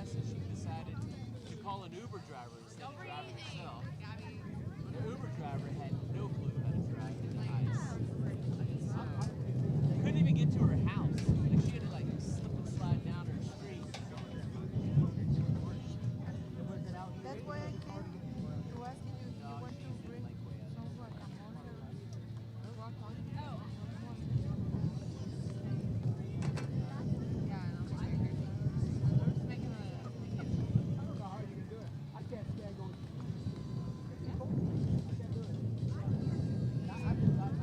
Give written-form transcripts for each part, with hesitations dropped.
class, and she decided to call an Uber driver instead of driving herself. But the Uber driver had no clue how to drive in the ice. So, couldn't even get to her house. Like, she had to like slip and slide down her street. That's why I came to ask you, you want to bring some guacamole? Yeah, no, I agree. We're just making a I don't know how you can do it. I can't stand going. I can't do it. I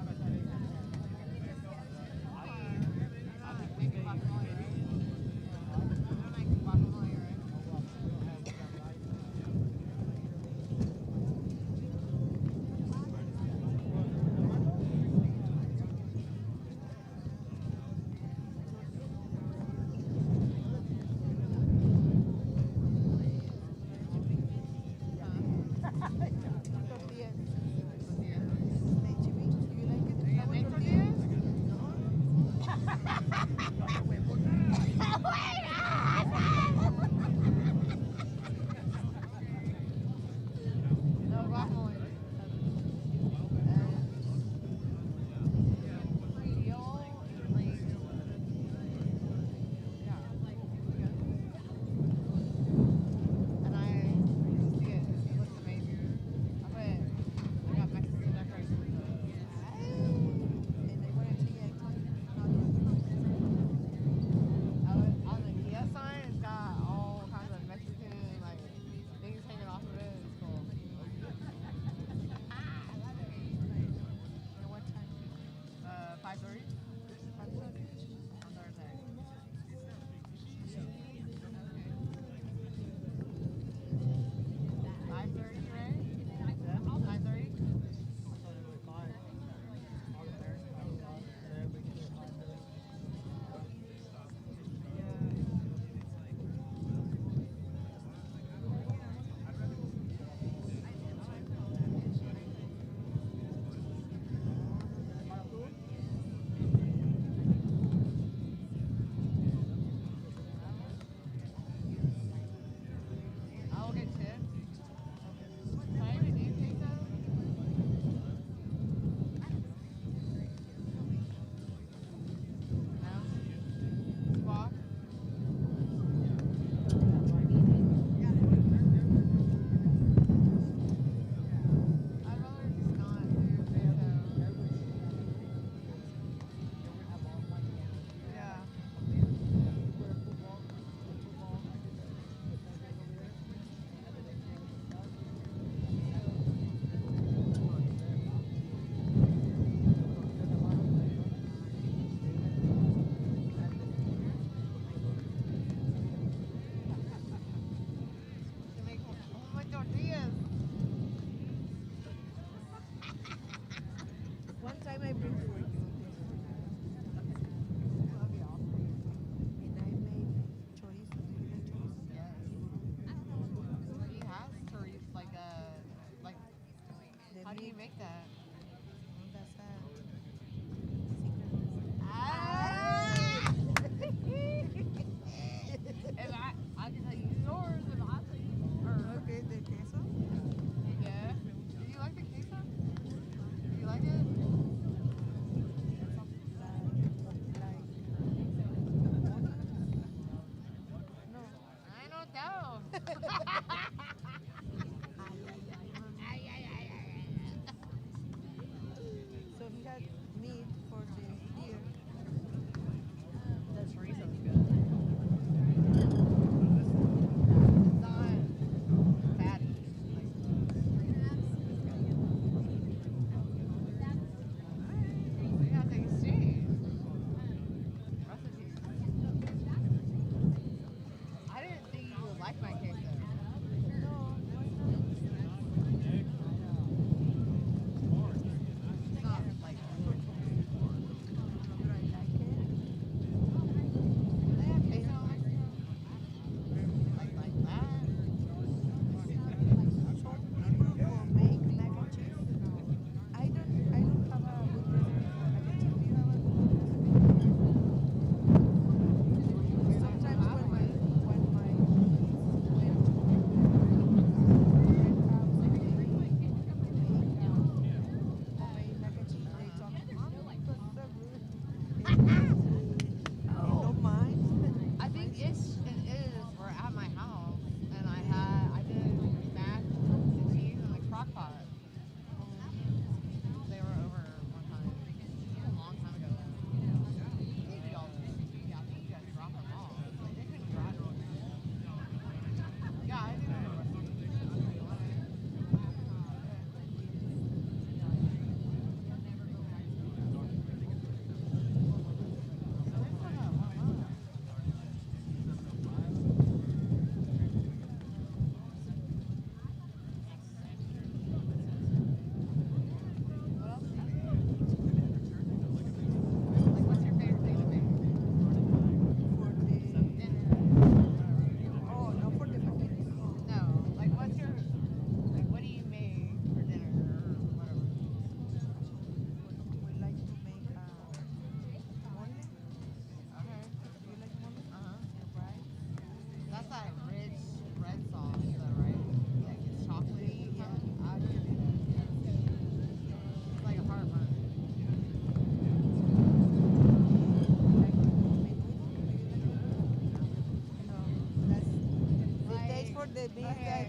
want the beans that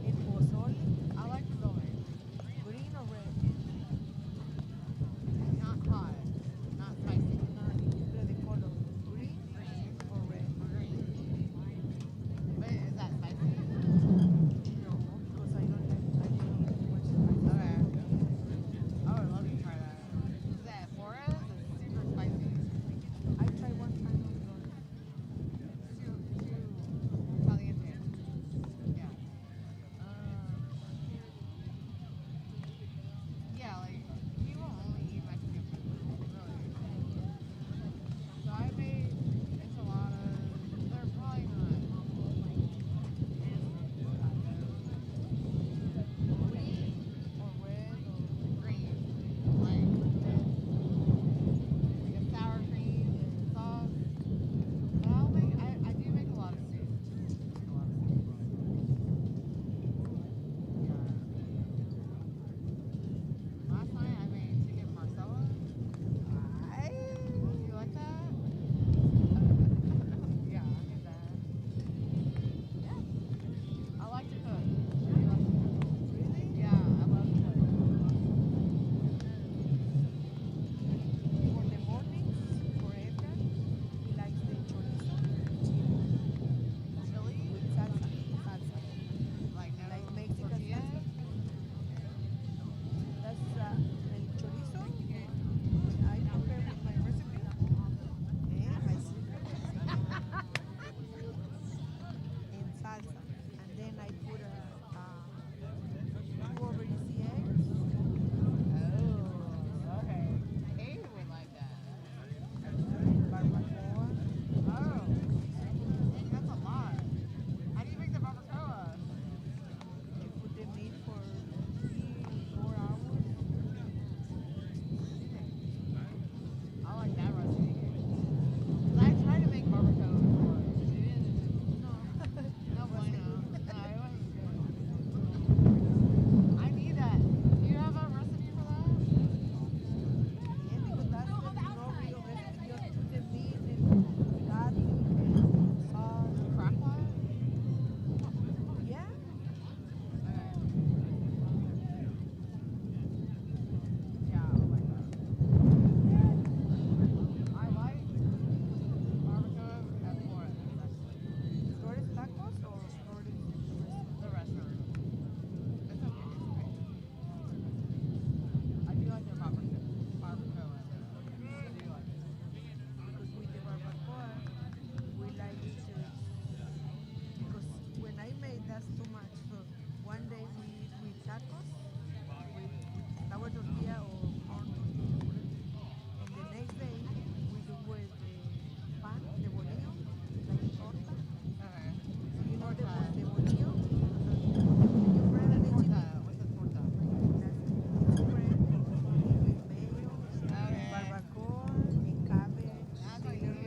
in pozole? I like the building. Green or red? Not hot. Not spicy. The color. Green Green. or red? But is that spicy? No, because I don't like too much spice. Okay. I would love to try that. Is that Flores? It's super spicy. I tried one time. Too caliente. Yeah. Yeah, like, he will only eat Mexican food, really. So I made enchiladas. They're probably not. Green or red or green. Like a sour cream sauce. But I do make a lot of soup. Make a lot of soup. Yeah. Last night I made chicken marsala. You like that? Yeah, I did that. I like to cook. I do like to cook. Really? Yeah, I love to cook. For the mornings, for Edgar, he likes the chorizo Chili? with salsa. Salsa. Like no Like Mexican tortillas? salsa. That's el chorizo. I prepare with my recipe. My secret recipe. In salsa. And then I put two over easy eggs. Oh, okay. Abe would like that. Barbacoa. Oh, dang, that's a lot. How do you make the barbacoa? You put the meat for 3-4 hours. I like that recipe. 'Cause I tried to make barbacoa before. It didn't. No. No bueno. No, it wasn't good. I need that. Do you have a recipe for that? Yeah, because that's the no real recipe. Just put the meat and garlic and sauce. Crack pot? Yeah. Okay. Yeah, I like that. I like barbacoa at Flores, actually. Flores tacos or Flores The restaurant. It's okay. It's okay. I do like their barbacoa. I do like it. because with the barbacoa we like it because when I made that's too much. So one day we eat with tacos with sour tortilla or corn tortilla. And the next day we do with the pan, the bolillo, like torta. Okay. You know the bolillo? You bread and the Torta. chicken. What's a torta? That's bread with mayo, Okay. barbacoa, and cabbage. That's what you do.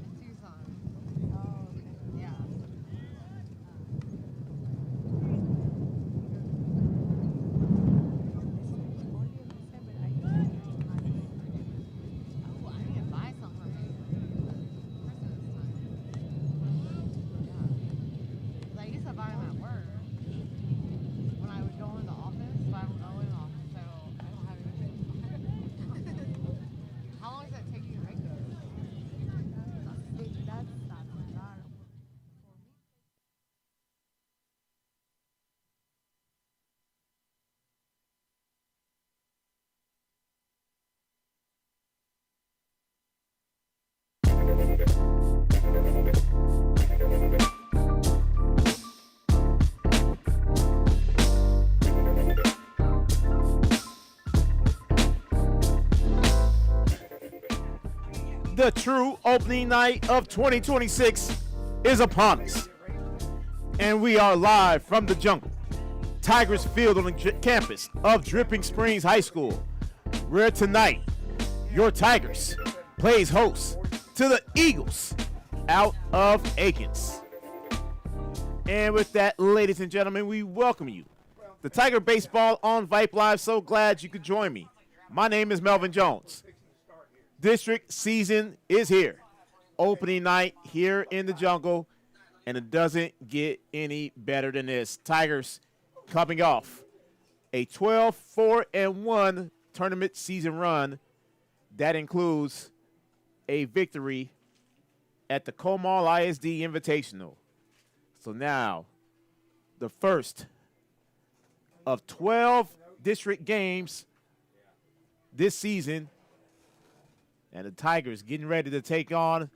In Tucson. Oh, okay. Yeah. Only in December I use Oh, I need to buy some for me. Christmas time. Yeah. 'Cause I used to buy them at work when I would go in the office, but I don't go in the office, so I don't have anything. How long does that take you to make those? that's a lot for me. The true opening night of 2026 is upon us. And we are live from the jungle, Tigers Field on the campus of Dripping Springs High School, where tonight your Tigers plays host to the Eagles out of Akins. And with that, ladies and gentlemen, we welcome you. The Tiger Baseball on Vype Live. So glad you could join me. My name is Melvin Jones. District season is here. Opening night here in the jungle. And it doesn't get any better than this. Tigers coming off a 12-4-1 tournament season run. That includes a victory at the Comal ISD Invitational. So now, the first of 12 district games this season, and the Tigers getting ready to take on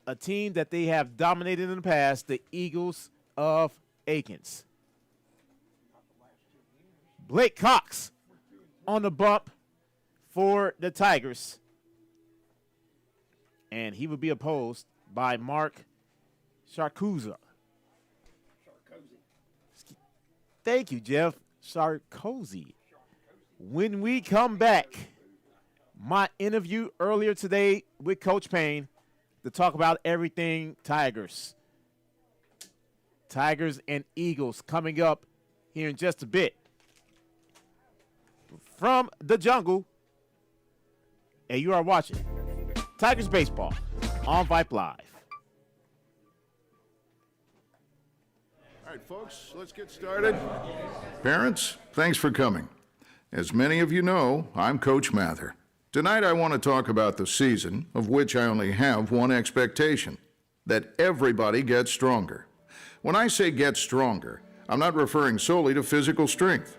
a team that they have dominated in the past, the Eagles of Akins. Blake Cox on the bump for the Tigers. And he would be opposed by Mark Sarkozy. Thank you, Jeff. Sarkozy. When we come back, my interview earlier today with Coach Payne to talk about everything Tigers. Tigers and Eagles coming up here in just a bit. From the jungle, and you are watching Tigers Baseball on Vype Live. All right, folks, let's get started. Parents, thanks for coming. As many of you know, I'm Coach Mather. Tonight I want to talk about the season, of which I only have one expectation, that everybody gets stronger. When I say get stronger, I'm not referring solely to physical strength.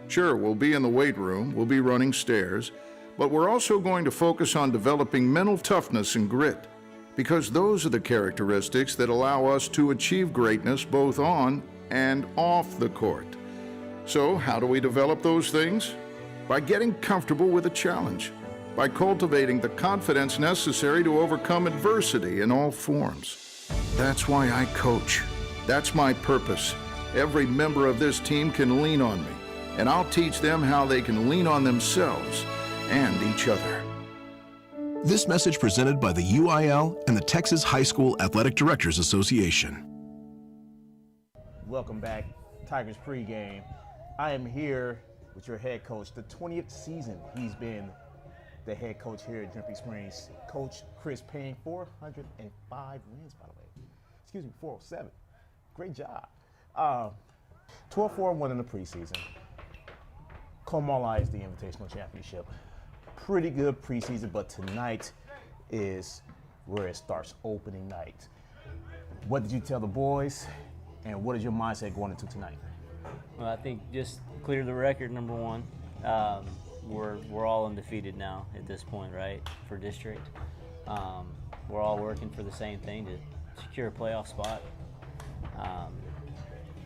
Sure, we'll be in the weight room, we'll be running stairs, but we're also going to focus on developing mental toughness and grit, because those are the characteristics that allow us to achieve greatness both on and off the court. So how do we develop those things? By getting comfortable with a challenge, by cultivating the confidence necessary to overcome adversity in all forms. That's why I coach. That's my purpose. Every member of this team can lean on me, and I'll teach them how they can lean on themselves and each other. This message presented by the UIL and the Texas High School Athletic Directors Association. Welcome back, Tigers pregame. I am here with your head coach. The 20th season he's been the head coach here at Dripping Springs. Coach Chris Payne, 405 wins, by the way. Excuse me, 407. Great job. 12-4-1 in the preseason. Comal ISD Invitational Championship. Pretty good preseason, but tonight is where it starts, opening night. What did you tell the boys, and what is your mindset going into tonight? Well, I think just clear the record, number one. We're all undefeated now at this point, right, for district. We're all working for the same thing, to secure a playoff spot.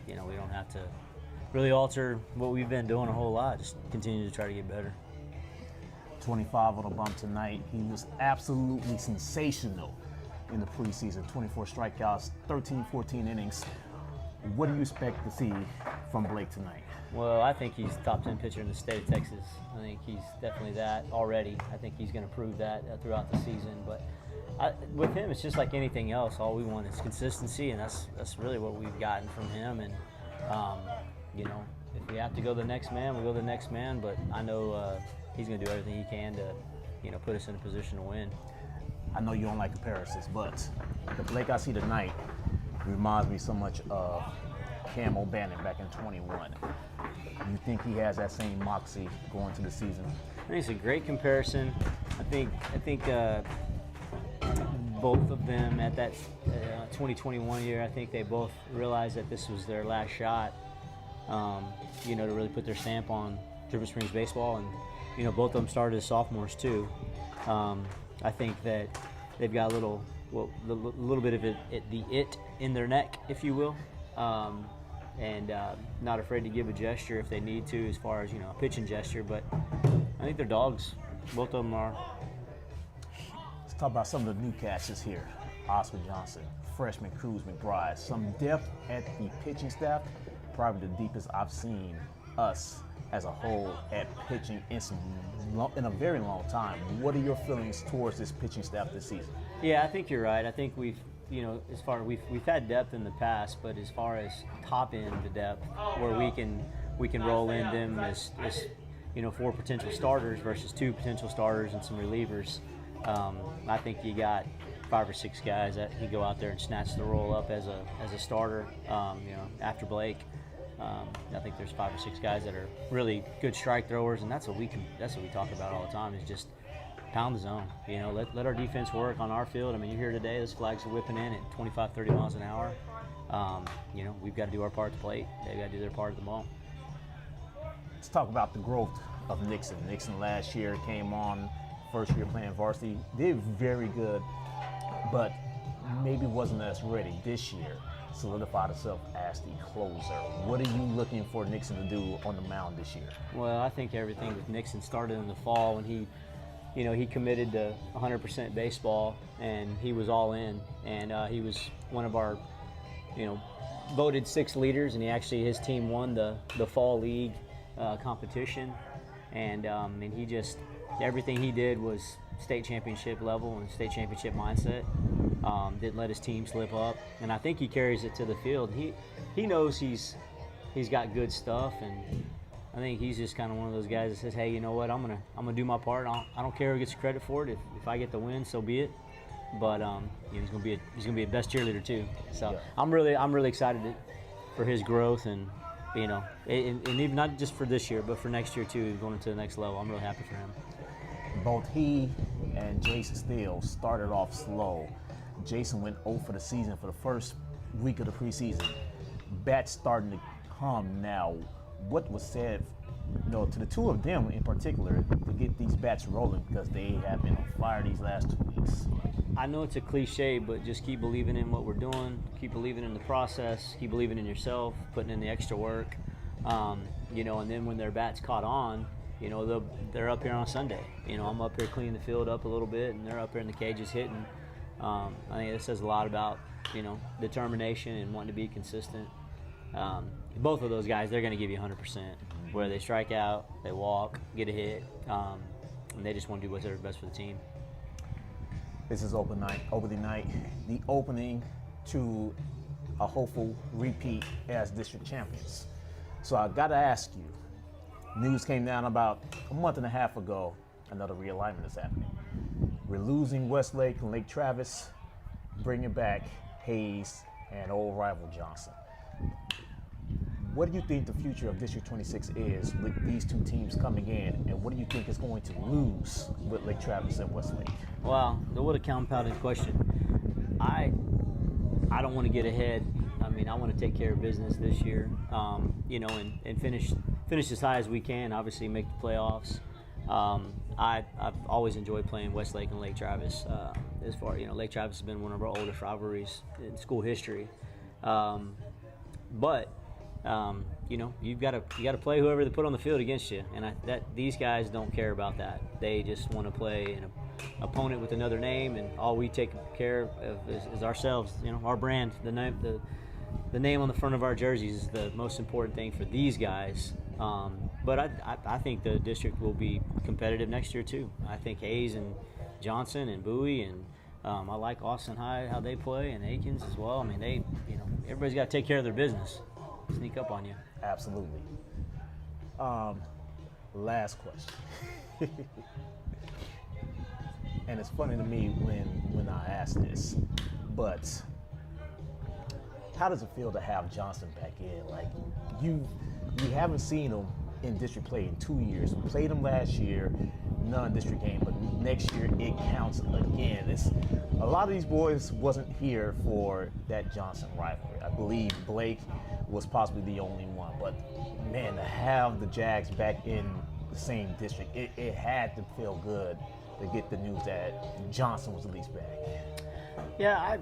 You know, we don't have to really alter what we've been doing a whole lot, just continue to try to get better. 25 on the bump tonight. He was absolutely sensational in the preseason. 24 strikeouts, 13-14 innings. What do you expect to see from Blake tonight? Well, I think he's top 10 pitcher in the state of Texas. I think he's definitely that already. I think he's going to prove that throughout the season. But with him, it's just like anything else. All we want is consistency, and that's really what we've gotten from him. And you know, if we have to go the next man, we'll go the next man. But I know he's going to do everything he can to, you know, put us in a position to win. I know you don't like comparisons, but the Blake I see tonight reminds me so much of Cam O'Bannon back in 21. You think he has that same moxie going to the season? I think it's a great comparison. I think both of them at that 2021 year, I think they both realized that this was their last shot, you know, to really put their stamp on Dripping Springs baseball. And, you know, both of them started as sophomores too. I think that they've got a little bit of it in their neck, if you will. And not afraid to give a gesture if they need to, as far as, you know, a pitching gesture. But I think they're dogs. Both of them are. Let's talk about some of the new catches here. Oscar Johnson, freshman Cruz McBride. Some depth at the pitching staff, probably the deepest I've seen us as a whole at pitching in a very long time. What are your feelings towards this pitching staff this season? Yeah, I think you're right. I think we've, you know, as far as we've had depth in the past, but as far as top end the depth, where we can roll in them as you know, 4 potential starters versus 2 potential starters and some relievers. I think you got 5 or 6 guys that could go out there and snatch the role up as a starter. After Blake, I think there's 5 or 6 guys that are really good strike throwers, and that's what we talk about all the time, is just pound the zone. Let our defense work on our field. I mean, you're here today, those flags are whipping in at 25, 30 miles an hour. We've got to do our part at the plate. They've got to do their part at the ball. Let's talk about the growth of Nixon. Nixon last year came on, first year playing varsity, did very good, but maybe wasn't as ready. This year solidified itself as the closer. What are you looking for Nixon to do on the mound this year? Well, I think everything with Nixon started in the fall when he committed to 100% baseball, and he was all in, and he was one of our, voted 6 leaders, and his team won the fall league competition, and he just, everything he did was state championship level and state championship mindset. Didn't let his team slip up, and I think he carries it to the field. He knows he's got good stuff, and I think he's just kind of one of those guys that says, hey, you know what, I'm gonna do my part. I don't care who gets credit for it. If I get the win, so be it. But he's gonna be a best cheerleader too. So yeah. I'm really excited for his growth, and and even not just for this year, but for next year too, going into the next level. I'm really happy for him. Both he and Jason Steele started off slow. Jason went 0 for the season for the first week of the preseason. Bats starting to come now. What was said, to the two of them in particular, to get these bats rolling, because they have been on fire these last 2 weeks? I know it's a cliche, but just keep believing in what we're doing, keep believing in the process, keep believing in yourself, putting in the extra work, and then when their bats caught on, they're up here on Sunday. I'm up here cleaning the field up a little bit, and they're up here in the cages hitting. I think that says a lot about, determination and wanting to be consistent. Both of those guys, they're going to give you 100%. Whether they strike out, they walk, get a hit, and they just want to do what's best for the team. This is opening night, the opening to a hopeful repeat as district champions. So I got to ask you, news came down about a month and a half ago, another realignment is happening. We're losing Westlake and Lake Travis, bringing back Hayes and old rival Johnson. What do you think the future of District 26 is with these two teams coming in, and what do you think is going to lose with Lake Travis and Westlake? Wow, what a compounded question. I don't want to get ahead. I mean, I want to take care of business this year, and finish as high as we can. Obviously, make the playoffs. I've always enjoyed playing Westlake and Lake Travis. As far Lake Travis has been one of our oldest rivalries in school history, but. You've got to play whoever they put on the field against you, and these guys don't care about that. They just want to play an opponent with another name, and all we take care of is ourselves. Our brand, the name on the front of our jerseys is the most important thing for these guys. But I think the district will be competitive next year too. I think Hayes and Johnson and Bowie and I like Austin High, how they play, and Akins as well. I mean, everybody's got to take care of their business. Sneak up on you. Absolutely. Last question. And it's funny to me when I ask this, but how does it feel to have Johnson back in? Like, you haven't seen him in district play in 2 years. We played him last year, non-district game, but next year it counts again. A lot of these boys wasn't here for that Johnson rivalry. I believe Blake was possibly the only one, but man, to have the Jags back in the same district, it had to feel good to get the news that Johnson was at least back. Yeah,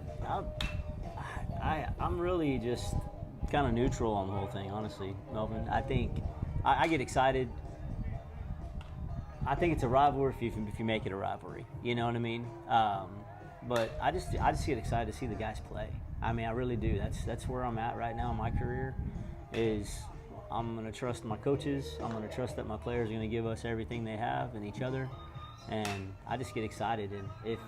I'm really just kind of neutral on the whole thing, honestly, Melvin. I think I get excited. I think it's a rivalry if you make it a rivalry. You know what I mean? But I just get excited to see the guys play. I mean, I really do. That's where I'm at right now in my career. Is I'm going to trust my coaches. I'm going to trust that my players are going to give us everything they have and each other. And I just get excited. And if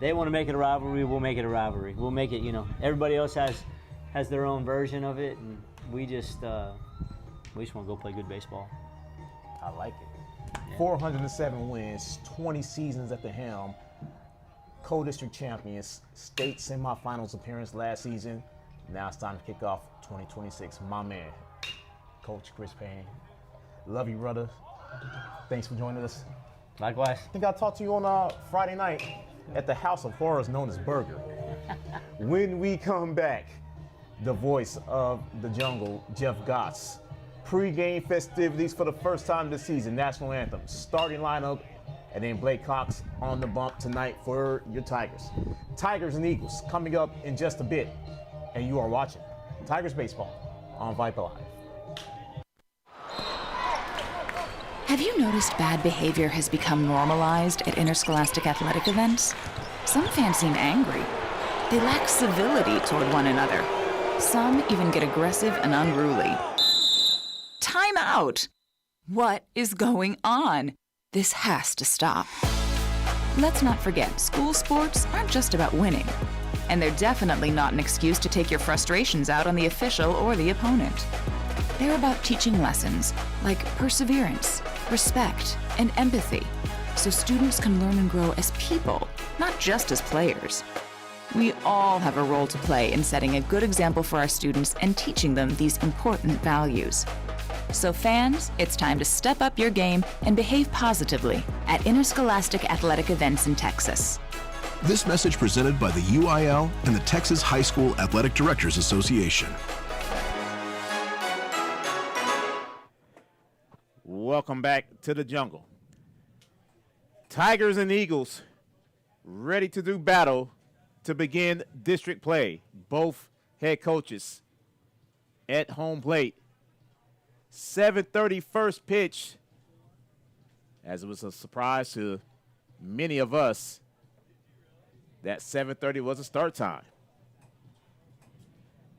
they want to make it a rivalry, we'll make it a rivalry. We'll make it. Everybody else has their own version of it, and we just want to go play good baseball. I like it. Yeah. 407 wins, 20 seasons at the helm. co-district champions, state semifinals appearance last season. Now it's time to kick off 2026. My man, Coach Chris Payne. Love you, brother. Thanks for joining us. Likewise. I think I talked to you on Friday night at the House of Horrors known as Burger. When we come back, the voice of the jungle, Jeff Goss. Pre-game festivities for the first time this season, national anthem, starting lineup, and then Blake Cox on the bump tonight for your Tigers. Tigers and Eagles coming up in just a bit, and you are watching Tigers Baseball on Vype Live. Have you noticed bad behavior has become normalized at interscholastic athletic events? Some fans seem angry. They lack civility toward one another. Some even get aggressive and unruly. Time out! What is going on? This has to stop. Let's not forget, school sports aren't just about winning. And they're definitely not an excuse to take your frustrations out on the official or the opponent. They're about teaching lessons like perseverance, respect, and empathy, so students can learn and grow as people, not just as players. We all have a role to play in setting a good example for our students and teaching them these important values. So fans, it's time to step up your game and behave positively at interscholastic athletic events in Texas. This message presented by the UIL and the Texas High School Athletic Directors Association. Welcome back to the jungle. Tigers and Eagles ready to do battle to begin district play. Both head coaches at home plate. 7:30 first pitch, as it was a surprise to many of us that 7:30 was a start time.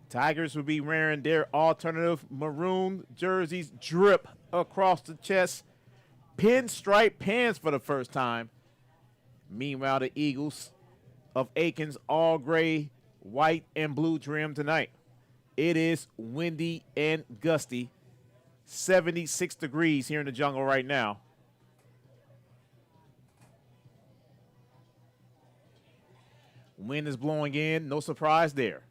Tigers will be wearing their alternative maroon jerseys, drip across the chest, pinstripe pants for the first time. Meanwhile, the Eagles of Akins, all gray, white, and blue trim tonight. It is windy and gusty. 76 degrees here in the jungle right now. Wind is blowing in, no surprise there.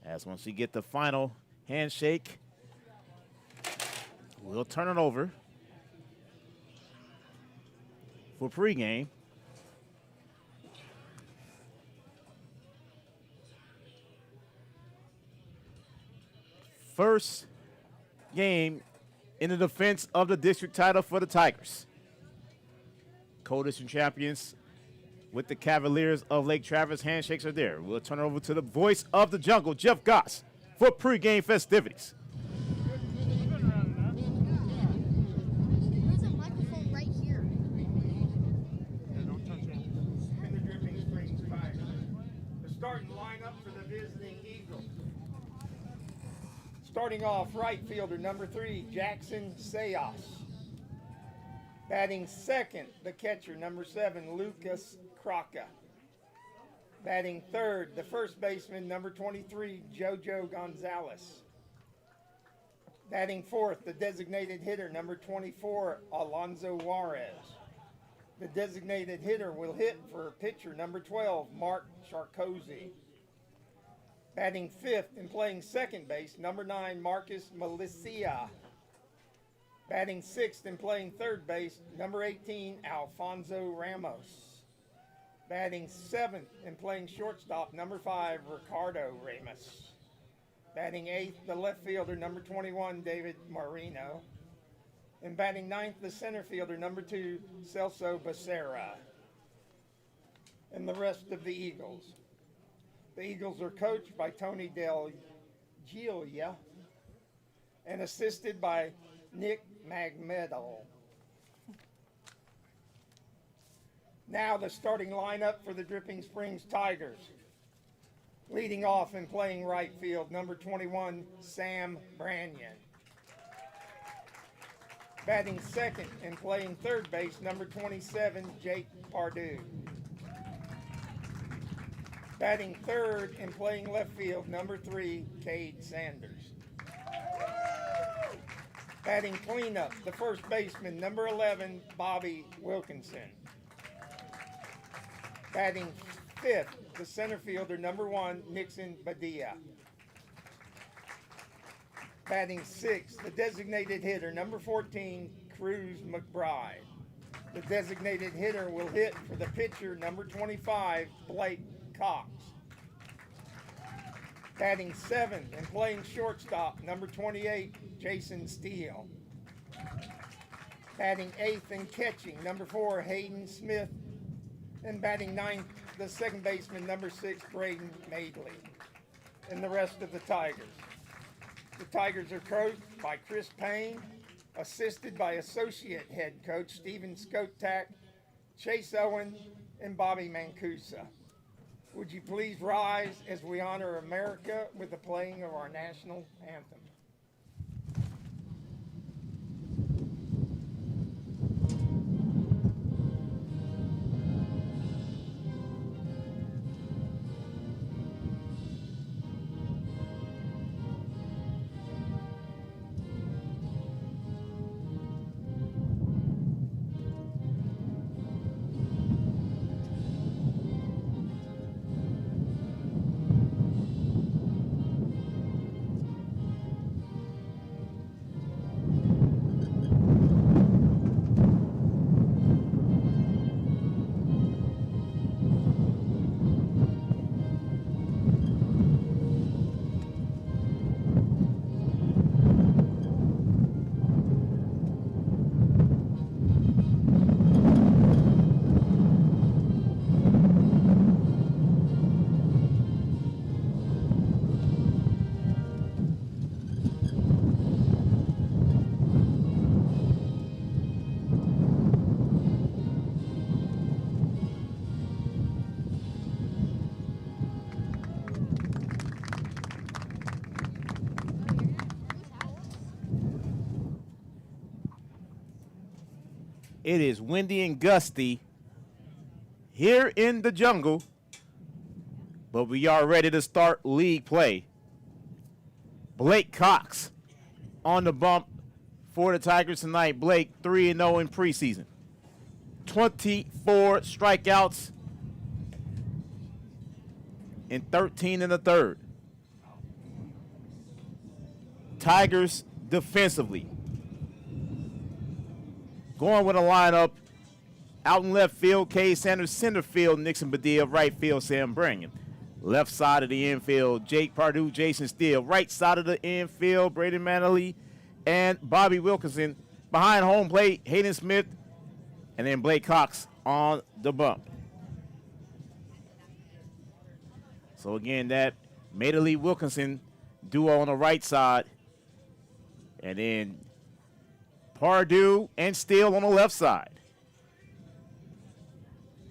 As once we get the final handshake, we'll turn it over for pregame. First game in the defense of the district title for the Tigers. Co-district champions with the Cavaliers of Lake Travis. Handshakes are there. We'll turn it over to the voice of the jungle, Jeff Goss, for pregame festivities. There's a microphone right here. Don't touch it. In the Dripping Springs Tigers. The starting lineup for the visiting Eagles. Starting off, right fielder number 3, Jackson Sayas. Batting second, the catcher number 7, Lucas Kraka. Batting third, the first baseman number 23, Jojo Gonzalez. Batting fourth, the designated hitter number 24, Alonzo Juarez. The designated hitter will hit for pitcher number 12, Mark Charcozy. Batting fifth and playing second base, number 9, Marcus Malicia. Batting sixth and playing third base, number 18, Alfonso Ramos. Batting seventh and playing shortstop, number 5, Ricardo Ramos. Batting eighth, the left fielder, number 21, David Marino. And batting ninth, the center fielder, number 2, Celso Becerra. And the rest of the Eagles. The Eagles are coached by Tony Del Giglia and assisted by Nick Magmetal. Now the starting lineup for the Dripping Springs Tigers. Leading off and playing right field, number 21, Sam Branyan. Batting second and playing third base, number 27, Jake Pardue. Batting third and playing left field, number 3, Cade Sanders. Batting cleanup, the first baseman, number 11, Bobby Wilkinson. Batting fifth, the center fielder, number 1, Nixon Badia. Batting sixth, the designated hitter, number 14, Cruz McBride. The designated hitter will hit for the pitcher, number 25, Blake Cox. Batting seventh and playing shortstop, number 28, Jason Steele. Batting eighth and catching, number 4, Hayden Smith. And batting ninth, the second baseman, number 6, Braden Madeley. And the rest of the Tigers. The Tigers are coached by Chris Payne, assisted by associate head coach Steven Skotak, Chase Owen, and Bobby Mancusa. Would you please rise as we honor America with the playing of our national anthem? It is windy and gusty here in the jungle, but we are ready to start league play. Blake Cox on the bump for the Tigers tonight. Blake 3-0 in preseason. 24 strikeouts and 13 in the third. Tigers defensively. Going with a lineup, out in left field, Cade Sanders, center field, Nixon Badia, right field, Sam Brannigan. Left side of the infield, Jake Pardue, Jason Steele. Right side of the infield, Braden Manley and Bobby Wilkinson. Behind home plate, Hayden Smith, and then Blake Cox on the bump. So again, that Madeley Wilkinson duo on the right side, and then Pardue and Steele on the left side.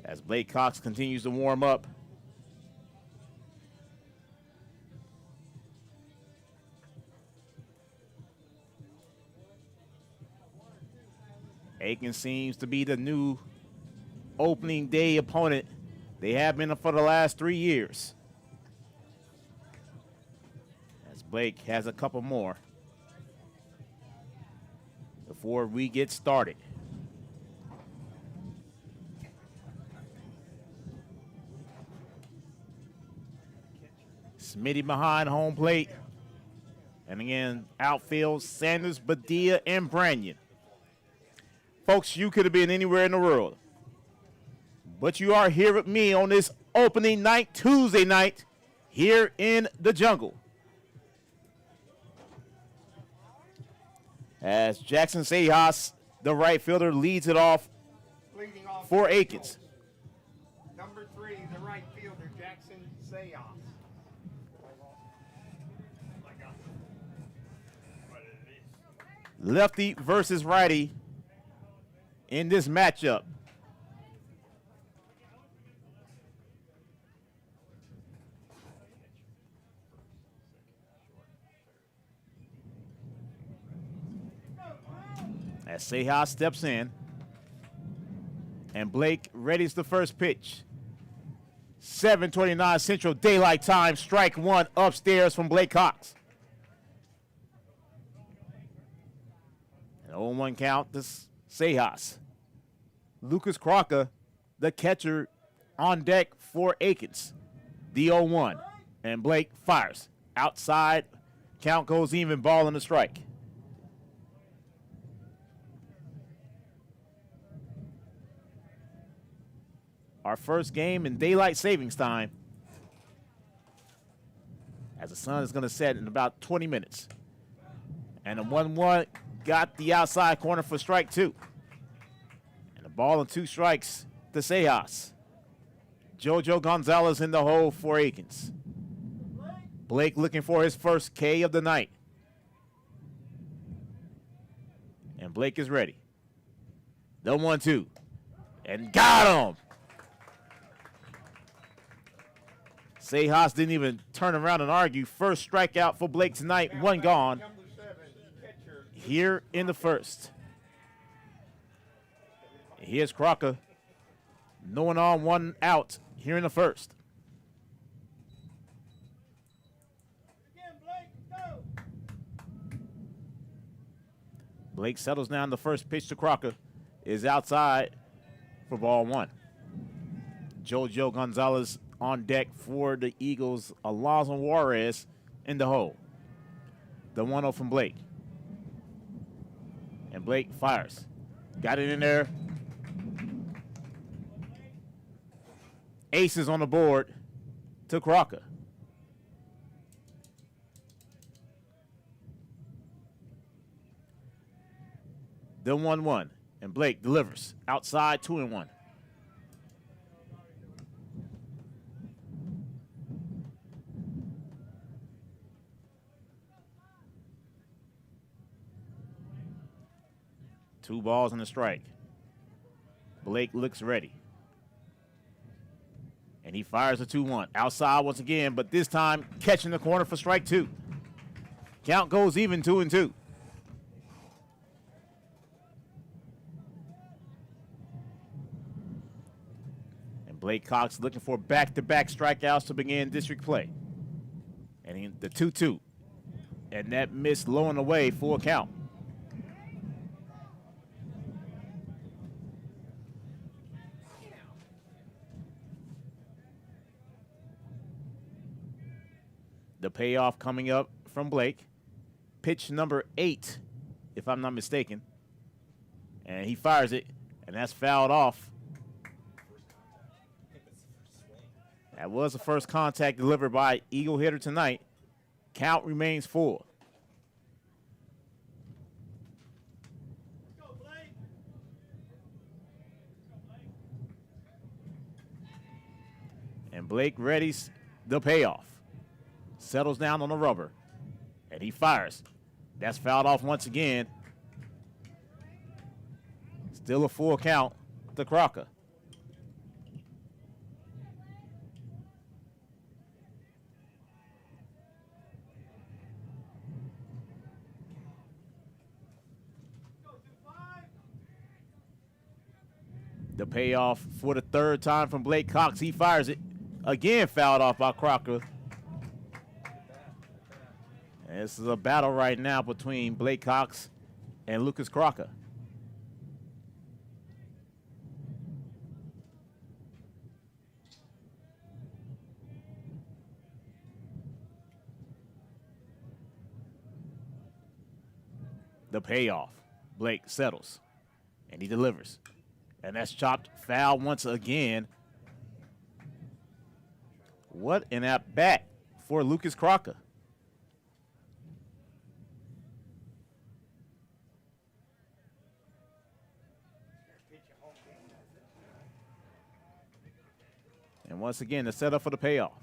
As Blake Cox continues to warm up. Akins seems to be the new opening day opponent. They have been for the last 3 years. As Blake has a couple more before we get started. Smitty behind home plate. And again, outfield, Sanders, Badia, and Brannigan. Folks, you could have been anywhere in the world, but you are here with me on this opening night, Tuesday night, here in the jungle. As Jackson Sejas, the right fielder, leads it off for Akins. Number 3, the right fielder, Jackson Sejas. Lefty versus righty in this matchup. As Sejas steps in, and Blake readies the first pitch. 7:29 Central Daylight Time. Strike one upstairs from Blake Cox. An 0-1 count to Sejas. Lucas Crocker, the catcher, on deck for Akins. The 0-1. And Blake fires. Outside. Count goes even. Ball in the strike. Our first game in daylight savings time, as the sun is going to set in about 20 minutes. And the 1-1 got the outside corner for strike two. And the ball and two strikes to Sejas. JoJo Gonzalez in the hole for Akins. Blake looking for his first K of the night. And Blake is ready. The 1-2. And got him! Sejas didn't even turn around and argue. First strikeout for Blake tonight, one gone here in the first. Here's Crocker. No one on, one out here in the first. Blake settles down. The first pitch to Crocker is outside for ball one. JoJo Gonzalez on deck for the Eagles. Alonzo Juarez in the hole. The 1-0 from Blake. And Blake fires. Got it in there. Aces on the board to Crocker. The 1-1. And Blake delivers. Outside, 2-1. Two balls and a strike. Blake looks ready. And he fires a 2-1. Outside once again, but this time catching the corner for strike two. Count goes even, 2-2. And Blake Cox looking for back-to-back strikeouts to begin district play. And the 2-2. And that missed low and away for a count. The payoff coming up from Blake. Pitch number 8, if I'm not mistaken. And he fires it, and that's fouled off. That was the first contact delivered by Eagle hitter tonight. Count remains full. And Blake readies the payoff. Settles down on the rubber, and he fires. That's fouled off once again. Still a full count to Crocker. The payoff for the third time from Blake Cox. He fires it. Again fouled off by Crocker. This is a battle right now between Blake Cox and Lucas Crocker. The payoff. Blake settles, and he delivers. And that's chopped foul once again. What an at-bat for Lucas Crocker. And once again, the setup for the payoff.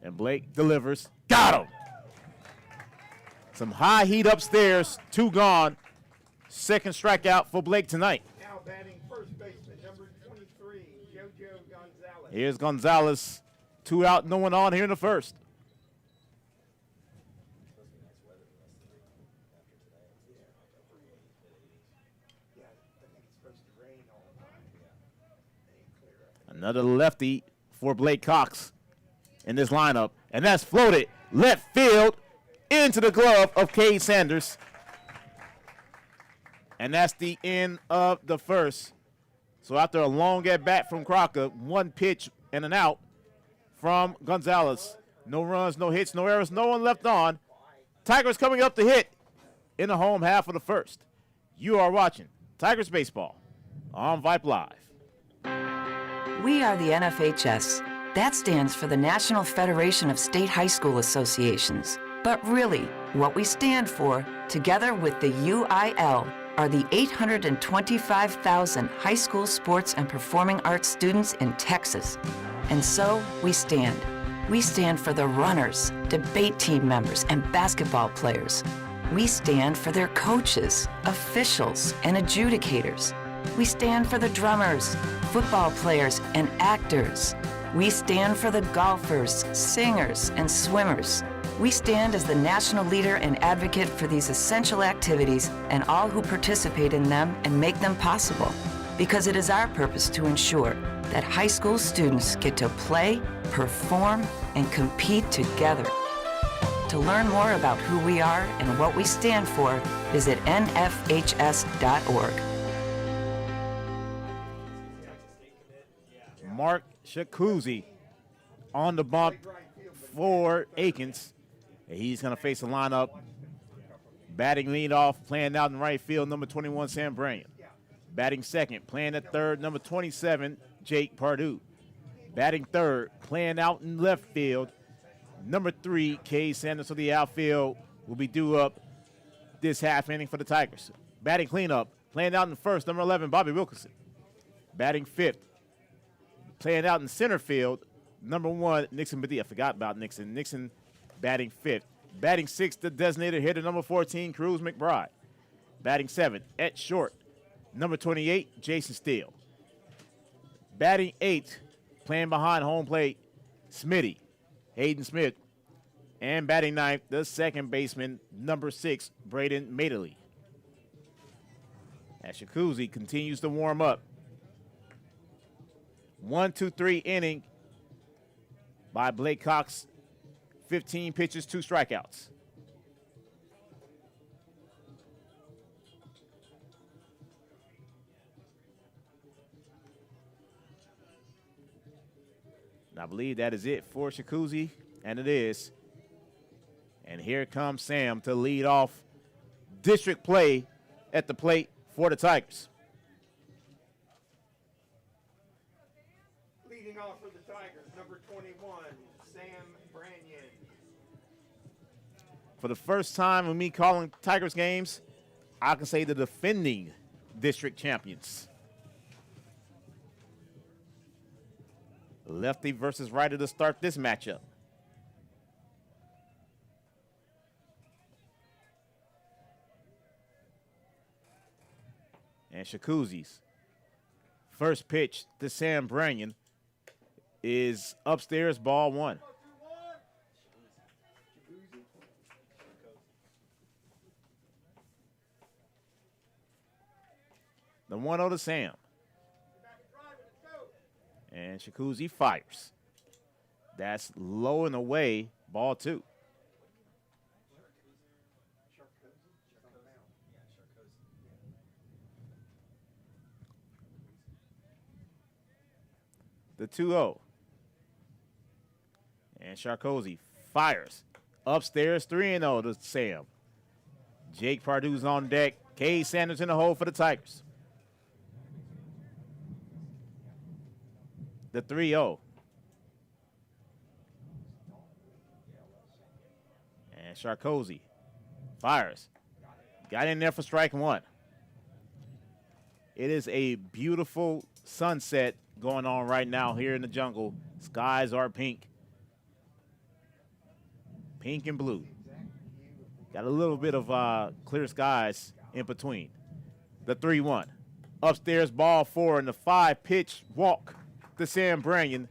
And Blake delivers. Got him! Some high heat upstairs. 2 gone. Second strikeout for Blake tonight. Now batting first baseman, number 23, JoJo Gonzalez. Here's Gonzalez. 2 out, no one on here in the first. Another lefty for Blake Cox in this lineup. And that's floated left field into the glove of Cade Sanders. And that's the end of the first. So after a long at bat from Crocker, one pitch and an out from Gonzalez. No runs, no hits, no errors, no one left on. Tigers coming up to hit in the home half of the first. You are watching Tigers Baseball on Vype Live. We are the NFHS. That stands for the National Federation of State High School Associations. But really, what we stand for, together with the UIL, are the 825,000 high school sports and performing arts students in Texas. And so we stand. We stand for the runners, debate team members, and basketball players. We stand for their coaches, officials, and adjudicators. We stand for the drummers, football players, and actors. We stand for the golfers, singers, and swimmers. We stand as the national leader and advocate for these essential activities and all who participate in them and make them possible. Because it is our purpose to ensure that high school students get to play, perform, and compete together. To learn more about who we are and what we stand for, visit nfhs.org. Mark Shakuzi on the bump for Akins. He's going to face the lineup. Batting leadoff, playing out in right field, number 21, Sam Bryant. Batting second, playing at third, number 27, Jake Pardue. Batting third, playing out in left field, number 3, Cade Sanders. So the outfield will be due up this half inning for the Tigers. Batting cleanup, playing out in first, number 11, Bobby Wilkerson. Batting fifth, playing out in center field, number 1, Nixon Badie. I forgot about Nixon. Nixon batting fifth. Batting sixth, the designated hitter, number 14, Cruz McBride. Batting seventh, at short, number 28, Jason Steele. Batting eighth, playing behind home plate, Smitty, Hayden Smith. And batting ninth, the second baseman, number 6, Braden Madeley. As Shakuzi continues to warm up. 1-2-3 inning by Blake Cox. 15 pitches, 2 strikeouts. And I believe that is it for Shakuzi, and it is. And here comes Sam to lead off district play at the plate for the Tigers. Leading off for the Tigers, number 21, Sam Branyan. For the first time with me calling Tigers games, I can say the defending district champions. Lefty versus righty to start this matchup. And Shakuzi's first pitch to Sam Branyan is upstairs, ball 1. The 1-0 to Sam. And Shakuzi fires. That's low and away, ball 2. The 2-0. And Sharkozy fires. Upstairs, 3-0 to Sam. Jake Pardue's on deck. Cade Sanders in the hole for the Tigers. The 3-0. And Sharkozy fires. Got in there for strike 1. It is a beautiful sunset going on right now here in the jungle. Skies are pink. Pink and blue. Got a little bit of clear skies in between. The 3-1. Upstairs, ball 4 in the 5-pitch walk to Sam Branyan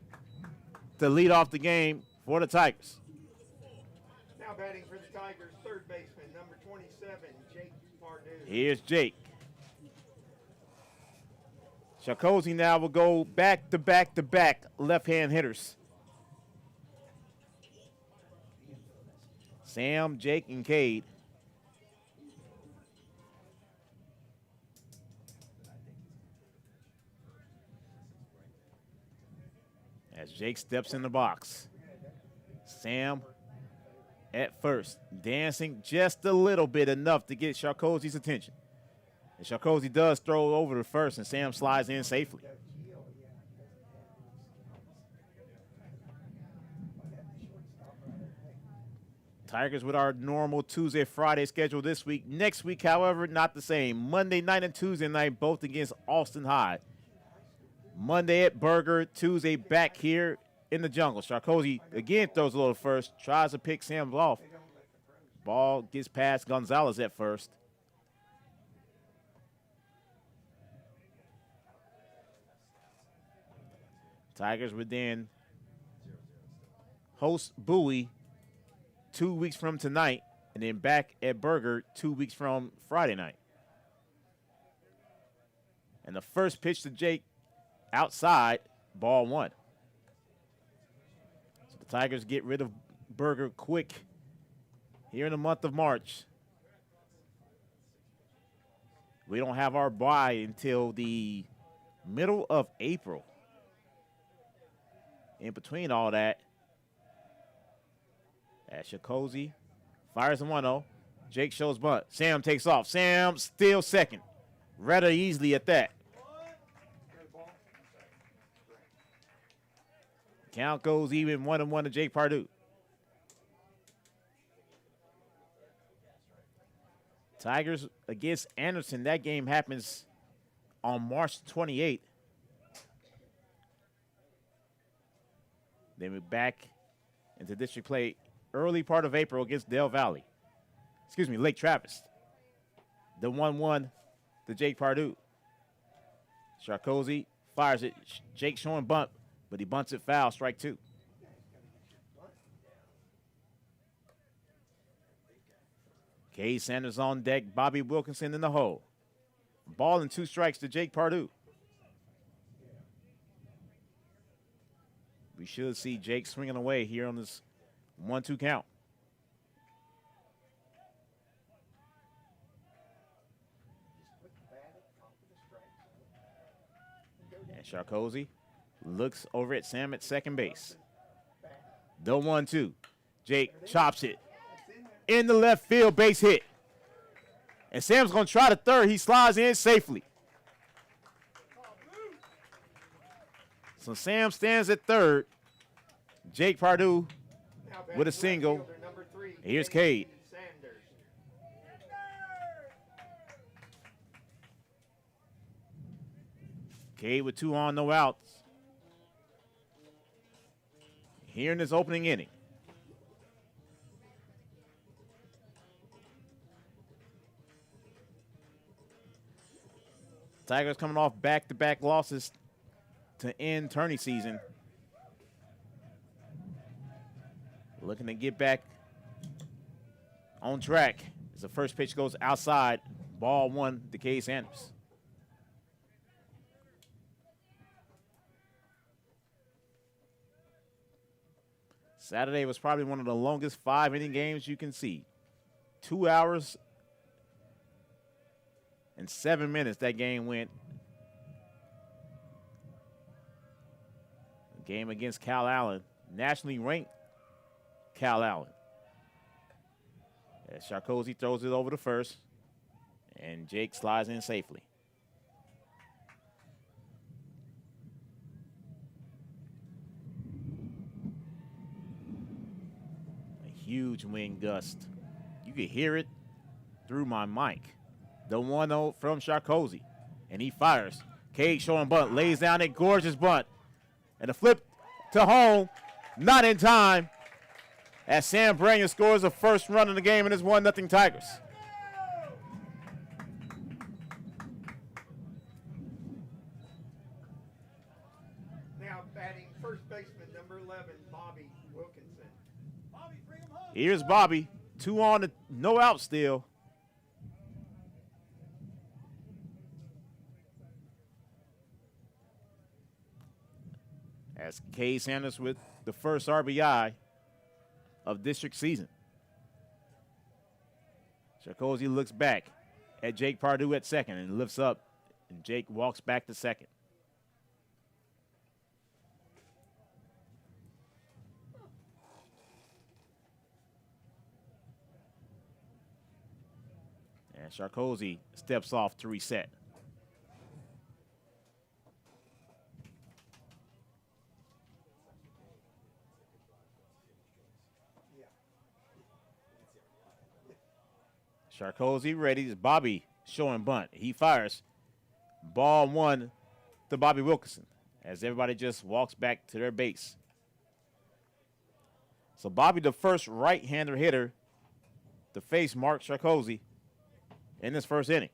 to lead off the game for the Tigers. Now batting for the Tigers, third baseman, number 27, Jake Pardue. Here's Jake. Shakozy now will go back to back to back left-hand hitters. Sam, Jake, and Cade. As Jake steps in the box. Sam at first, dancing just a little bit, enough to get Shakozy's attention. And Shakozy does throw over to first, and Sam slides in safely. Tigers with our normal Tuesday, Friday schedule this week. Next week, however, not the same. Monday night and Tuesday night, both against Austin High. Monday at Burger, Tuesday back here in the jungle. Shakozy again throws a little first, tries to pick Sam off. Ball gets past Gonzalez at first. Tigers would then host Bowie 2 weeks from tonight, and then back at Burger 2 weeks from Friday night. And the first pitch to Jake outside, ball one. So the Tigers get rid of Burger quick here in the month of March. We don't have our bye until the middle of April. In between all that, as Shakozy fires a 1-0. Jake shows bunt. Sam takes off. Sam still second. Rather easily at that. Count goes even 1-1 to Jake Pardue. Tigers against Anderson. That game happens on March 28th. Then we're back into district play early part of April against Del Valley. Excuse me, Lake Travis. The 1-1 to Jake Pardue. Shakozy fires it. Jake showing bunt, but he bunts it foul, strike two. Kay Sanders on deck, Bobby Wilkinson in the hole. Ball and 2 strikes to Jake Pardue. We should see Jake swinging away here on this 1-2 count. And Shakozy looks over at Sam at second base. The 1-2. Jake chops it. In the left field, base hit. And Sam's going to try the third. He slides in safely. So Sam stands at third. Jake Pardue with a single. Here's Cade. Cade with 2 on, no outs. Here in this opening inning. Tigers coming off back-to-back losses to end tourney season. Looking to get back on track as the first pitch goes outside. Ball one to Kay Sanders. Saturday was probably one of the longest 5-inning games you can see. 2 hours and 7 minutes that game went. A game against Cal Allen, nationally ranked Cal Allen. As Shakozy throws it over to first, and Jake slides in safely. A huge wind gust. You could hear it through my mic. The 1-0 from Shakozy, and he fires. Cade showing bunt, lays down a gorgeous bunt. And a flip to home, not in time, as Sam Branion scores the first run of the game and it's 1-0 Tigers. Now batting first baseman, number 11, Bobby Wilkinson. Here's Bobby, 2 on, no out still. As Kay Sanders with the first RBI of district season. Sarkozy looks back at Jake Pardue at second and lifts up, and Jake walks back to second. And Sarkozy steps off to reset. Sarkozy ready. It's Bobby showing bunt. He fires. Ball one to Bobby Wilkinson as everybody just walks back to their base. So Bobby, the first right-hander hitter to face Mark Sarkozy in this first inning.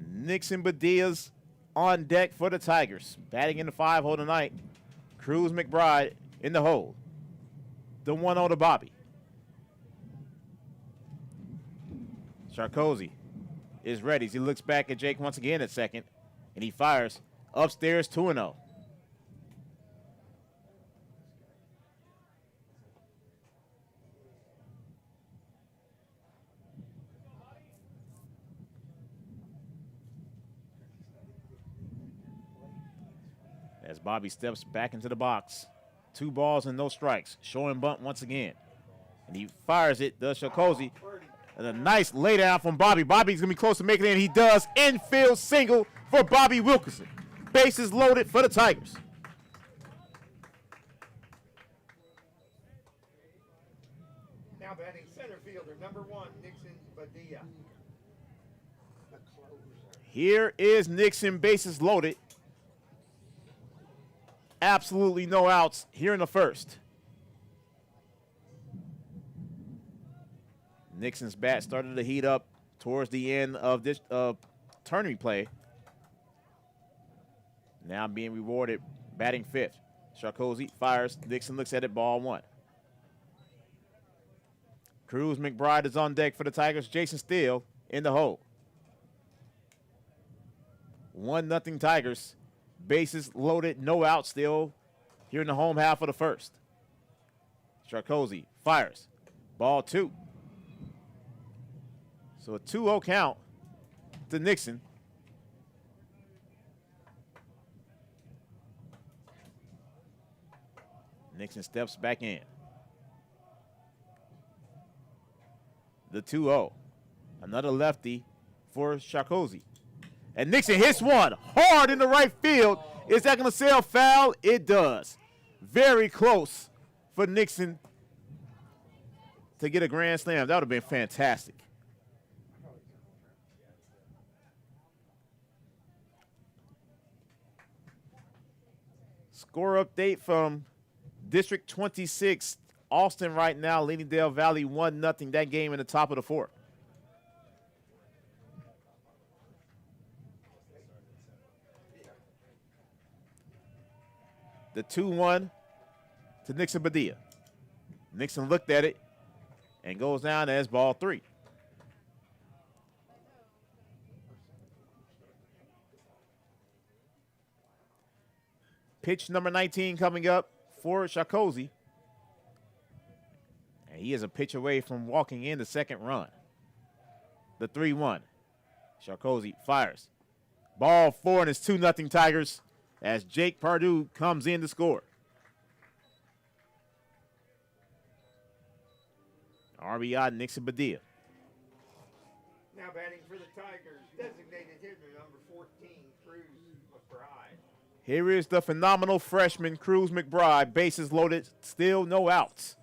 Nixon Badia's on deck for the Tigers. Batting in the 5-hole tonight. Cruz McBride in the hole. The 1-0 to Bobby. Sarkozy is ready. He looks back at Jake once again at second, and he fires upstairs 2-0. As Bobby steps back into the box. 2 balls and no strikes. Showing bunt once again. And he fires it, does Sarkozy. And a nice laydown from Bobby. Bobby's going to be close to making it, and he does. Infield single for Bobby Wilkinson. Bases loaded for the Tigers. Now batting center fielder, number 1, Nixon Badia. Here is Nixon, bases loaded. Absolutely no outs here in the first. Nixon's bat started to heat up towards the end of this tourney play. Now being rewarded, batting 5th. Sarkozy fires. Nixon looks at it, ball 1. Cruz McBride is on deck for the Tigers. Jason Steele in the hole. 1-0 Tigers. Bases loaded, no out still here in the home half of the first. Sarkozy fires. Ball 2. So a 2-0 count to Nixon. Nixon steps back in. The 2-0. Another lefty for Sarkozy. And Nixon hits one hard in the right field. Is that going to sail foul? It does. Very close for Nixon to get a grand slam. That would have been fantastic. Score update from District 26. Austin right now leading Dale Valley 1-0. That game in the top of the 4th. The 2-1 to Nixon Badia. Nixon looked at it and goes down as ball 3. Pitch number 19 coming up for Sarkozy. And he is a pitch away from walking in the second run. The 3-1. Sarkozy fires. Ball 4, and it's 2-0 Tigers as Jake Pardue comes in to score. RBI Nixon Badia. Now batting for the Tigers, designated hitter number 14, Cruz McBride. Here is the phenomenal freshman, Cruz McBride. Bases loaded, still no outs.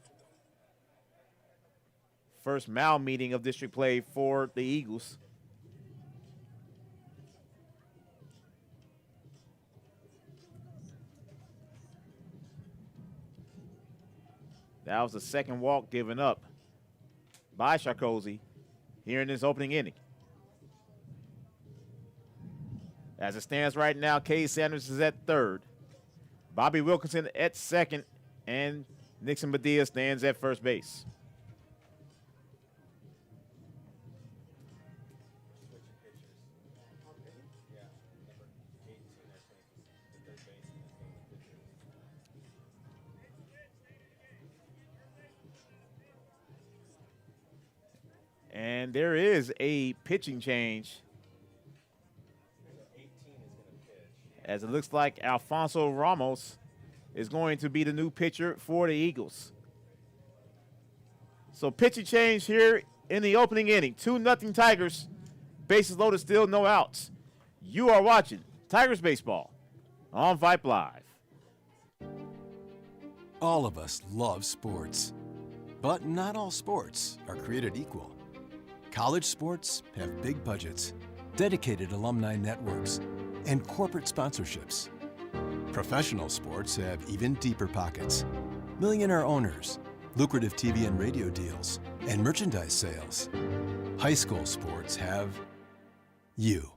First mound meeting of district play for the Eagles. That was the second walk given up by Sarkozy here in this opening inning. As it stands right now, Kay Sanders is at third. Bobby Wilkinson at second, and Nixon Badia stands at first base. And there is a pitching change, as it looks like Alfonso Ramos is going to be the new pitcher for the Eagles. So pitching change here in the opening inning. 2-0 Tigers. Bases loaded, still no outs. You are watching Tigers Baseball on Vype Live. All of us love sports, but not all sports are created equal. College sports have big budgets, dedicated alumni networks, and corporate sponsorships. Professional sports have even deeper pockets, millionaire owners, lucrative TV and radio deals, and merchandise sales. High school sports have you.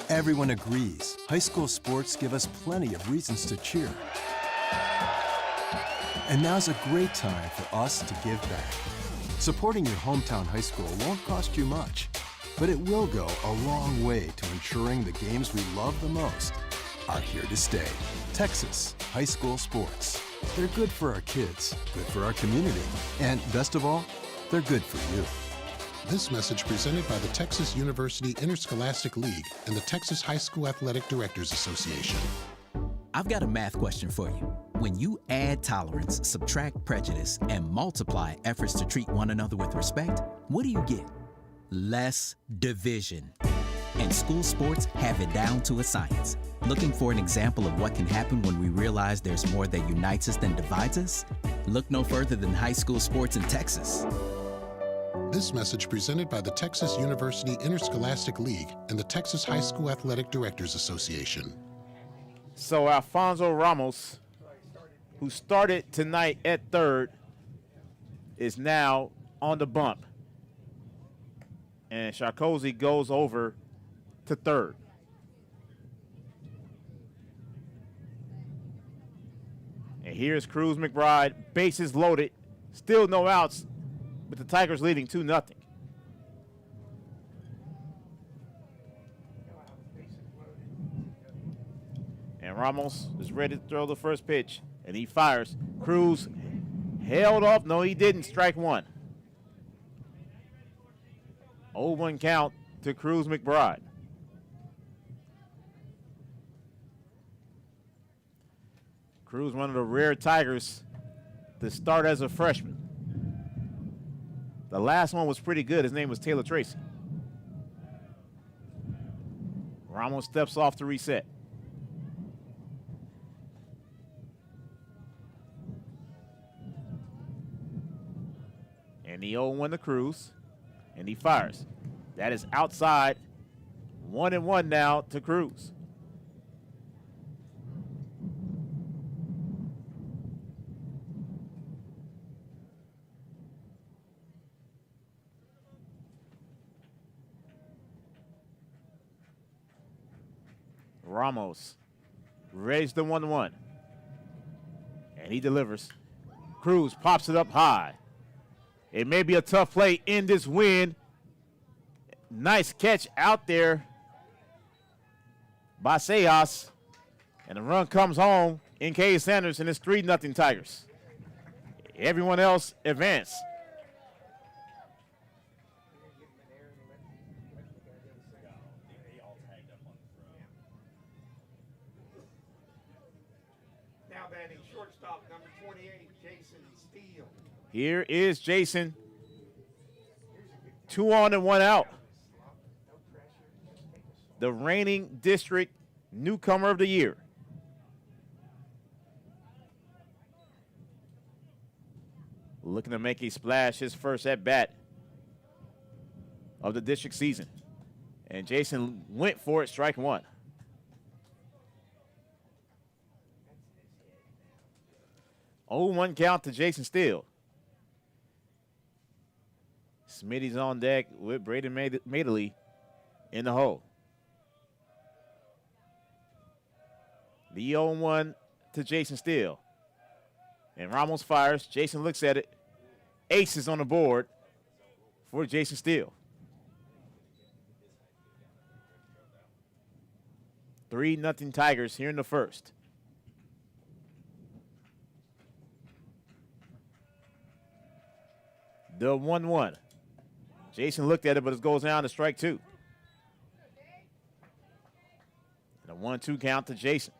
Everyone agrees high school sports give us plenty of reasons to cheer. And now's a great time for us to give back. Supporting your hometown high school won't cost you much, but it will go a long way to ensuring the games we love the most are here to stay. Texas high school sports. They're good for our kids, good for our community, and best of all, they're good for you. This message presented by the Texas University Interscholastic League and the Texas High School Athletic Directors Association. I've got a math question for you. When you add tolerance, subtract prejudice, and multiply efforts to treat one another with respect, what do you get? Less division. And school sports have it down to a science. Looking for an example of what can happen when we realize there's more that unites us than divides us? Look no further than high school sports in Texas. This message presented by the Texas University Interscholastic League and the Texas High School Athletic Directors Association. So Alfonso Ramos, who started tonight at third, is now on the bump. And Sarkozy goes over to third. And here's Cruz McBride, bases loaded, still no outs, with the Tigers leading 2-0. And Ramos is ready to throw the first pitch, and he fires. Cruz held off. No, he didn't. Strike one. 0-1 count to Cruz McBride. Cruz, one of the rare Tigers to start as a freshman. The last one was pretty good. His name was Taylor Tracy. Ramos steps off to reset. And the 0-1 to Cruz, and he fires. That is outside. 1-1 now to Cruz. Ramos raised the 1-1, and he delivers. Cruz pops it up high. It may be a tough play in this wind. Nice catch out there by Sejas, and the run comes home in K. Sanders, and it's 3-0 Tigers. Everyone else advanced. Now batting shortstop, number 28, Jason Steele. Here is Jason. 2 on and 1 out. The reigning district newcomer of the year. Looking to make a splash, his first at bat of the district season. And Jason went for it, strike one. Oh, 1 count to Jason Steele. Smitty's on deck with Braden Madeley in the hole. The 0-1 to Jason Steele. And Ramos fires. Jason looks at it. Ace is on the board for Jason Steele. 3-0 Tigers here in the first. The 1-1. Jason looked at it, but it goes down to strike 2. And a 1-2 count to Jason.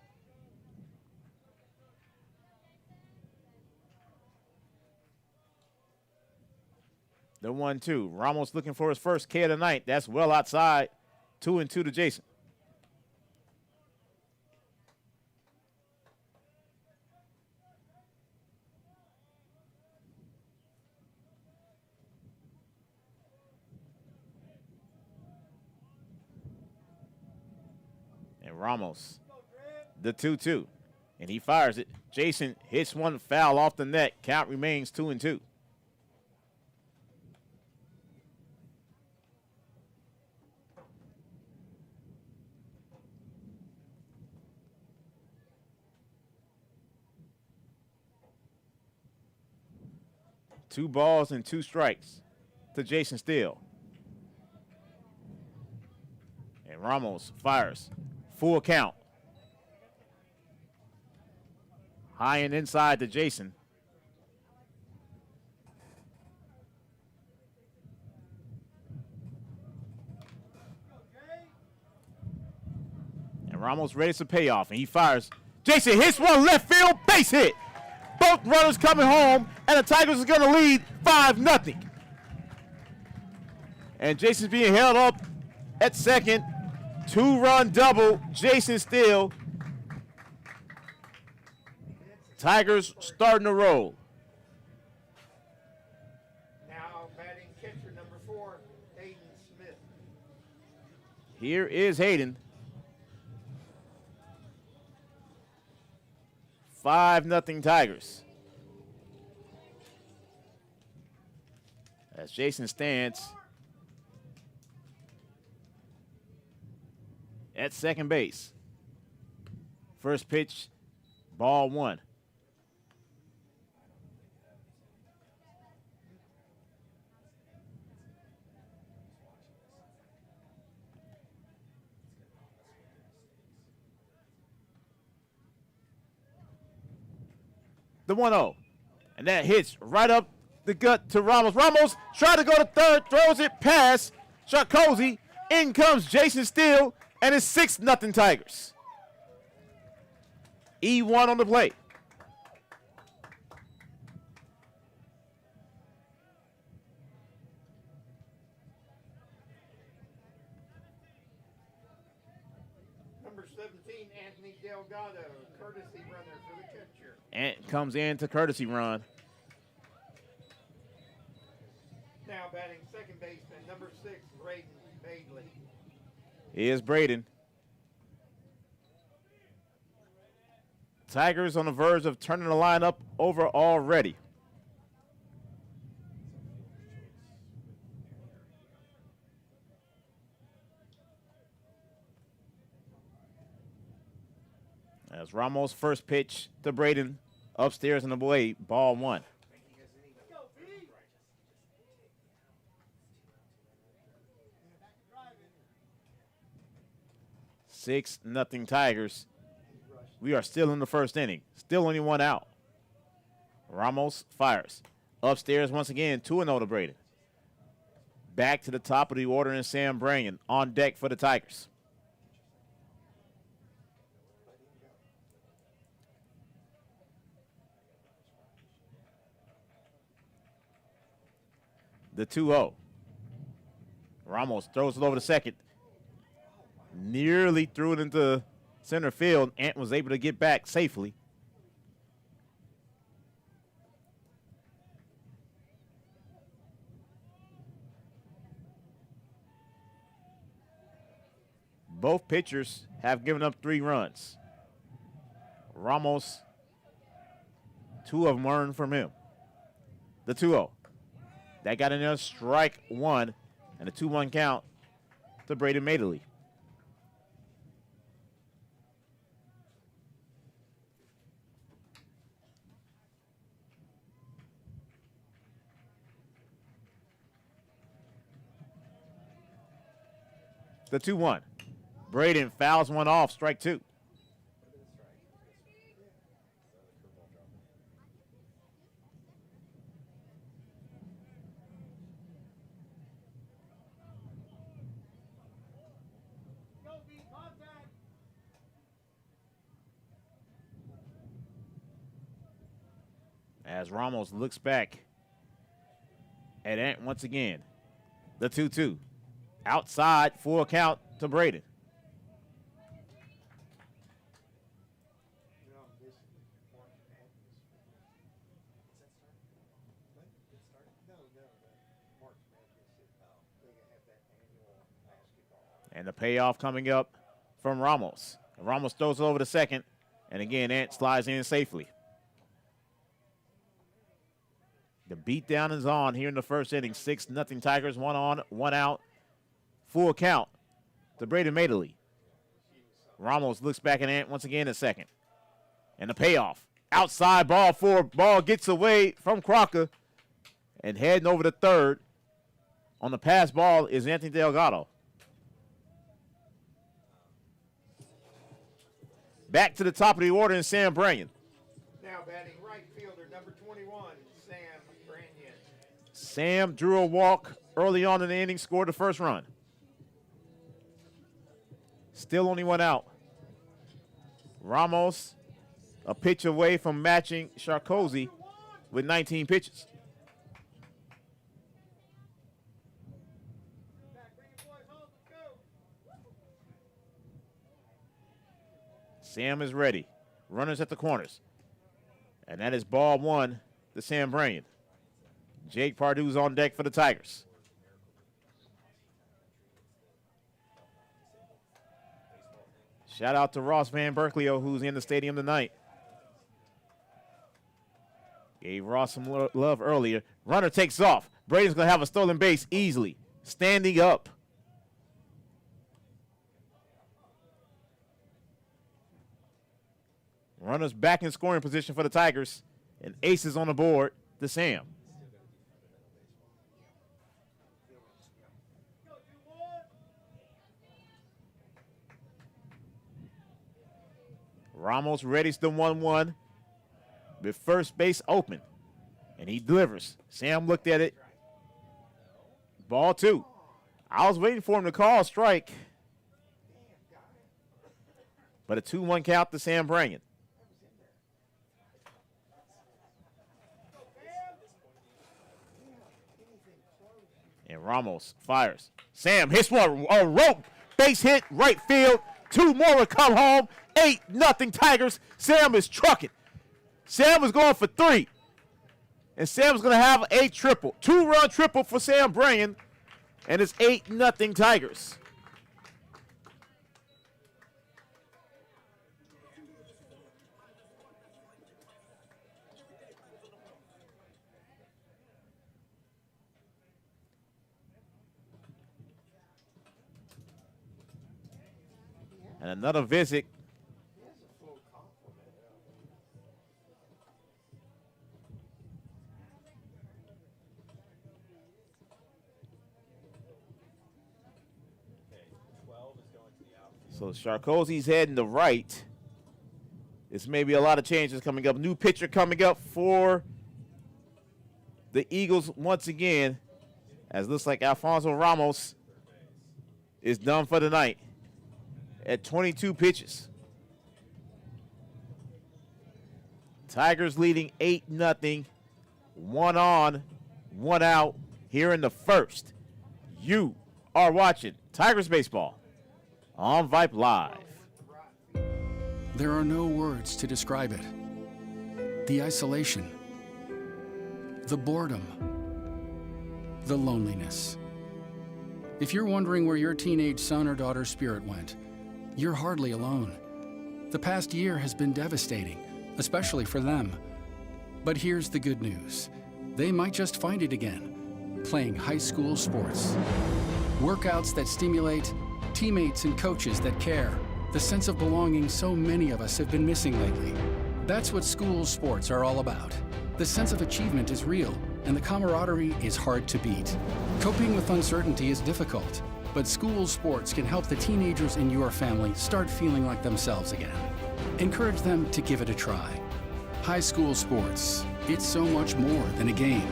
The 1-2. Ramos looking for his first K of the night. That's well outside. 2-2 to Jason. And Ramos, the 2-2. And he fires it. Jason hits one foul off the net. Count remains 2-2. Two balls and 2 strikes to Jason Steele. And Ramos fires. Full count. High and inside to Jason. And Ramos ready to pay off, and he fires. Jason hits one left field, base hit. Both runners coming home, and the Tigers are going to lead 5-0. And Jason's being held up at second. 2-run double, Jason Steele. Tigers starting to roll. Now batting catcher number 4, Hayden Smith. Here is Hayden. 5-0 Tigers. As Jason stands at second base. First pitch, ball 1. The 1-0. And that hits right up the gut to Ramos. Ramos tried to go to third, throws it past Sharkozy. In comes Jason Steele, and it's 6-0 Tigers. E1 on the plate. Number 17, Anthony Delgado, courtesy runner for the catcher. And comes in to courtesy run. Now batting second baseman, number 6, Braden Bailey. Here's Braden. Tigers on the verge of turning the lineup over already. As Ramos' first pitch to Braden upstairs in the blade, ball 1. 6-0 Tigers. We are still in the first inning. Still only 1 out. Ramos fires. Upstairs once again, 2-0 to Braden. Back to the top of the order in Sam Branyan on deck for the Tigers. The 2-0. Ramos throws it over to second. Nearly threw it into center field. Ant was able to get back safely. Both pitchers have given up 3 runs. Ramos, 2 of them earned from him. The 2-0. That got another strike 1 and a 2-1 count to Braden Madeley. The 2-1. Braden fouls one off, strike 2. as Ramos looks back at Ant once again. The 2-2. Outside, full count to Braden. And the payoff coming up from Ramos. And Ramos throws it over to second. And again, Ant slides in safely. The beatdown is on here in the first inning. 6-0 Tigers, 1 on, 1 out. Full count to Braden Madeley. Ramos looks back at Ant once again at second. And the payoff. Outside ball four. Ball gets away from Crocker. And heading over to third on the pass ball is Anthony Delgado. Back to the top of the order in Sam Branyan. Now batting right fielder, number 21, Sam Branyan. Sam drew a walk early on in the inning, scored the first run. Still only 1 out. Ramos, a pitch away from matching Sharkozy with 19 pitches. Sam is ready. Runners at the corners. And that is ball 1 to Sam Branyan. Jake Pardue's on deck for the Tigers. Shout out to Ross Van Berkeley, who's in the stadium tonight. Gave Ross some love earlier. Runner takes off. Braden's going to have a stolen base easily. Standing up. Runners back in scoring position for the Tigers. And aces on the board to Sam. Ramos readies the 1-1 with first base open. And he delivers. Sam looked at it. Ball 2. I was waiting for him to call a strike. But a 2-1 count to Sam Branyan. And Ramos fires. Sam hits one, a rope, base hit, right field. 2 more will come home. 8-0 Tigers. Sam is trucking. Sam is going for 3. And Sam's going to have a triple. 2-run triple for Sam Branyan. And it's 8-0 Tigers. And another visit. So Sharkozy's heading to right. This may be a lot of changes coming up. New pitcher coming up for the Eagles once again. As it looks like Alfonso Ramos is done for the night at 22 pitches. Tigers leading 8-0. 1 on, 1 out here in the first. You are watching Tigers baseball on Vype Live. There are no words to describe it. The isolation, the boredom, the loneliness. If you're wondering where your teenage son or daughter's spirit went, you're hardly alone. The past year has been devastating, especially for them. But here's the good news. They might just find it again, playing high school sports. Workouts that stimulate, teammates and coaches that care, the sense of belonging so many of us have been missing lately. That's what school sports are all about. The sense of achievement is real, and the camaraderie is hard to beat. Coping with uncertainty is difficult, but school sports can help the teenagers in your family start feeling like themselves again. Encourage them to give it a try. High school sports, it's so much more than a game.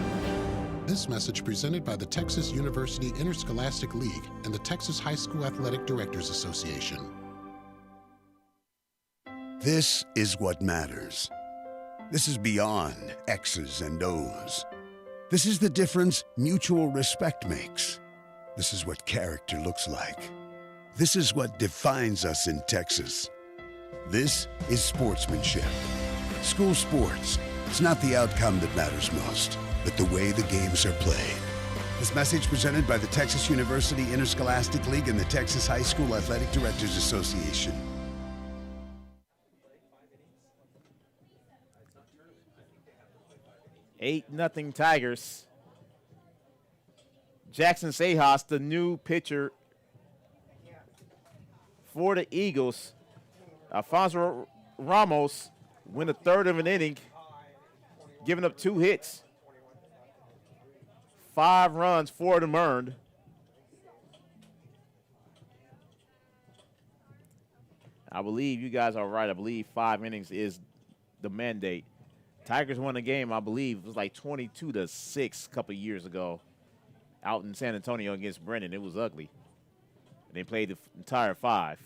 This message presented by the Texas University Interscholastic League and the Texas High School Athletic Directors Association. This is what matters. This is beyond X's and O's. This is the difference mutual respect makes. This is what character looks like. This is what defines us in Texas. This is sportsmanship. School sports. It's not the outcome that matters most, but the way the games are played. This message presented by the Texas University Interscholastic League and the Texas High School Athletic Directors Association. Eight nothing Tigers. Jackson Sejas, the new pitcher for the Eagles. Alfonso Ramos went a third of an inning, giving up 2 hits. 5 runs, 4 of them earned. I believe you guys are right. I believe 5 innings is the mandate. Tigers won the game, I believe, it was like 22-6 a couple years ago out in San Antonio against Brennan. It was ugly. And they played the entire 5.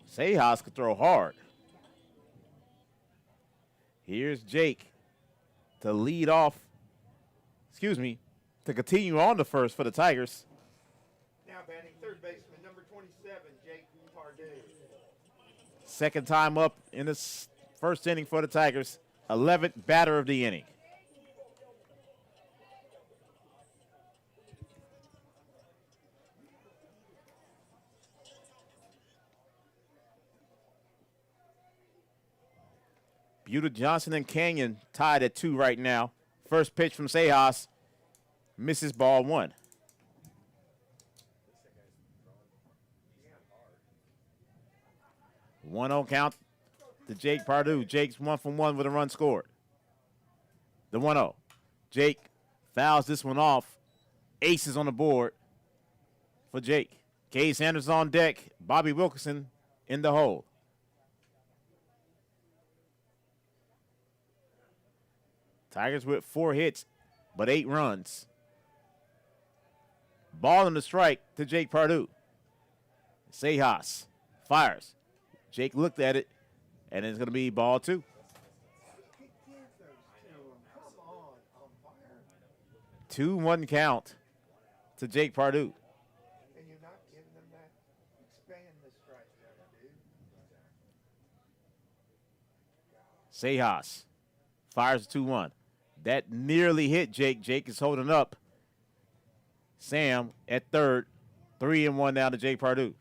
Sejas could throw hard. Here's Jake to lead off, to continue on the first for the Tigers. Now batting third baseman, number 27, Jake Pardue. Second time up in this first inning for the Tigers. 11th batter of the inning. Buda, Johnson, and Canyon tied at 2 right now. First pitch from Sejas. Misses, ball 1. 1-0 count to Jake Pardue. Jake's 1 from 1 with a run scored. The 1-0. Jake fouls this one off. Aces on the board for Jake. Cade Sanders on deck. Bobby Wilkerson in the hole. Tigers with 4 hits, but 8 runs. Ball on the strike to Jake Pardue. Sejas fires. Jake looked at it, and it's going to be ball 2. 2-1 count to Jake Pardue. And you're not giving them that. Expand the strike there, dude. Sejas fires 2-1. That nearly hit Jake. Jake is holding up. Sam at third. 3-1 now to Jake Pardue.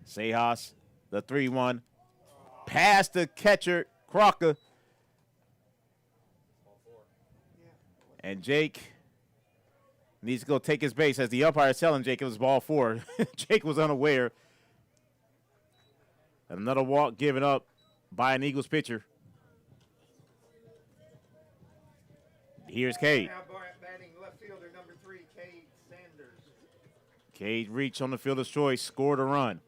Sejas, the 3-1. Past the catcher, Crocker. And Jake needs to go take his base as the umpire is telling Jake it was ball 4. Jake was unaware. Another walk given up by an Eagles pitcher. Here's Cade. Now batting left fielder, number 3, Cade Sanders. Cade reached on the fielder's choice, scored a run.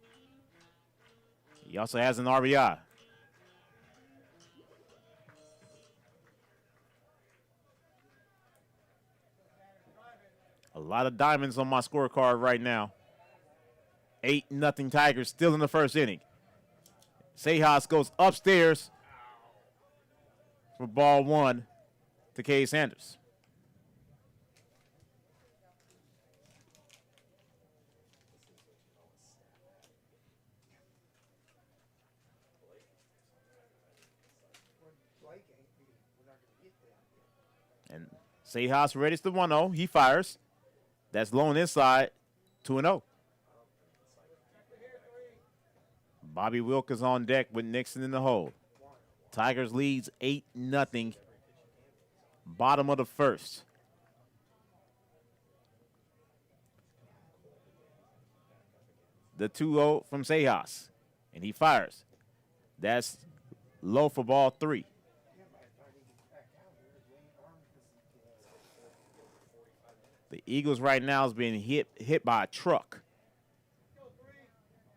He also has an RBI. A lot of diamonds on my scorecard right now. 8-0 Tigers still in the first inning. Sejas goes upstairs for ball 1 to Cade Sanders. And Sejas readies the 1-0. He fires. That's low on inside, 2-0. Bobby Wilk is on deck with Nixon in the hole. Tigers leads 8-0. Bottom of the first. The 2-0 from Sejas, and he fires. That's low for ball 3. The Eagles right now is being hit by a truck.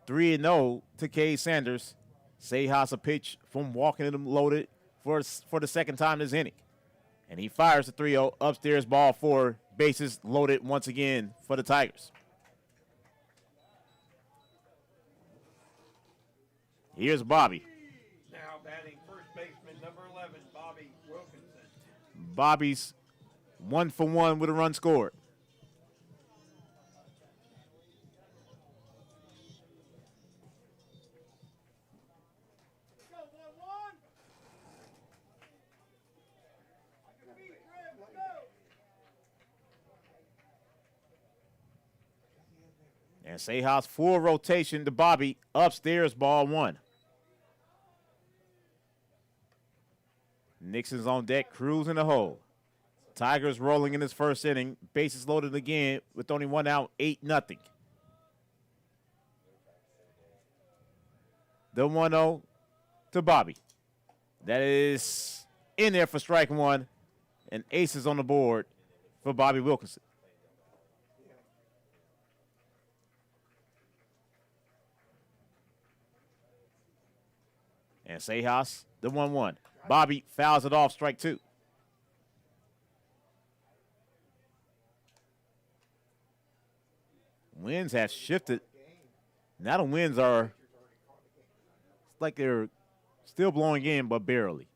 3-0 to Cade Sanders. Sejas a pitch from walking him loaded for the second time this inning. And he fires the 3-0 upstairs, ball 4. Bases loaded once again for the Tigers. Here's Bobby. Now batting first baseman number 11, Bobby Wilkinson. Bobby's 1 for 1 with a run scored. And Sejas full rotation to Bobby. Upstairs, ball 1. Nixon's on deck, Cruz in the hole. Tigers rolling in his first inning. Bases loaded again with only 1 out, 8-0. The 1-0 to Bobby. That is in there for strike 1. And aces on the board for Bobby Wilkinson. And Sejas, the 1-1. Bobby fouls it off, strike 2. Winds have shifted. Now the winds are, it's like they're still blowing in, but barely.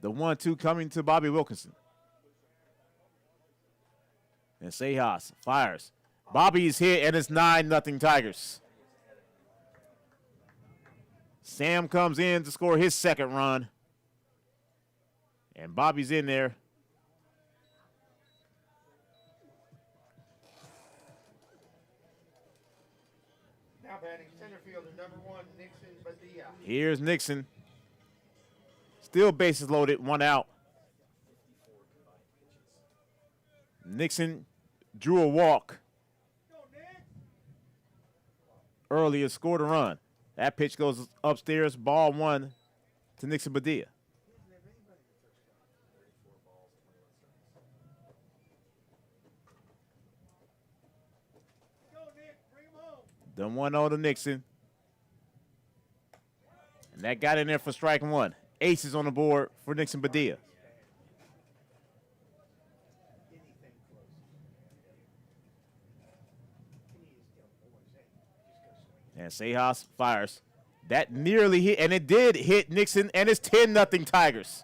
The 1-2 coming to Bobby Wilkinson. And Sejas fires. Bobby is hit, and it's 9-0 Tigers. Sam comes in to score his second run. And Bobby's in there. Now batting center fielder number 1, Nixon Badia. Here's Nixon. Still bases loaded, 1 out. Nixon drew a walk earlier, scored a run. That pitch goes upstairs, ball 1 to Nixon Badia. The 1-0 to Nixon. And that got in there for strike 1. Aces on the board for Nixon Badia. And Sejas fires. That nearly hit, and it did hit Nixon, and it's 10-0 Tigers.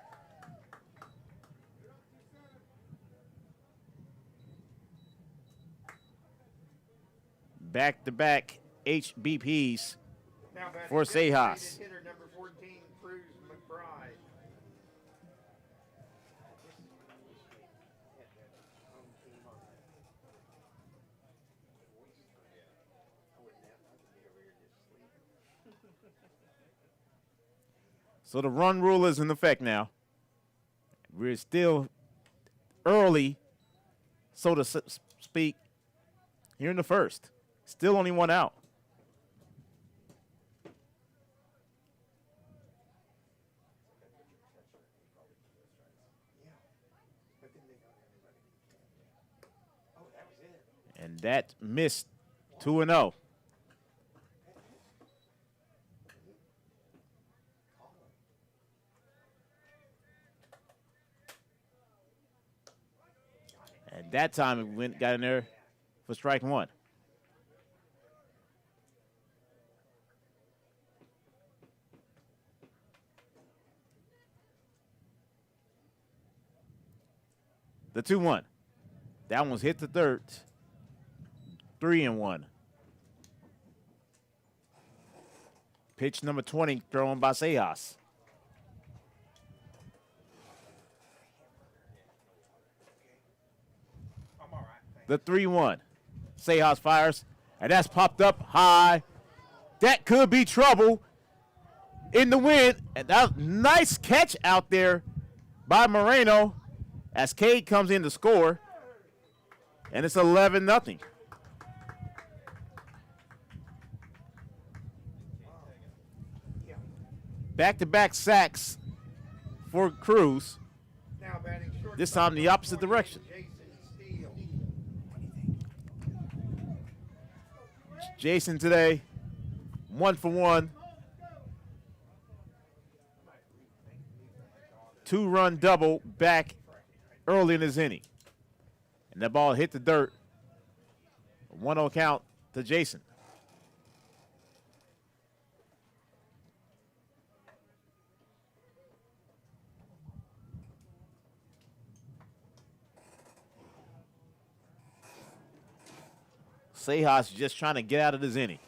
Back-to-back HBPs for Sejas. Hitter number 14, Cruz McBride. So the run rule is in effect now. We're still early, so to speak, here in the first. Still only 1 out. And that missed 2-0. And that time it got in there for strike 1. The 2-1. That one's hit the third. 3-1. Pitch number 20 thrown by Sejas. The 3-1. Sejas fires, and that's popped up high. That could be trouble in the wind. And that nice catch out there by Moreno as Cade comes in to score. And it's 11-0. Back-to-back sacks for Cruz. This time the opposite direction. Jason today, 1 for 1. 2-run double back early in his inning. And that ball hit the dirt. 1-0 count to Jason. Sejas just trying to get out of this inning.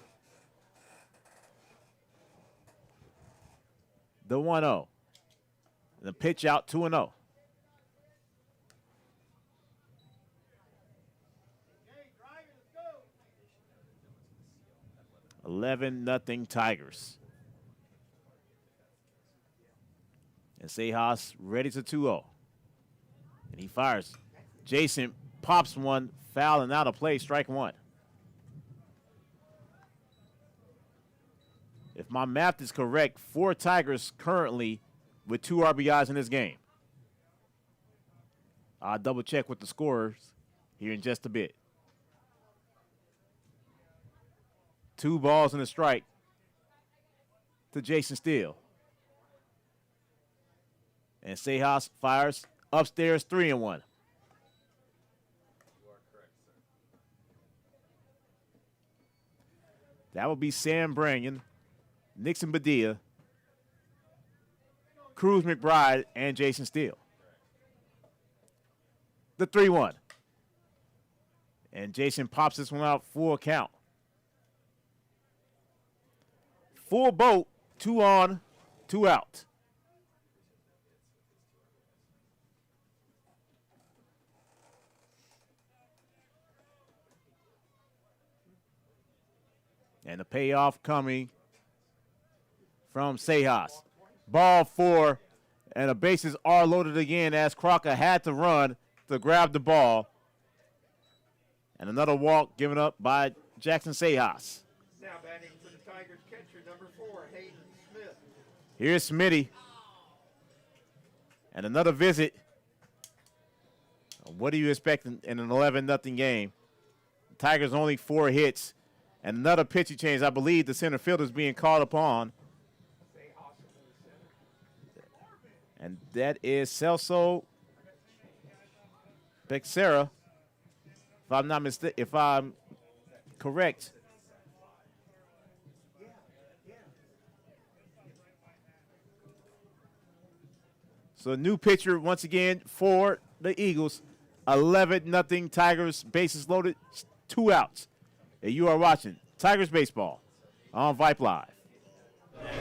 The 1-0. The pitch out 2-0. 11-0 Tigers. And Sejas ready to 2-0. And he fires. Jason pops one, foul and out of play, strike one. If my math is correct, 4 Tigers currently with 2 RBIs in this game. I'll double check with the scorers here in just a bit. 2 balls and a strike to Jason Steele. And Sejas fires upstairs 3-1. That would be Sam Branyan, Nixon Badia, Cruz McBride, and Jason Steele. The 3-1. And Jason pops this one out, full count. Full boat, 2 on, 2 out. And the payoff coming from Sejas. Ball 4, and the bases are loaded again as Crocker had to run to grab the ball. And another walk given up by Jackson Sejas. Now batting for the Tigers catcher, number 4, Hayden Smith. Here's Smitty. And another visit. What do you expect in an 11-0 game? Tigers only 4 hits. And another pitching change. I believe the center fielder is being called upon. And that is Celso Becerra. If I'm not mistaken, if I'm correct. So a new pitcher once again for the Eagles. 11-0 Tigers, bases loaded, 2 outs. And you are watching Tigers Baseball on Vype Live.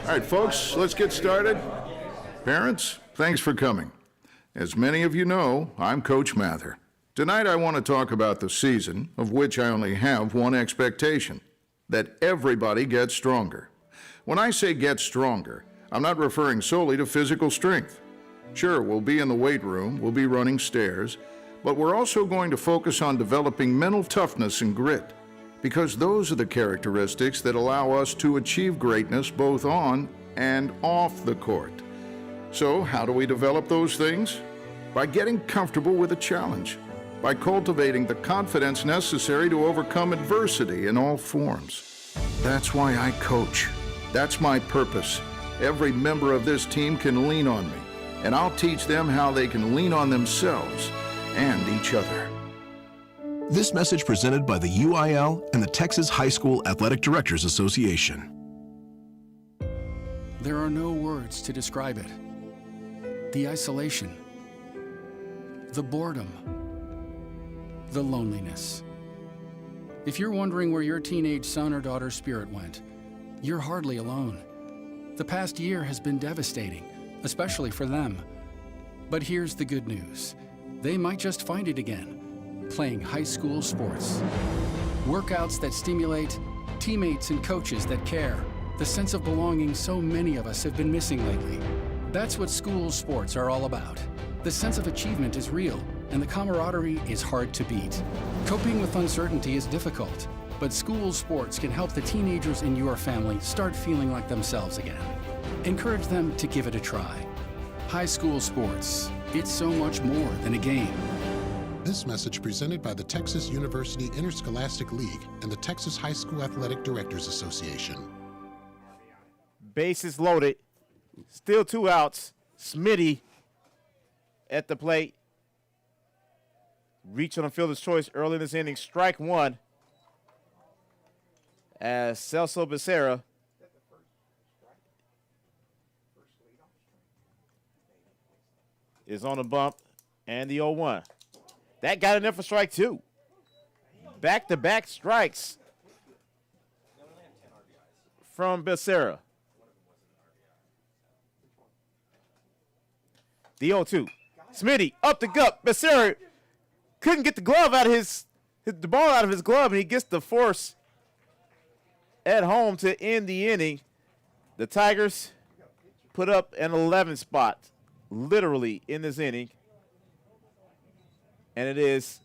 All right, folks, let's get started. Parents, thanks for coming. As many of you know, I'm Coach Mather. Tonight I want to talk about the season, of which I only have one expectation, that everybody gets stronger. When I say get stronger, I'm not referring solely to physical strength. Sure, we'll be in the weight room, we'll be running stairs, but we're also going to focus on developing mental toughness and grit, because those are the characteristics that allow us to achieve greatness both on and off the court. So how do we develop those things? By getting comfortable with a challenge, by cultivating the confidence necessary to overcome adversity in all forms. That's why I coach. That's my purpose. Every member of this team can lean on me, and I'll teach them how they can lean on themselves and each other. This message presented by the UIL and the Texas High School Athletic Directors Association. There are no words to describe it. The isolation, the boredom, the loneliness. If you're wondering where your teenage son or daughter's spirit went, you're hardly alone. The past year has been devastating, especially for them. But here's the good news. They might just find it again, playing high school sports. Workouts that stimulate, teammates and coaches that care, the sense of belonging so many of us have been missing lately. That's what school sports are all about. The sense of achievement is real, and the camaraderie is hard to beat. Coping with uncertainty is difficult, but school sports can help the teenagers in your family start feeling like themselves again. Encourage them to give it a try. High school sports, it's so much more than a game. This message presented by the Texas University Interscholastic League and the Texas High School Athletic Directors Association. Bases loaded. Still 2 outs. Smitty at the plate. reach on the fielder's choice early in this inning. Strike one as Celso Becerra is on the bump and the 0-1. That got in there for strike two. Back-to-back strikes from Becerra. The 0-2. Smitty up the gut. Becerra couldn't get the glove out of the ball out of his glove, and he gets the force at home to end the inning. The Tigers put up an 11 spot, literally, in this inning. And it is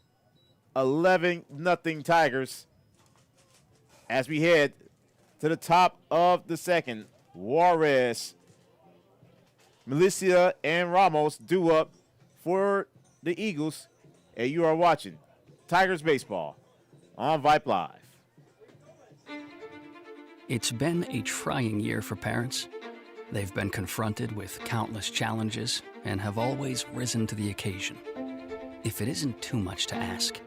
11-0 Tigers as we head to the top of the second. Juarez, Milicia, and Ramos due up for the Eagles. And you are watching Tigers Baseball on Vype Live. It's been a trying year for parents. They've been confronted with countless challenges and have always risen to the occasion. If it isn't too much to ask,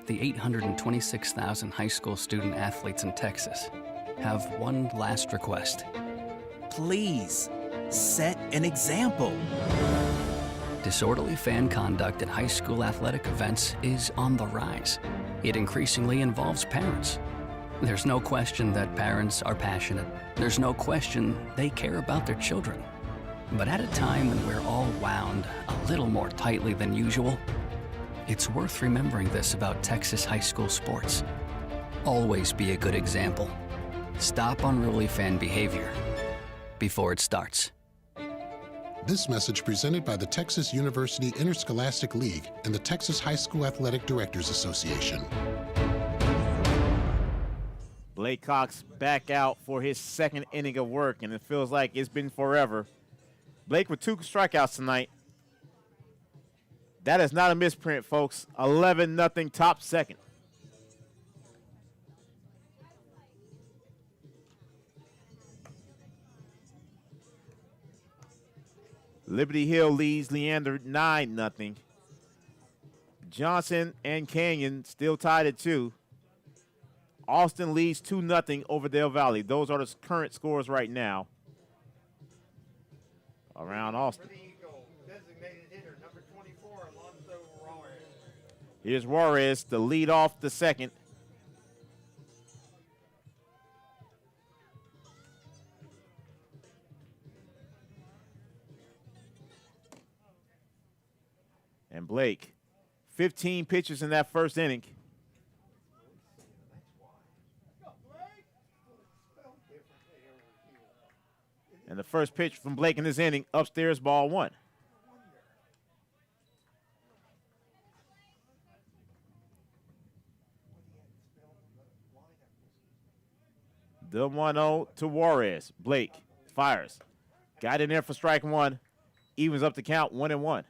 the 826,000 high school student athletes in Texas have one last request. Please, set an example. Disorderly fan conduct at high school athletic events is on the rise. It increasingly involves parents. There's no question that parents are passionate. There's no question they care about their children. But at a time when we're all wound a little more tightly than usual, it's worth remembering this about Texas high school sports. Always be a good example. Stop unruly fan behavior before it starts. This message presented by the Texas University Interscholastic League and the Texas High School Athletic Directors Association. Blake Cox back out for his second inning of work, and it feels like it's been forever. Blake with 2 strikeouts tonight. That is not a misprint, folks. 11-0 top second. Liberty Hill leads Leander 9-0. Johnson and Canyon still tied at 2. Austin leads 2-0 over Del Valle. Those are the current scores right now around Austin. Here's Juarez to lead off the second. And Blake, 15 pitches in that first inning. And the first pitch from Blake in this inning, upstairs, ball 1. The 1-0 to Juarez. Blake fires. Got in there for strike 1. Evens up the count, 1-1.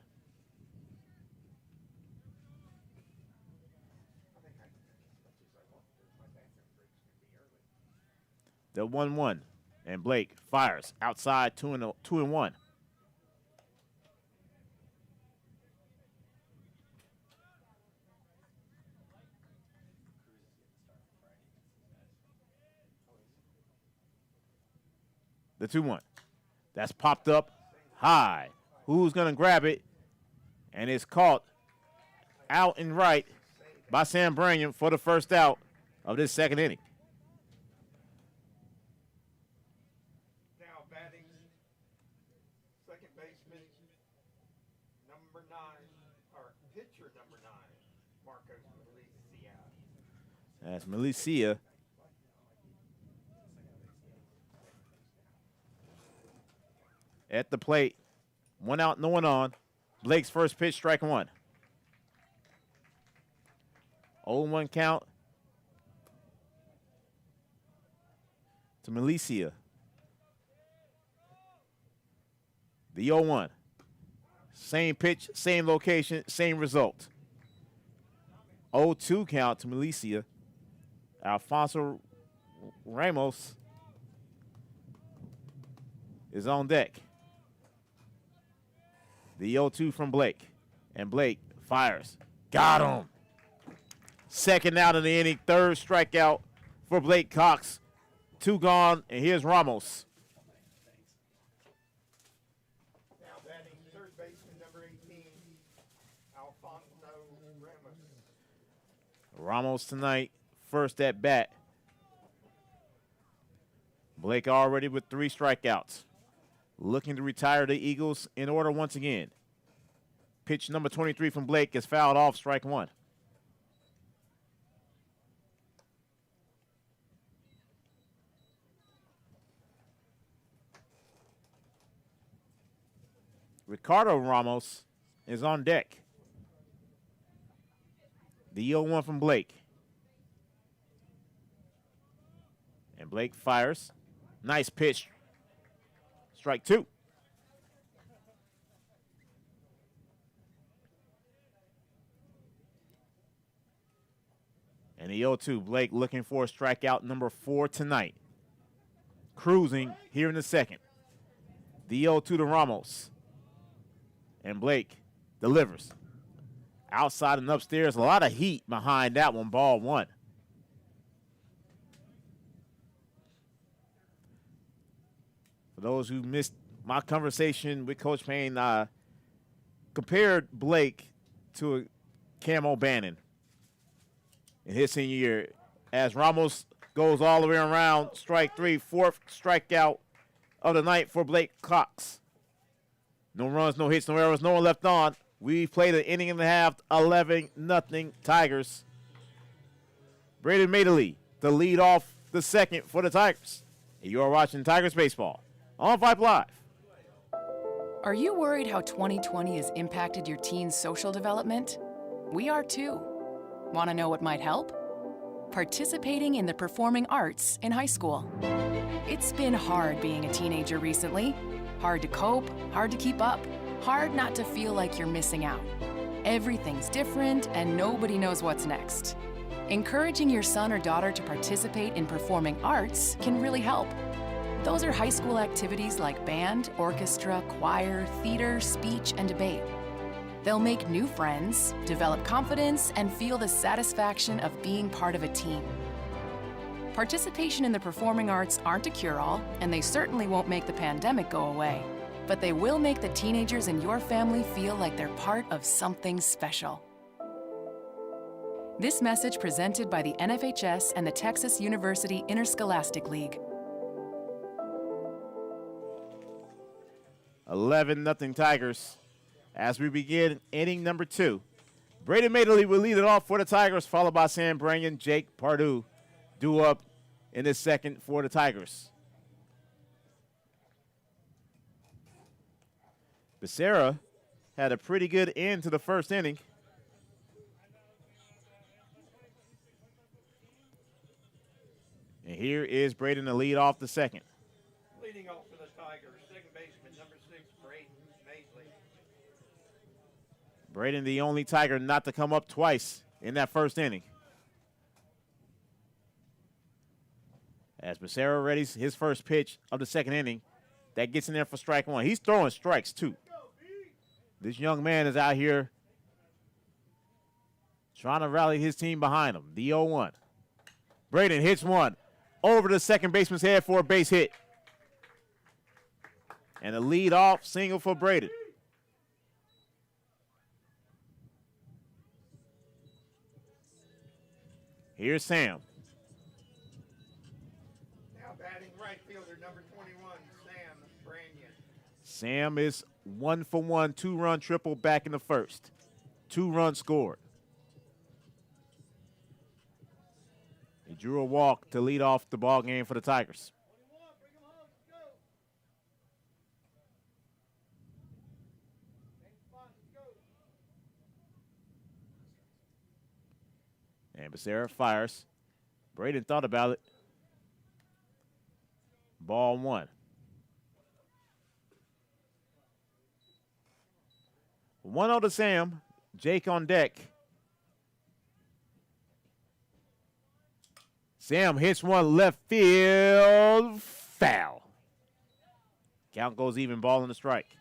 The 1-1. And Blake fires outside, 2-1. The 2-1. That's popped up high. Who's going to grab it? And it's caught out and right by Sam Branyan for the first out of this second inning. Now batting second baseman number 9, or pitcher number 9, Marcos Milicia. That's Milicia. At the plate, 1 out, no one on. Blake's first pitch, strike 1. 0-1 count to Milicia. The 0-1. Same pitch, same location, same result. 0-2 count to Milicia. Alfonso Ramos is on deck. The 0-2 from Blake. And Blake fires. Got him. Second out of the inning, third strikeout for Blake Cox. 2 gone, and here's Ramos. Now batting third baseman number 18, Alfonso Ramos. Ramos tonight, first at bat. Blake already with 3 strikeouts. Looking to retire the Eagles in order once again. Pitch number 23 from Blake is fouled off, strike 1. Ricardo Ramos is on deck. The 0-1 from Blake. And Blake fires. Nice pitch. Strike 2. And the 0-2, Blake looking for a strikeout number 4 tonight. Cruising here in the second. The 0-2 to Ramos. And Blake delivers. Outside and upstairs, a lot of heat behind that one, ball 1. For those who missed my conversation with Coach Payne, compared Blake to a Cam O'Bannon in his senior year. As Ramos goes all the way around, strike 3, 4th strikeout of the night for Blake Cox. No runs, no hits, no errors, no one left on. We've played an inning and a half, 11-0 Tigers. Braden Madeley to lead off the second for the Tigers. And you are watching Tigers baseball on Vype Live. Are you worried how 2020 has impacted your teen's social development? We are too. Want to know what might help? Participating in the performing arts in high school. It's been hard being a teenager recently. Hard to cope, hard to keep up, hard not to feel like you're missing out. Everything's different and nobody knows what's next. Encouraging your son or daughter to participate in performing arts can really help. Those are high school activities like band, orchestra, choir, theater, speech, and debate. They'll make new friends, develop confidence, and feel the satisfaction of being part of a team. Participation in the performing arts aren't a cure-all, and they certainly won't make the pandemic go away. But they will make the teenagers in your family feel like they're part of something special. This message presented by the NFHS and the Texas University Interscholastic League. 11-0 Tigers. As we begin inning number 2, Braden Madeley will lead it off for the Tigers, followed by Sam Branyan, Jake Pardue, due up in the second for the Tigers. Becerra had a pretty good end to the first inning. And here is Braden to lead off the second. Leading off for the Tigers, second baseman number 6, Braden Madeley. Braden, the only Tiger not to come up twice in that first inning. As Becerra readies his first pitch of the second inning, that gets in there for strike 1. He's throwing strikes too. This young man is out here trying to rally his team behind him. The 0-1. Braden hits one over the second baseman's head for a base hit. And a lead-off single for Braden. Here's Sam. Now batting right fielder number 21, Sam Branyan. Sam is 1 for 1, 2-run triple back in the first. 2 runs scored. He drew a walk to lead off the ball game for the Tigers. And Becerra fires. Braden thought about it. Ball 1. 1-0 to Sam. Jake on deck. Sam hits one left field. Foul. Count goes even, ball in the strike.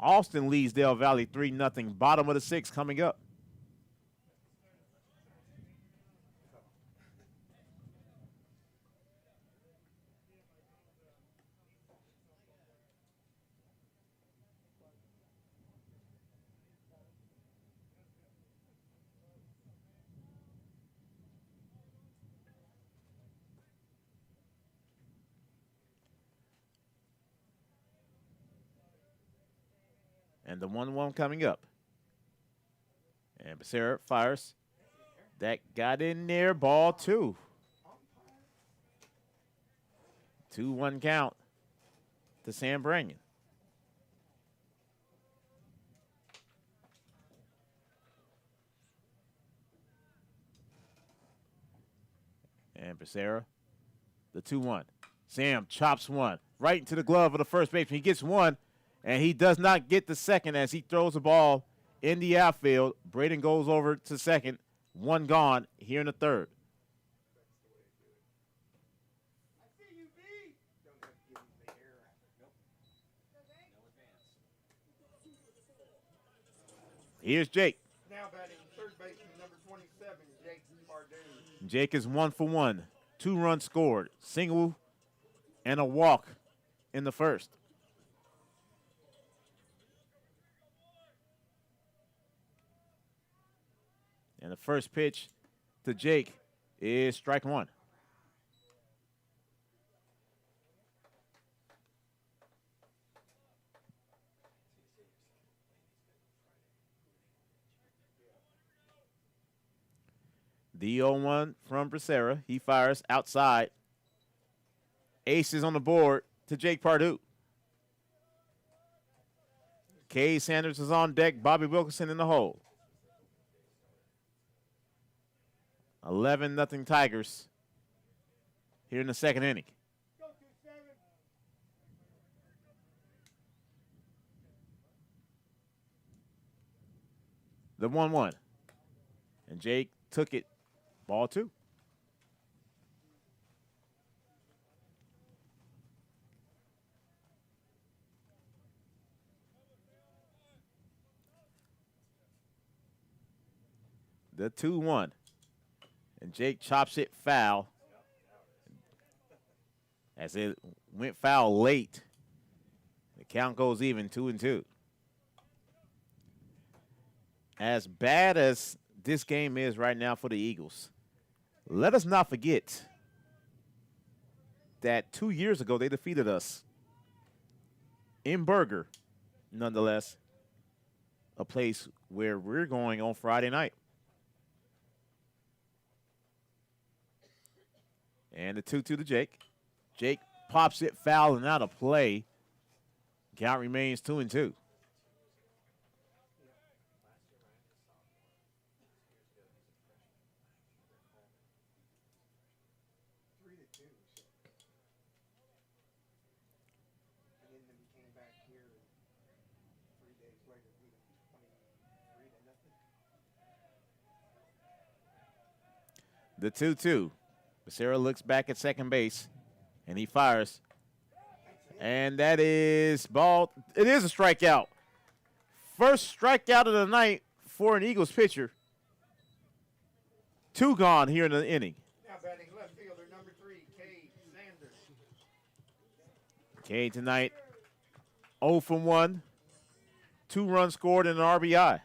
Austin leads Del Valley 3-0. Bottom of the 6th coming up. And the 1-1 coming up. And Becerra fires. That got in there. Ball 2. 2-1 count to Sam Branyan. And Becerra, the 2-1. Sam chops one right into the glove of the first baseman. He gets one, and he does not get the second as he throws the ball in the outfield. Braden goes over to second. One gone here in the third. Here's Jake. Now batting third baseman number 27, Jake Pardue. Jake is 1 for 1. 2 runs scored. Single and a walk in the first. And the first pitch to Jake is strike 1. The 0-1 from Becerra. He fires outside. Aces on the board to Jake Pardue. Kay Sanders is on deck. Bobby Wilkinson in the hole. 11-0 Tigers here in the second inning. The 1-1. And Jake took it. Ball 2. The 2-1. And Jake chops it foul. As it went foul late, the count goes even 2-2. As bad as this game is right now for the Eagles, let us not forget that 2 years ago they defeated us in Berger, nonetheless, a place where we're going on Friday night. And the 2-2 to Jake. Jake pops it foul and out of play. Count remains 2-2. The 2-2. Becerra looks back at second base, and he fires. And that is ball. It is a strikeout. First strikeout of the night for an Eagles pitcher. 2 gone here in the inning. Now batting left fielder number 3, Kay Sanders. Kay tonight 0 for 1. 2 runs scored and an RBI.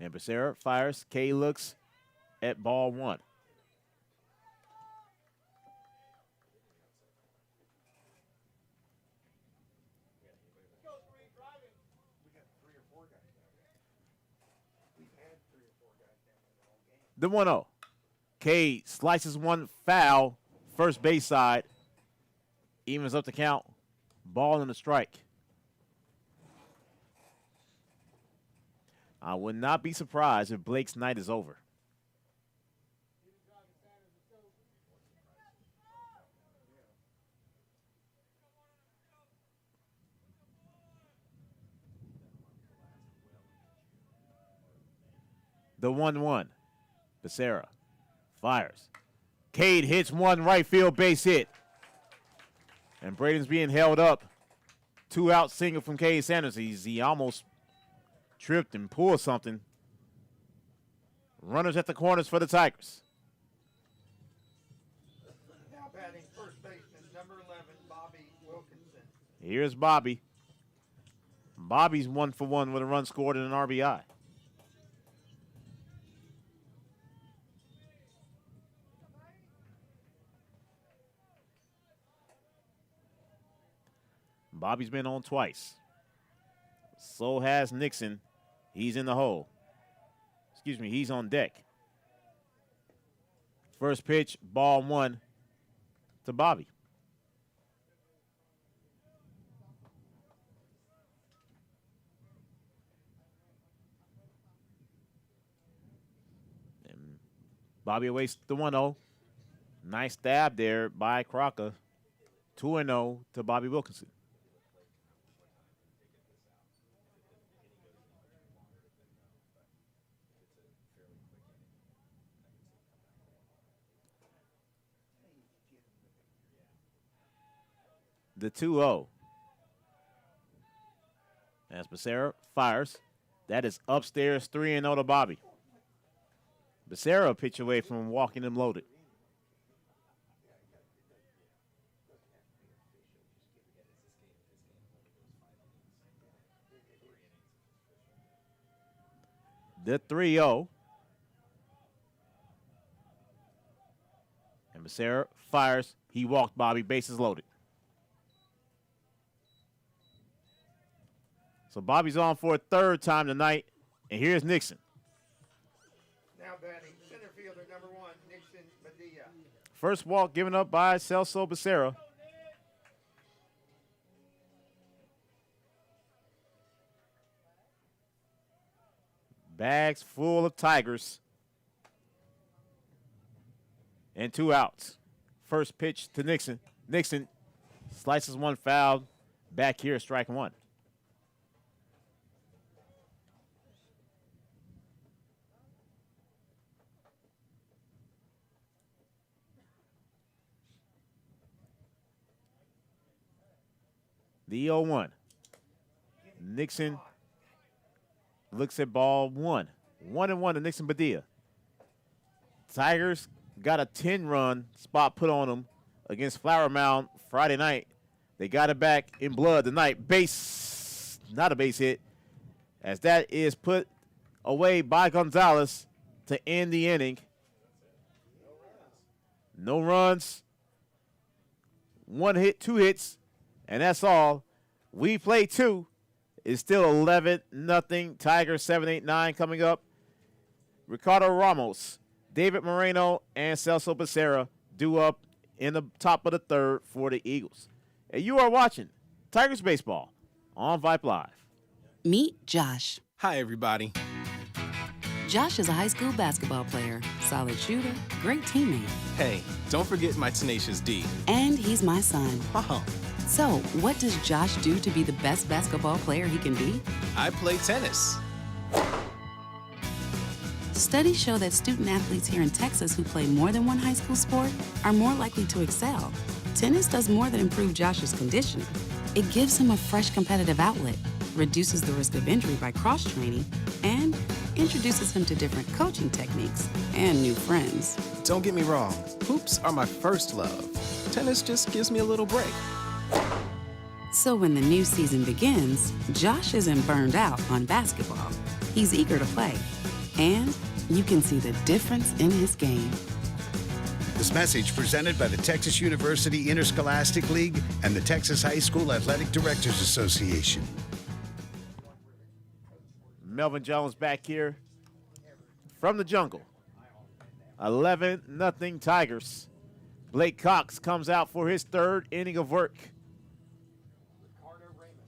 And Becerra fires. Kay looks at ball 1. The 1-0. Kay slices one foul, first base side. Evens up the count. Ball and a strike. I would not be surprised if Blake's night is over. The 1-1. Becerra fires. Cade hits one right field base hit. And Braden's being held up. 2-out single from Cade Sanders. He almost tripped and pulled something. Runners at the corners for the Tigers. Now batting first baseman, number 11, Bobby Wilkinson. Here's Bobby. Bobby's 1-for-1 with a run scored and an RBI. Bobby's been on twice. So has Nixon. He's in the hole. Excuse me, he's on deck. First pitch, ball 1 to Bobby. And Bobby awaits the 1-0. Nice stab there by Crocker. 2-0 to Bobby Wilkinson. The 2-0. As Becerra fires. That is upstairs 3-0 to Bobby. Becerra a pitch away from walking him loaded. The 3-0. And Becerra fires. He walked Bobby, bases loaded. So Bobby's on for a third time tonight, and here's Nixon. Now batting center fielder, number 1, Nixon Medea. First walk given up by Celso Becerra. Bags full of Tigers. And 2 outs. First pitch to Nixon. Nixon slices one foul. Back here, strike 1. The 0-1. Nixon looks at ball 1. 1-1 to Nixon Padilla. Tigers got a 10-run spot put on them against Flower Mound Friday night. They got it back in blood tonight. Base, not a base hit, as that is put away by Gonzalez to end the inning. No runs. 1 hit, 2 hits. And that's all. We play 2. It's still 11-0. Tigers 7-8-9 coming up. Ricardo Ramos, David Moreno, and Celso Becerra due up in the top of the third for the Eagles. And you are watching Tigers Baseball on Vype Live. Meet Josh. Hi, everybody. Josh is a high school basketball player, solid shooter, great teammate. Hey, don't forget my tenacious D. And he's my son. Oh. So, what does Josh do to be the best basketball player he can be? I play tennis. Studies show that student athletes here in Texas who play more than one high school sport are more likely to excel. Tennis does more than improve Josh's conditioning. It gives him a fresh competitive outlet, reduces the risk of injury by cross-training, and introduces him to different coaching techniques and new friends. Don't get me wrong, hoops are my first love. Tennis just gives me a little break. So when the new season begins, Josh isn't burned out on basketball. He's eager to play. And you can see the difference in his game. This message presented by the Texas University Interscholastic League and the Texas High School Athletic Directors Association. Melvin Jones back here from the jungle. 11-0 Tigers. Blake Cox comes out for his third inning of work.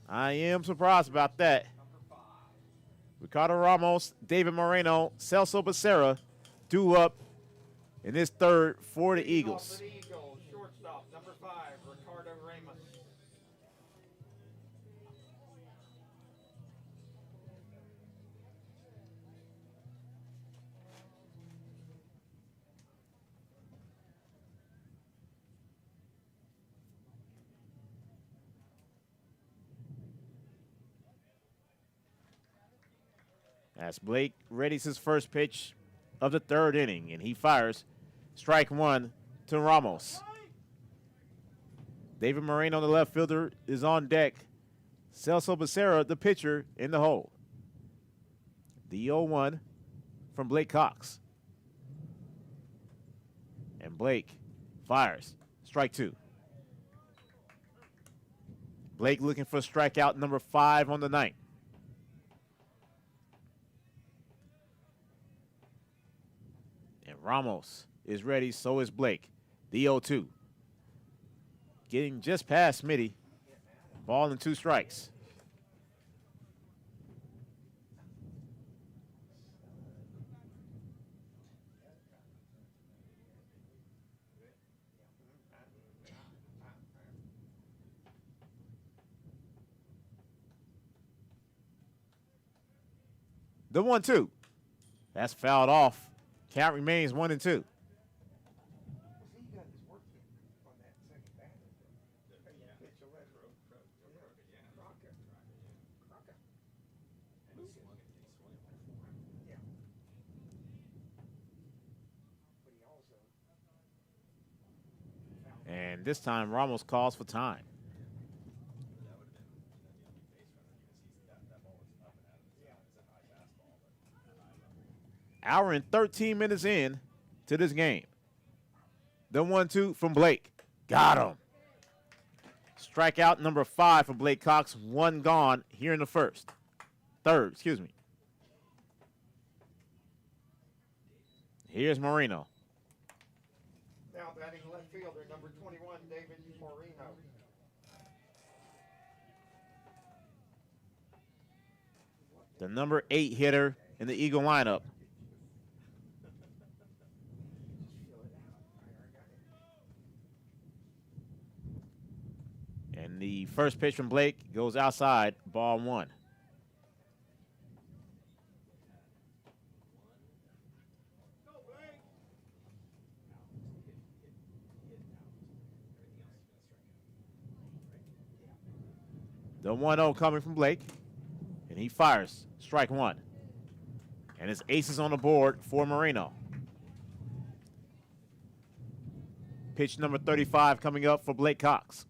I am surprised about that. Ricardo Ramos, David Moreno, Celso Becerra due up in his third for the Eagles. Shortstop, number 5, Ricardo Ramos. As Blake readies his first pitch of the third inning, and he fires. Strike one to Ramos. David Moreno, the left fielder, is on deck. Celso Becerra, the pitcher, in the hole. The 0-1 from Blake Cox. And Blake fires. Strike two. Blake looking for strikeout number 5 on the night. And Ramos is ready, so is Blake. The 0-2. Getting just past Smitty. Ball and 2 strikes. The 1-2. That's fouled off. Count remains 1-2. And this time Ramos calls for time. Hour and 13 minutes in to this game. The 1-2 from Blake. Got him. Strikeout number 5 for Blake Cox. 1 gone here in the third, excuse me. Here's Moreno. Now batting left fielder, number 21, David Moreno. The number 8 hitter in the Eagle lineup. And the first pitch from Blake goes outside, ball 1. The 1-0 coming from Blake, and he fires, strike 1. And his ace is on the board for Moreno. Pitch number 35 coming up for Blake Cox.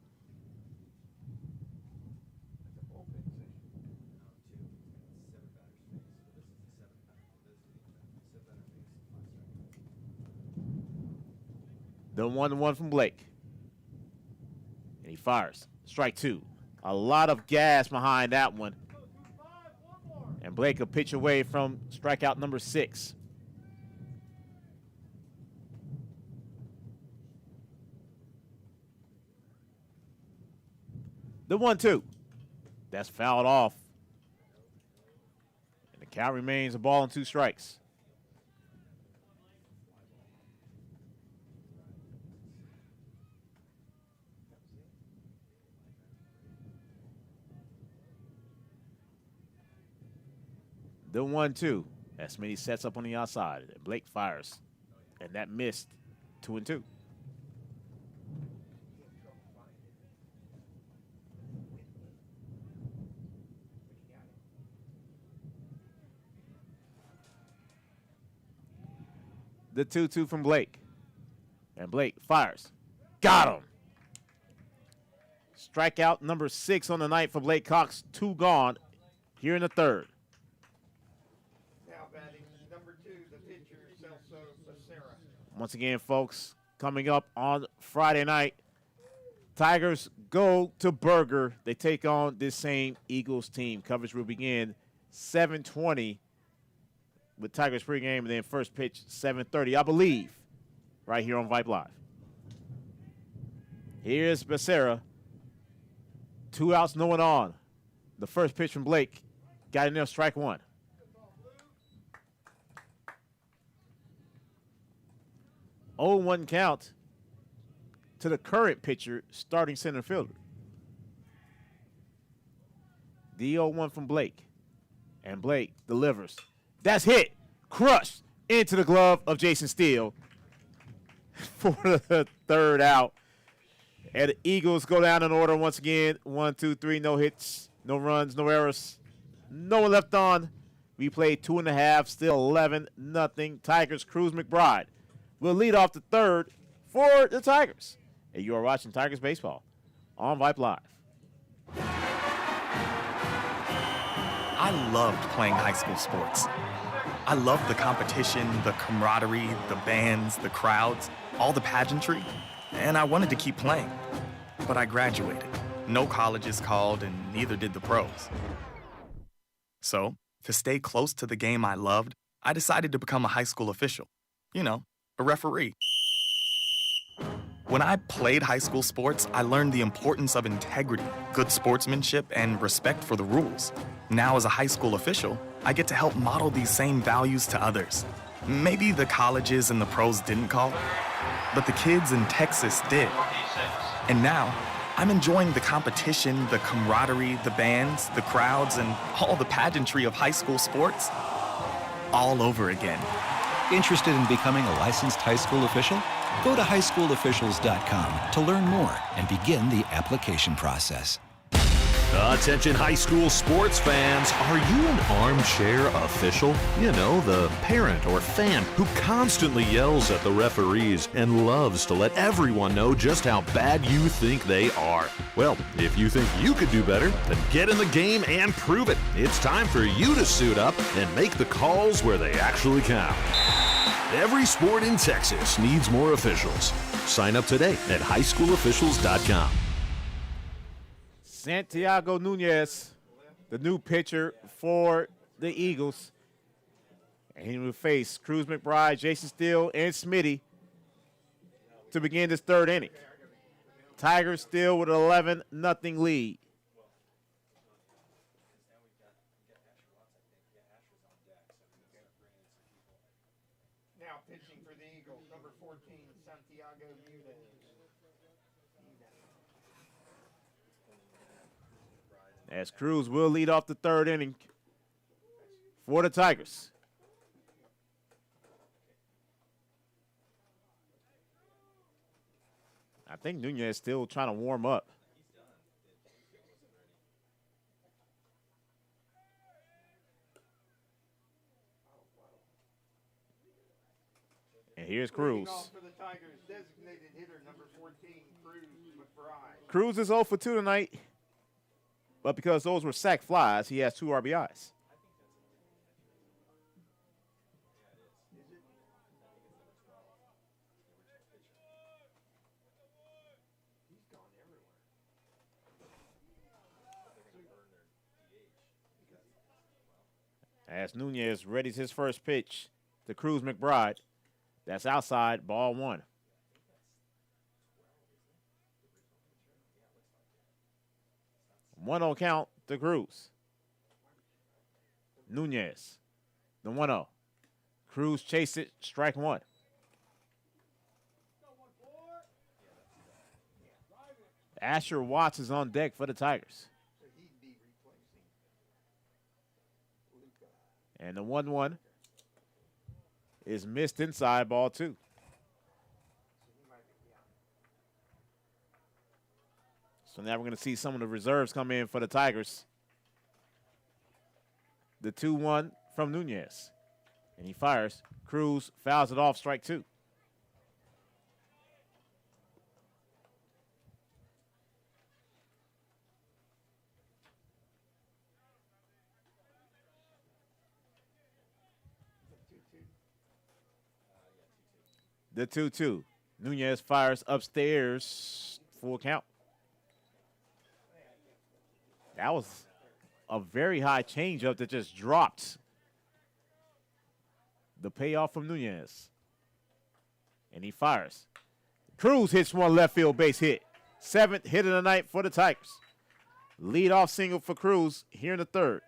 The 1-1 from Blake. And he fires. Strike 2. A lot of gas behind that one. And Blake a pitch away from strikeout number 6. The 1-2. That's fouled off. And the count remains a ball and 2 strikes. The 1-2. As Smitty sets up on the outside. And Blake fires. And that missed. 2-2. The 2-2 from Blake. And Blake fires. Got him. Strikeout number 6 on the night for Blake Cox. 2 gone here in the third. Now batting number 2, the pitcher, Celso Becerra. Once again, folks, coming up on Friday night, Tigers go to Burger. They take on this same Eagles team. Coverage will begin 7:20 with Tigers pregame, and then first pitch 7:30, I believe, right here on Vype Live. Here's Becerra. 2 outs, no one on. The first pitch from Blake got in there, strike 1. Oh, 1 count to the current pitcher, starting center fielder. The 0-1 from Blake. And Blake delivers. That's hit. Crushed into the glove of Jason Steele for the third out. And the Eagles go down in order once again. 1, 2, 3, no hits, no runs, no errors. No one left on. We played 2.5, still 11-0. Tigers. Cruz McBride will lead off the third for the Tigers. And you are watching Tigers baseball on Vype Live. I loved playing high school sports. I loved the competition, the camaraderie, the bands, the crowds, all the pageantry, and I wanted to keep playing. But I graduated. No colleges called, and neither did the pros. So, to stay close to the game I loved, I decided to become a high school official. You know, a referee. When I played high school sports, I learned the importance of integrity, good sportsmanship, and respect for the rules. Now, as a high school official, I get to help model these same values to others. Maybe the colleges and the pros didn't call, but the kids in Texas did. And now, I'm enjoying the competition, the camaraderie, the bands, the crowds, and all the pageantry of high school sports all over again. Interested in becoming a licensed high school official? Go to highschoolofficials.com to learn more and begin the application process. Attention high school sports fans, are you an armchair official? You know, the parent or fan who constantly yells at the referees and loves to let everyone know just how bad you think they are. Well, if you think you could do better, then get in the game and prove it. It's time for you to suit up and make the calls where they actually count. Every sport in Texas needs more officials. Sign up today at highschoolofficials.com. Santiago Nunez, the new pitcher for the Eagles. And he will face Cruz McBride, Jason Steele, and Smitty to begin this third inning. Tigers still with an 11-0 lead. Now pitching for the Eagles, number 14, Santiago Nunez. As Cruz will lead off the third inning for the Tigers. I think Nunez is still trying to warm up. And here's Cruz. For the Tigers, designated hitter number 14, Cruz McBride. Cruz is 0 for 2 tonight. But because those were sac flies, he has 2 RBIs. As Nunez readies his first pitch to Cruz McBride. That's outside, ball 1. 1-0 count to Cruz. Nunez, the 1-0. Cruz chased it, strike 1. Asher Watts is on deck for the Tigers. And the 1-1 is missed inside, ball 2. So now we're going to see some of the reserves come in for the Tigers. The 2-1 from Nunez. And he fires. Cruz fouls it off, strike 2. The 2-2. Nunez fires upstairs, full count. That was a very high changeup that just dropped. The payoff from Nunez. And he fires. Cruz hits one left field base hit. 7th hit of the night for the Tigers. Leadoff single for Cruz here in the third.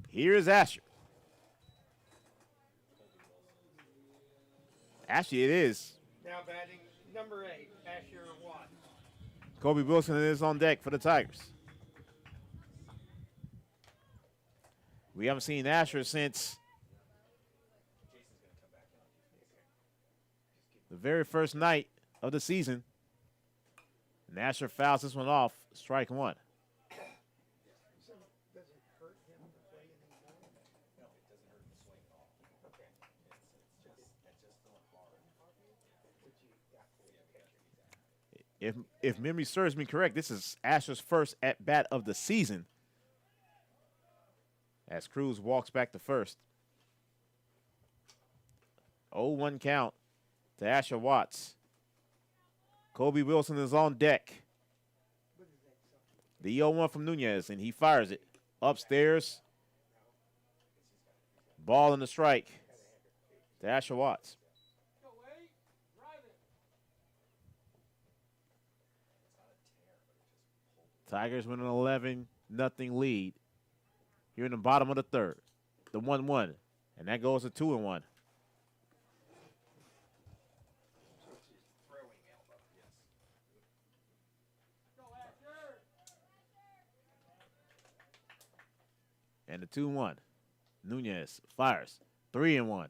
Here is Asher. Actually, it is. Now batting number 8, Asher Watts. Kobe Wilson is on deck for the Tigers. We haven't seen Asher since the very first night of the season. And Asher fouls this one off, strike 1. Does it hurt him to play If memory serves me correct, this is Asher's first at bat of the season. As Cruz walks back to first. 0-1 count to Asher Watts. Kobe Wilson is on deck. The 0-1 from Nunez, and he fires it upstairs. Ball in the strike to Asher Watts. Tigers win an 11-0 lead here in the bottom of the third. The 1-1, and that goes to 2-1. And the 2-1. Nunez fires. 3-1.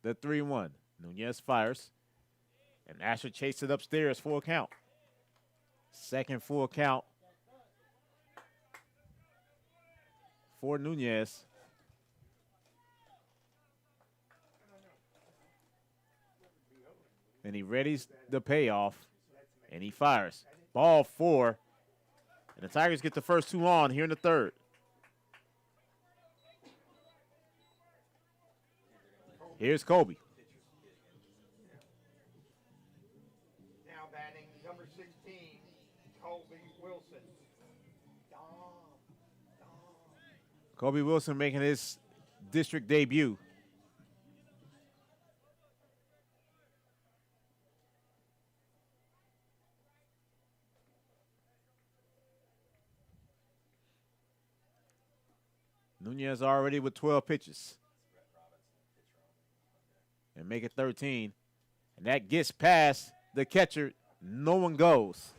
The 3-1. Nunez fires. And Asher chases it upstairs for a count. Second full count for Nunez. And he readies the payoff. And he fires. Ball 4. And the Tigers get the first 2 on here in the third. Here's Kobe. Now batting number 16, Kobe Wilson. Kobe Wilson making his district debut. Nunez already with 12 pitches. And make it 13. And that gets past the catcher. No one goes.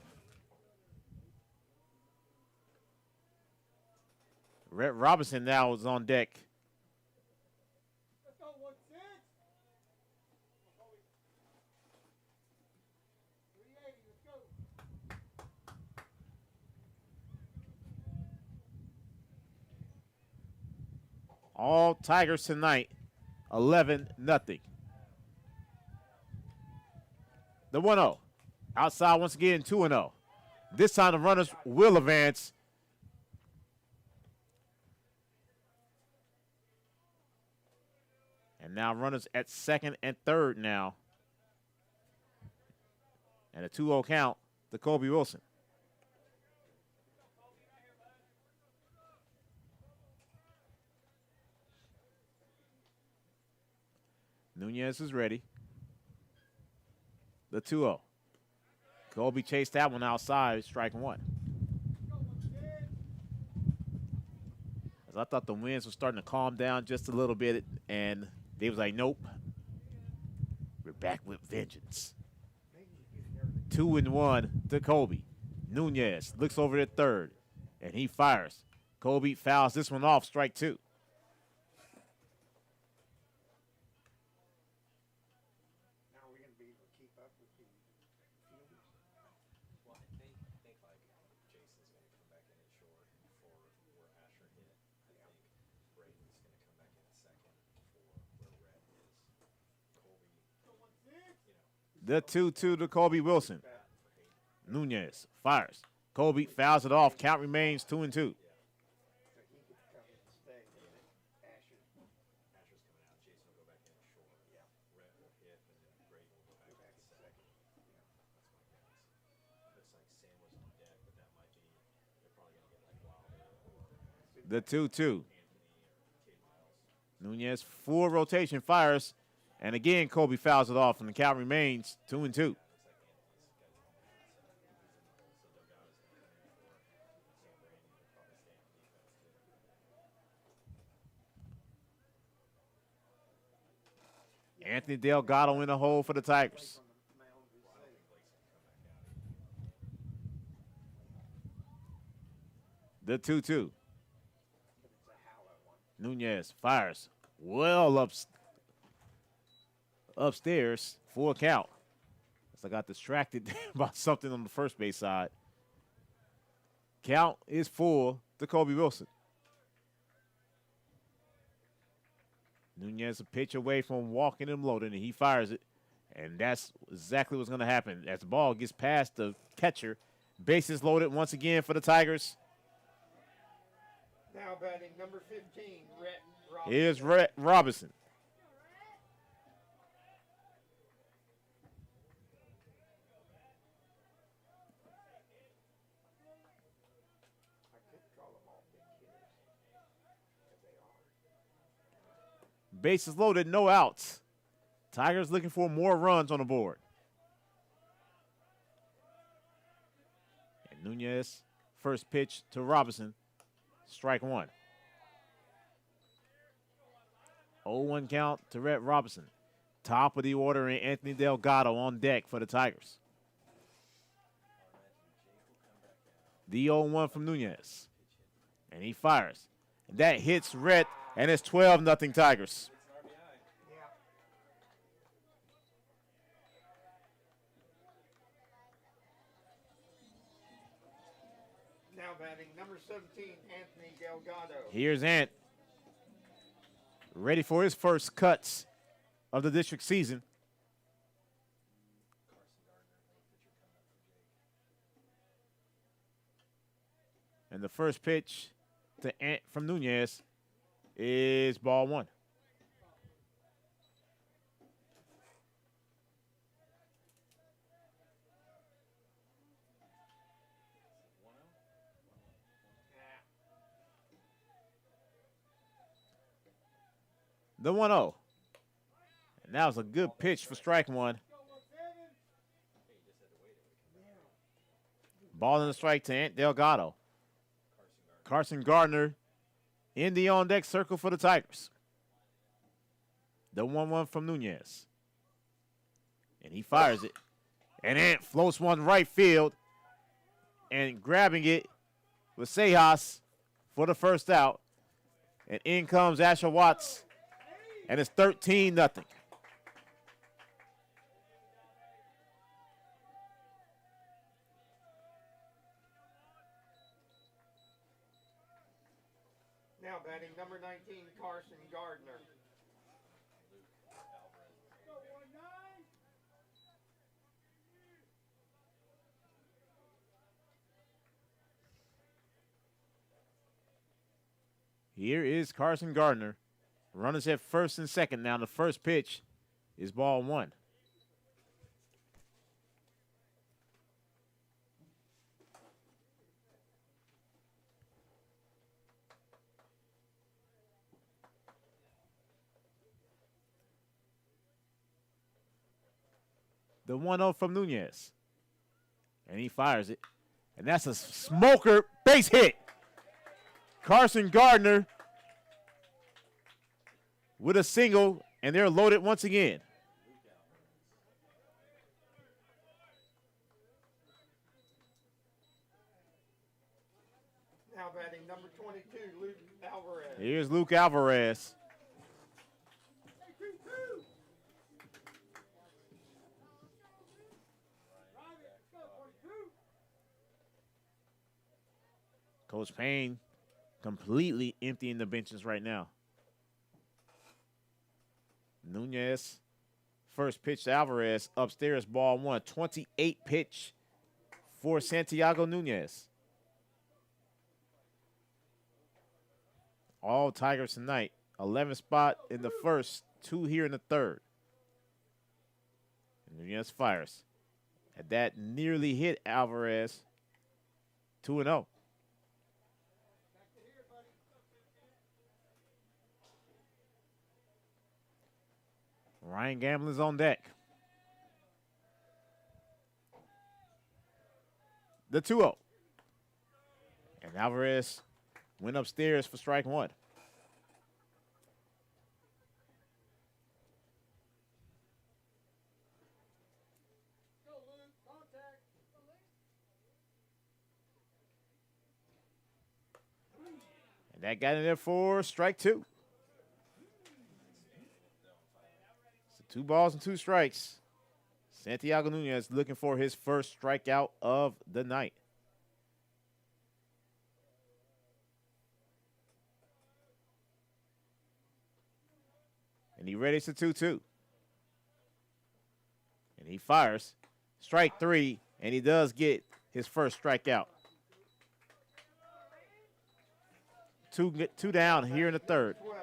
Rhett Robinson now is on deck. All Tigers tonight, 11-0. The 1-0. Outside once again, 2-0. This time the runners will advance. And now runners at second and third now. And a 2-0 count to Kobe Wilson. Nunez is ready. The 2-0. Kobe chased that one outside, strike 1. As I thought the winds were starting to calm down just a little bit, and they was like, nope. We're back with vengeance. 2-1 to Kobe. Nunez looks over at third, and he fires. Kobe fouls this one off, strike 2. The 2-2 to Kobe Wilson. Nunez fires. Kobe fouls it off. Count remains 2-2. The 2-2. Nunez full rotation fires. And again, Kobe fouls it off, and the count remains 2-2. Anthony Delgado in the hole for the Tigers. The 2-2. Nunez fires well upstairs for a count. As I got distracted by something on the first base side. Count is full to Kobe Wilson. Nunez a pitch away from walking and loading, and he fires it. And that's exactly what's going to happen. As the ball gets past the catcher, bases loaded once again for the Tigers. Now batting number 15, Rhett Robinson. Here's Rhett Robinson. Bases loaded, no outs. Tigers looking for more runs on the board. And Nunez, first pitch to Robinson, strike one. 0-1 count to Rhett Robinson. Top of the order, and Anthony Delgado on deck for the Tigers. The 0-1 from Nunez. And he fires. And that hits Rhett, and it's 12-0 Tigers. Now batting number 17, Anthony Delgado. Here's Ant. Ready for his first cuts of the district season. And the first pitch to Ant from Nunez is ball one. The 1-0. And that was a good pitch for strike one. Ball in the strike to Ant Delgado. Carson Gardner in the on-deck circle for the Tigers. The 1-1 from Nunez. And he fires it. And Ant floats one right field. And grabbing it with Sejas for the first out. And in comes Asher Watts. And it's 13-0. Now batting number 19, Carson Gardner. Here is Carson Gardner. Runners at first and second. Now the first pitch is ball one. The 1-0 from Nunez. And he fires it. And that's a smoker base hit. Carson Gardner with a single, and they're loaded once again. Now batting number 22, Luke Alvarez. Here's Luke Alvarez. Coach Payne completely emptying the benches right now. Nunez, first pitch to Alvarez, upstairs, ball one. 28 pitch for Santiago Nunez. All Tigers tonight. 11th spot in the first, 2 here in the third. And Nunez fires. And that nearly hit Alvarez. 2-0. Ryan Gamblin's on deck. The 2-0. And Alvarez went upstairs for strike one. And that got in there for strike two. 2 balls and 2 strikes. Santiago Nunez looking for his first strikeout of the night. And he readies the 2-2. And he fires. Strike 3, and he does get his first strikeout. Two down here in the third. 12,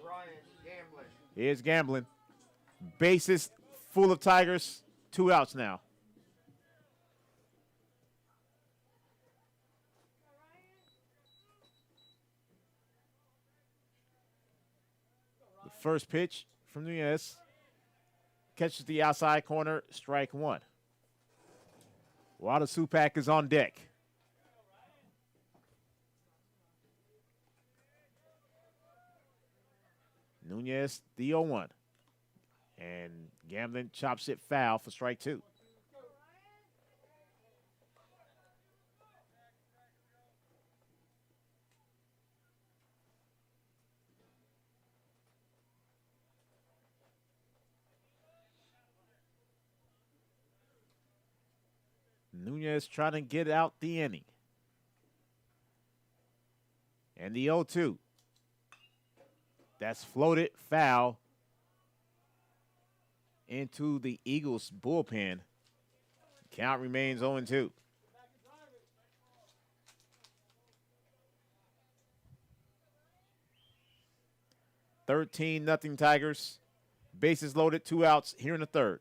Ryan Gambling. Here's Gambling. Bases full of Tigers. 2 outs now. The first pitch from Nunez. Catches the outside corner, strike 1. Wilder Supak is on deck. Nunez, the 0-1. And Gambling chops it foul for strike 2. Nunez trying to get out the inning. And the 0-2. That's floated foul into the Eagles bullpen. Count remains 0-2. (13-0) Tigers. Bases loaded, 2 outs here in the third.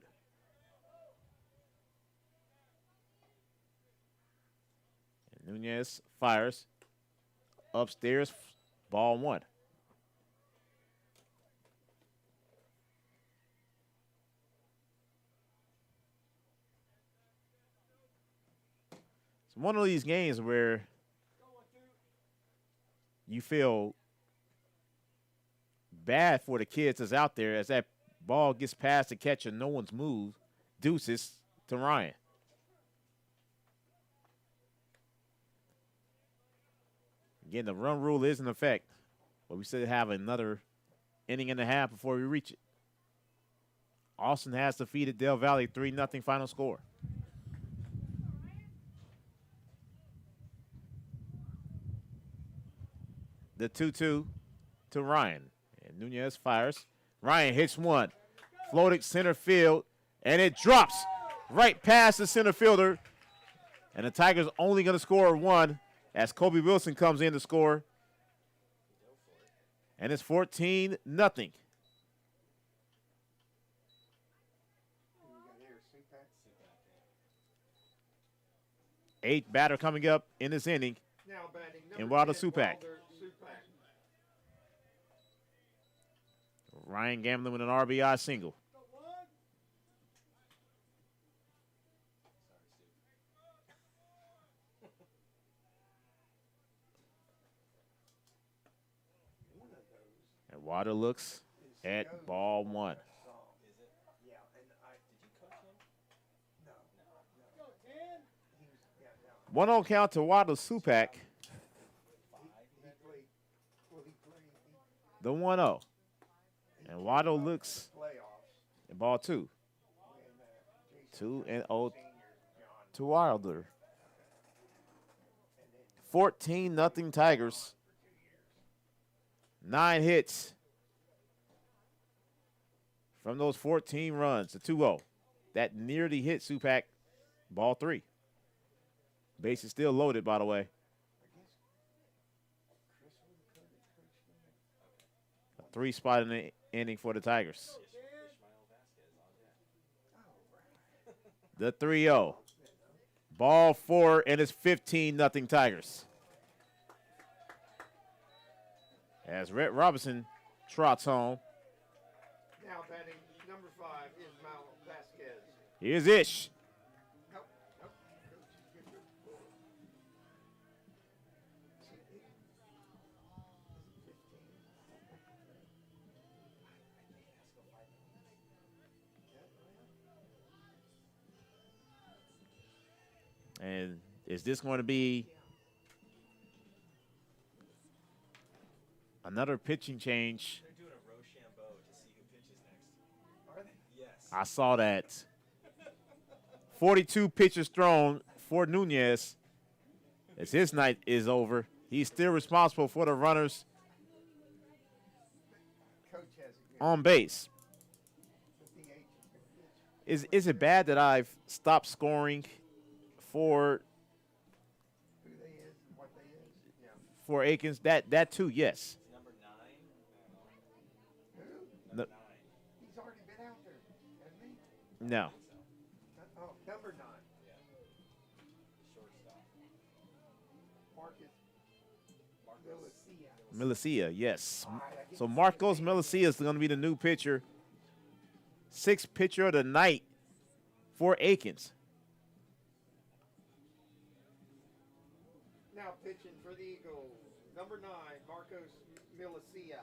And Nunez fires. Upstairs, ball 1. It's one of these games where you feel bad for the kids that's out there as that ball gets past the catcher, no one's moved. Deuces to Ryan. Again, the run rule is in effect, but we still have another inning and a half before we reach it. Austin has defeated Del Valle 3-0 final score. The 2-2 to Ryan. And Nunez fires. Ryan hits one. Floated center field. And it drops right past the center fielder. And the Tigers only going to score 1 as Kobe Wilson comes in to score. And it's 14-0. Eighth batter coming up in this inning. Now batting And number Wilder 10, Supak. Wilder Supak. Ryan Gambling with an RBI single. And Wilder looks at ball 1. 1-0 count to Wilder Supak. The 1-0. And Wilder looks at ball 2. 2-0 to Wilder. 14-0 Tigers. 9 hits from those 14 runs. The 2-0. That nearly hit Supak. Ball 3. Base is still loaded, by the way. A 3-spot in the inning for the Tigers. The 3-0. Ball 4, and it's 15-0 Tigers. As Rhett Robinson trots home. Now batting number 5 is Mal Vasquez. Here's Ish. And is this going to be another pitching change? They're doing a Rochambeau to see who pitches next. Are they? Yes. I saw that. 42 pitches thrown for Nunez. As his night is over, he's still responsible for the runners. Coach on base. Is it bad that I've stopped scoring for Akins? That too, yes. No. He's already been out there, hasn't he? No. Oh, number 9. Marcus Melicea, yes. So Marcos Melicea is going to be the new pitcher. 6th pitcher of the night for Akins. Now pitching for the Eagles, number 9, Marcos Melicea.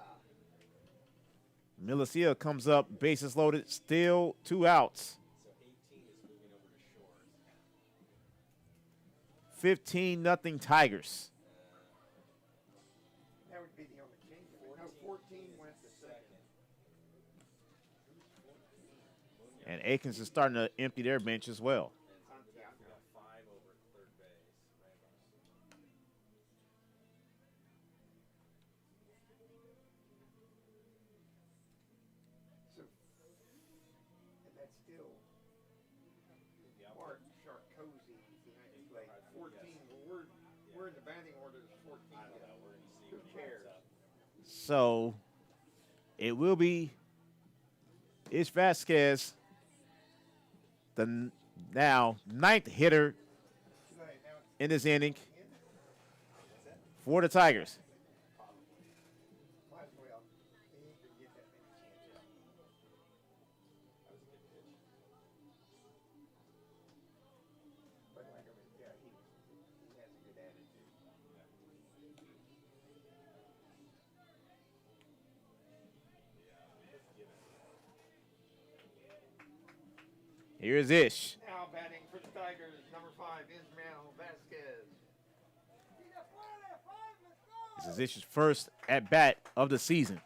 Melicea comes up, bases loaded, still 2 outs. 15-0 Tigers. That would be the only change. No, 14 went to second. And Akins is starting to empty their bench as well. And that's still Mark Sharkozy behind the plate. 14. Well, we're in the batting order. 14. Who cares? So it will be Ish Vasquez, the now 9th hitter in this inning for the Tigers. Here's Ish. Now batting for the Tigers, number 5, Ismael Vasquez. This is Ish's first at bat of the season.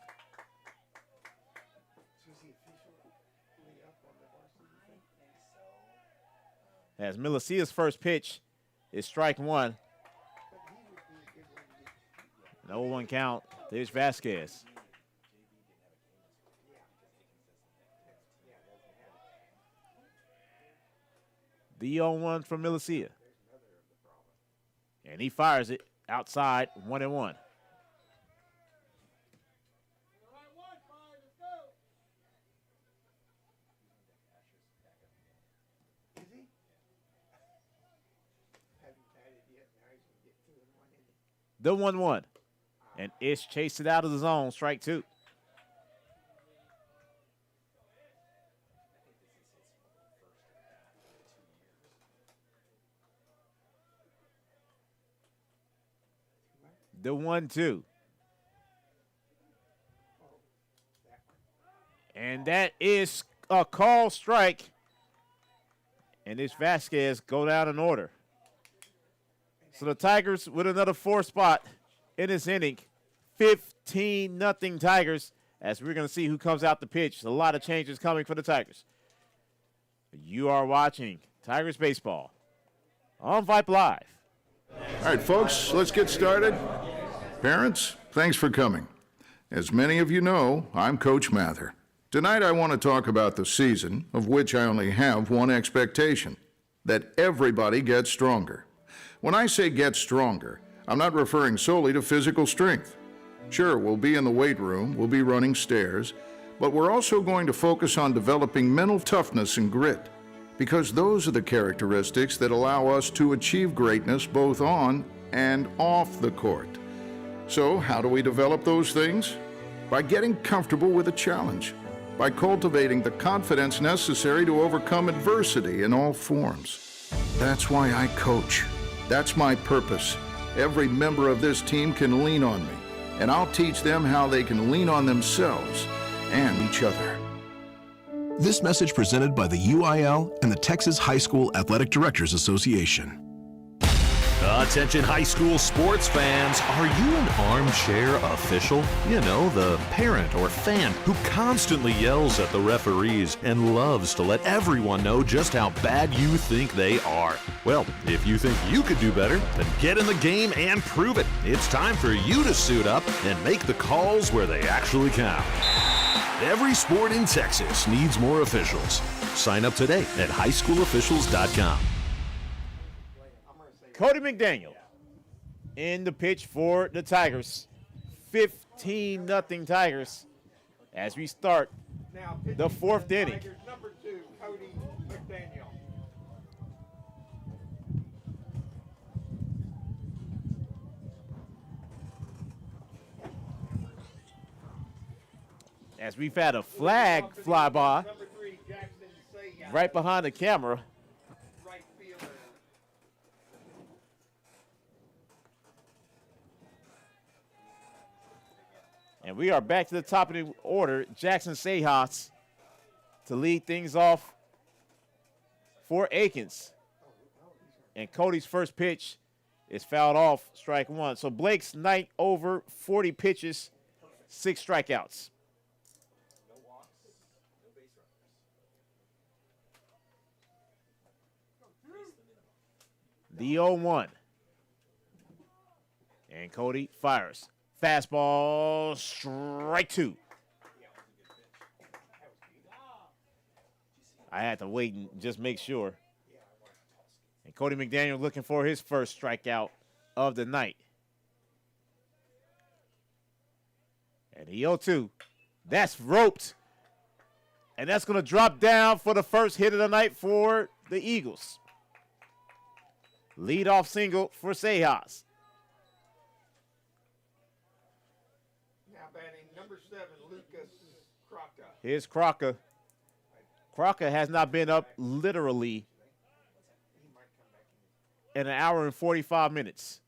As Melicea's first pitch is strike 1. An 0-1 count to Ish Vasquez. The 0-1 from Melicea. And he fires it outside, 1-1. The 1-1. And Ish chased it out of the zone, strike 2. The 1-2. And that is a call strike. And Ish Vasquez go down in order. So the Tigers with another 4 spot in this inning. 15-0 Tigers. As we're going to see who comes out the pitch. A lot of changes coming for the Tigers. You are watching Tigers Baseball on Vype Live. All right, folks, let's get started. Parents, thanks for coming. As many of you know, I'm Coach Mather. Tonight I want to talk about the season, of which I only have one expectation, that everybody gets stronger. When I say get stronger, I'm not referring solely to physical strength. Sure, we'll be in the weight room, we'll be running stairs, but we're also going to focus on developing mental toughness and grit, because those are the characteristics that allow us to achieve greatness both on and off the court. So, how do we develop those things? By getting comfortable with a challenge, by cultivating the confidence necessary to overcome adversity in all forms. That's why I coach. That's my purpose. Every member of this team can lean on me, and I'll teach them how they can lean on themselves and each other. This message presented by the UIL and the Texas High School Athletic Directors Association. Attention high school sports fans, are you an armchair official? You know, the parent or fan who constantly yells at the referees and loves to let everyone know just how bad you think they are. Well, if you think you could do better, then get in the game and prove it. It's time for you to suit up and make the calls where they actually count. Every sport in Texas needs more officials. Sign up today at highschoolofficials.com. Cody McDaniel in the pitch for the Tigers. 15-0 Tigers as we start Now, the fourth inning. Tigers, number 2, Cody McDaniel. As we've had a flag fly by right behind the camera. And we are back to the top of the order. Jackson Sejas to lead things off for Akins. And Cody's first pitch is fouled off, strike one. So Blake's night over 40 pitches, 6 strikeouts. The 0-1. And Cody fires. Fastball, strike 2. I had to wait and just make sure. And Cody McDaniel looking for his first strikeout of the night. And the 0-2. That's roped. And that's going to drop down for the first hit of the night for the Eagles. Leadoff single for Sejas. Now batting number 7, Lucas Crocker. Here's Crocker. Crocker has not been up literally in 1 hour and 45 minutes.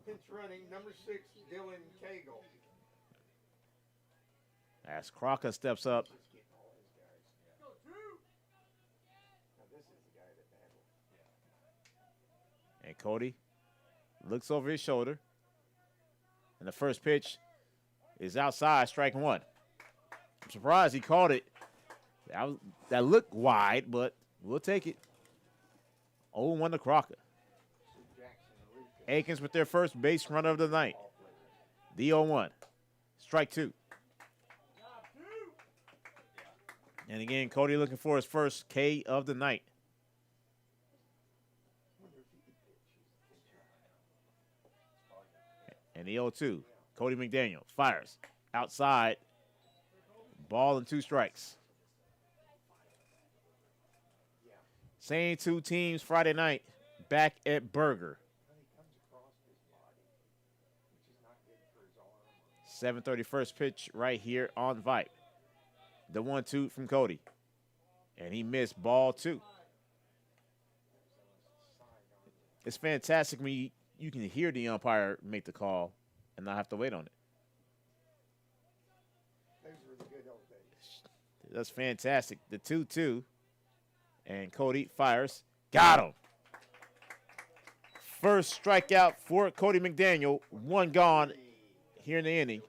Pinch running, number 6, Dylan Cagle. As Crocker steps up. And Cody looks over his shoulder. And the first pitch is outside, strike 1. I'm surprised he caught it. That looked wide, but we'll take it. 0-1 to Crocker. Akins with their first base runner of the night. The 0-1. Strike 2. And again, Cody looking for his first K of the night. And the 0-2. Cody McDaniel fires. Outside. Ball and 2 strikes. Same 2 teams Friday night back at Burger. 7:30 first pitch right here on Vype. The 1-2 from Cody. And he missed ball 2. It's fantastic when you can hear the umpire make the call and not have to wait on it. That's fantastic. The 2-2. And Cody fires. Got him. First strikeout for Cody McDaniel. 1 gone here in the inning.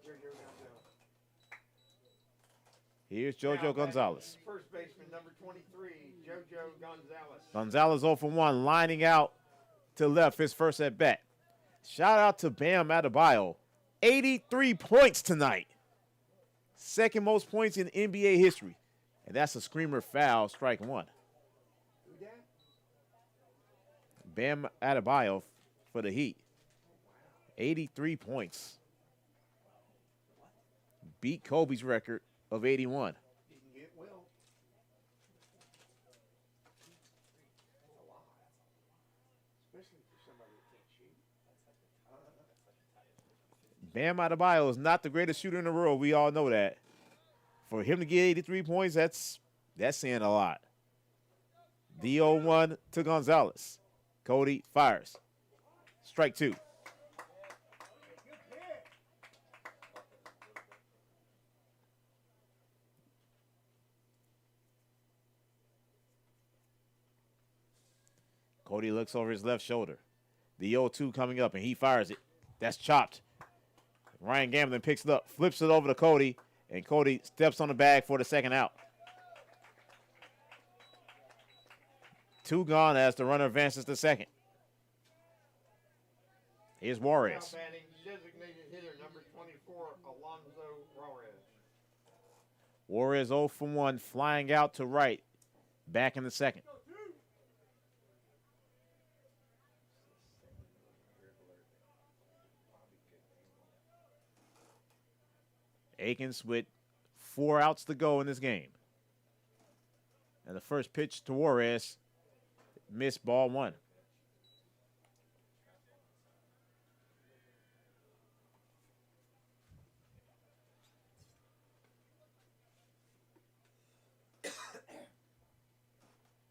Here's JoJo Gonzalez. First baseman, number 23, JoJo Gonzalez. Gonzalez 0 for 1, lining out to left his first at bat. Shout out to Bam Adebayo. 83 points tonight. Second most points in NBA history. And that's a screamer foul, strike 1. Bam Adebayo for the Heat. 83 points. Beat Kobe's record of 81. Bam Adebayo is not the greatest shooter in the world. We all know that. For him to get 83 points, that's saying a lot. The 0-1 to Gonzalez. Cody fires. Strike 2. Cody looks over his left shoulder. The 0-2 coming up, and he fires it. That's chopped. Ryan Gamblin picks it up, flips it over to Cody, and Cody steps on the bag for the second out. 2 gone as the runner advances to second. Here's Juarez. Now batting designated hitter number 24, Alonzo Juarez. Juarez 0 for 1, flying out to right, back in the second. Akins with 4 outs to go in this game. And the first pitch to Juarez, missed, ball 1.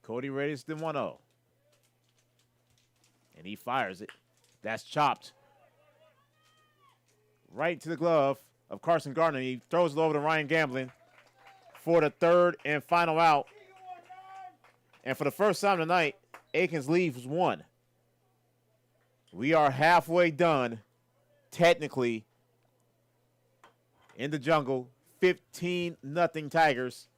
Cody raises the 1-0. And he fires it. That's chopped. Right to the glove of Carson Gardner. He throws it over to Ryan Gamblin for the third and final out. And for the first time tonight, Akins leaves 1. We are halfway done, technically, in the jungle. 15-0 Tigers.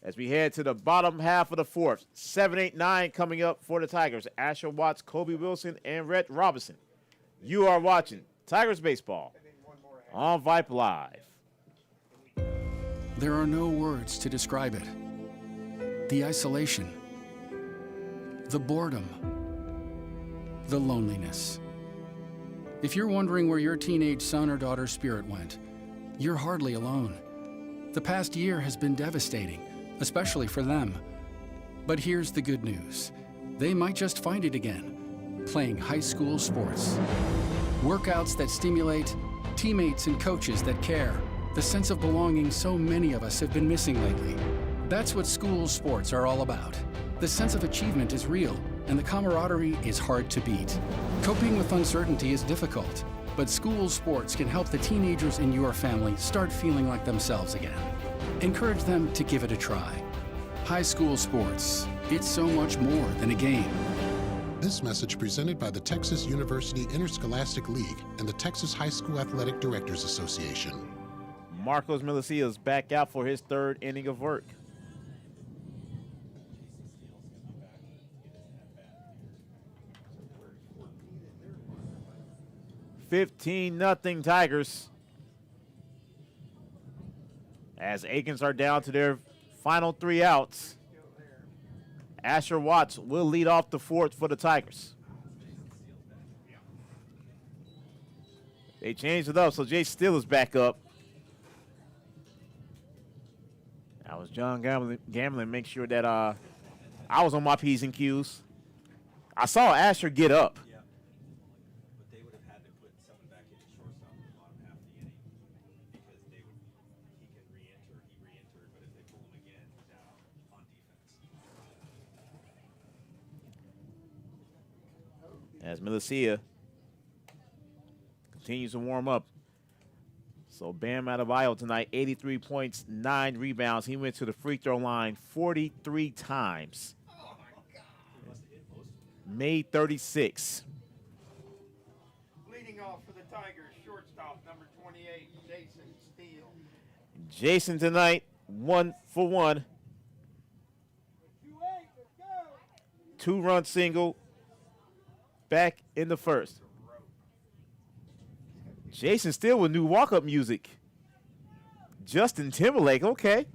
As we head to the bottom half of the fourth. 7, 8, 9 coming up for the Tigers. Asher Watts, Kobe Wilson, and Rhett Robinson. You are watching Tigers Baseball on Vype Live. There are no words to describe it. The isolation, the boredom, the loneliness. If you're wondering where your teenage son or daughter's spirit went, you're hardly alone. The past year has been devastating, especially for them. But here's the good news. They might just find it again, playing high school sports. Workouts that stimulate, teammates and coaches that care, the sense of belonging so many of us have been missing lately. That's what school sports are all about. The sense of achievement is real, and the camaraderie is hard to beat. Coping with uncertainty is difficult, but school sports can help the teenagers in your family start feeling like themselves again. Encourage them to give it a try. High school sports, it's so much more than a game. This message presented by the Texas University Interscholastic League and the Texas High School Athletic Directors Association. Marcos Milicia is back out for his third inning of work. $15-0 Tigers. As Akins are down to their final 3 outs. Asher Watts will lead off the fourth for the Tigers. They changed it up, so Jay Steele is back up. That was John Gambling. Make sure that I was on my P's and Q's. I saw Asher get up. But they would have had to put someone back in shortstop in the bottom half of the inning because he can re-enter. He re-entered, but if they pull him again, he's out on defense. As Milicia continues to warm up. So Bam Adebayo tonight, 83 points, 9 rebounds. He went to the free throw line 43 times. Oh my God. Made 36. Leading off for the Tigers, shortstop number 28, Jason Steele. Jason tonight, 1 for 1. 2-run single back in the first. Jason Steele with new walk-up music. Justin Timberlake, okay.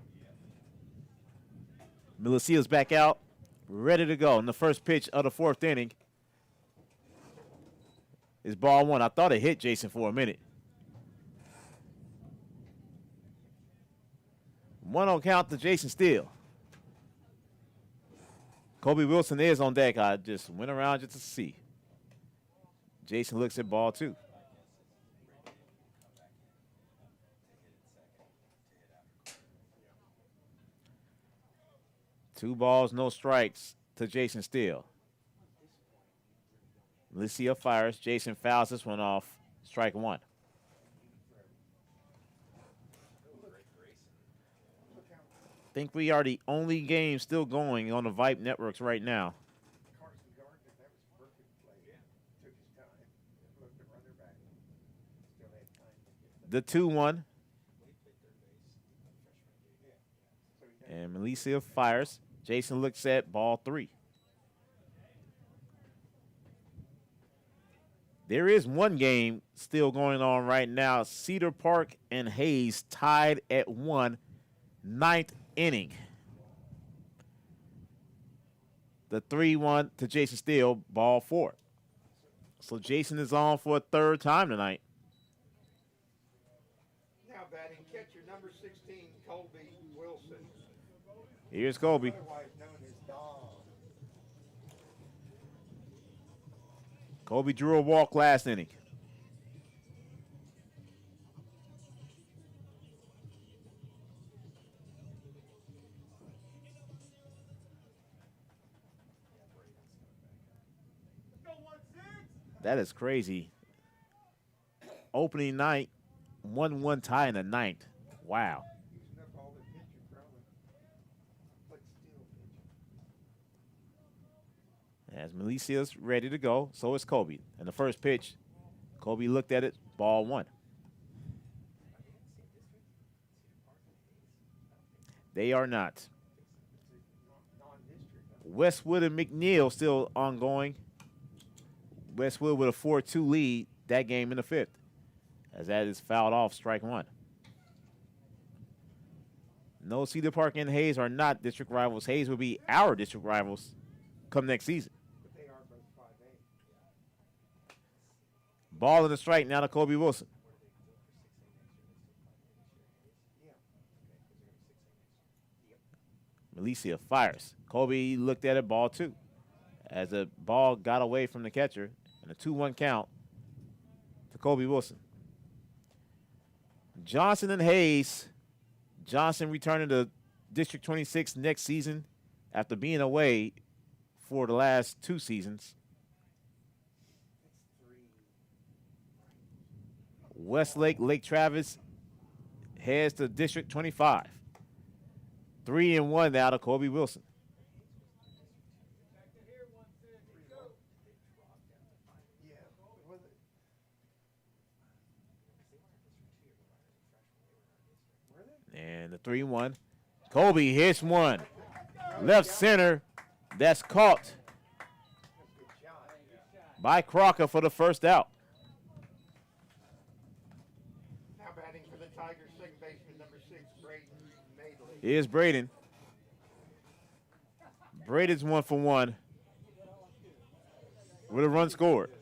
Milicia's back out, ready to go. And the first pitch of the fourth inning is ball 1. I thought it hit Jason for a minute. 1-0 count to Jason Steele. Kobe Wilson is on deck. I just went around just to see. Jason looks at ball 2. Two balls, no strikes to Jason Steele. Milicia fires. Jason fouls this one off. Strike 1. I think we are the only game still going on the Vype networks right now. The 2-1. And Milicia fires. Jason looks at ball 3. There is one game still going on right now. Cedar Park and Hayes tied at 1, 9th inning. The 3-1 to Jason Steele, ball 4. So Jason is on for a third time tonight. Now batting catcher number 16, Colby Wilson. Here's Colby. Otherwise known as Dom. Colby drew a walk last inning. That is crazy. Opening night, 1-1 tie in the 9th. Wow. As Melicia's ready to go, so is Kobe. And the first pitch, Kobe looked at it, ball 1. They are not. Westwood and McNeil still ongoing. Westwood with a 4-2 lead that game in the 5th. As that is fouled off, strike 1. No, Cedar Park and Hayes are not district rivals. Hayes will be our district rivals come next season. Ball in the strike now to Kobe Wilson. Melicia fires. Kobe looked at it, ball 2. As the ball got away from the catcher, and a 2-1 count to Kobe Wilson. Johnson and Hayes. Johnson returning to District 26 next season after being away for the last 2 seasons. Westlake, Lake Travis heads to District 25. 3-1 now to Kobe Wilson. And the 3-1. Kobe hits one. Left center. That's caught by Crocker for the first out. Now batting for the Tigers, second baseman number 6, Braden Madeley. Here's Braden. Braden's 1 for 1 with a run scored.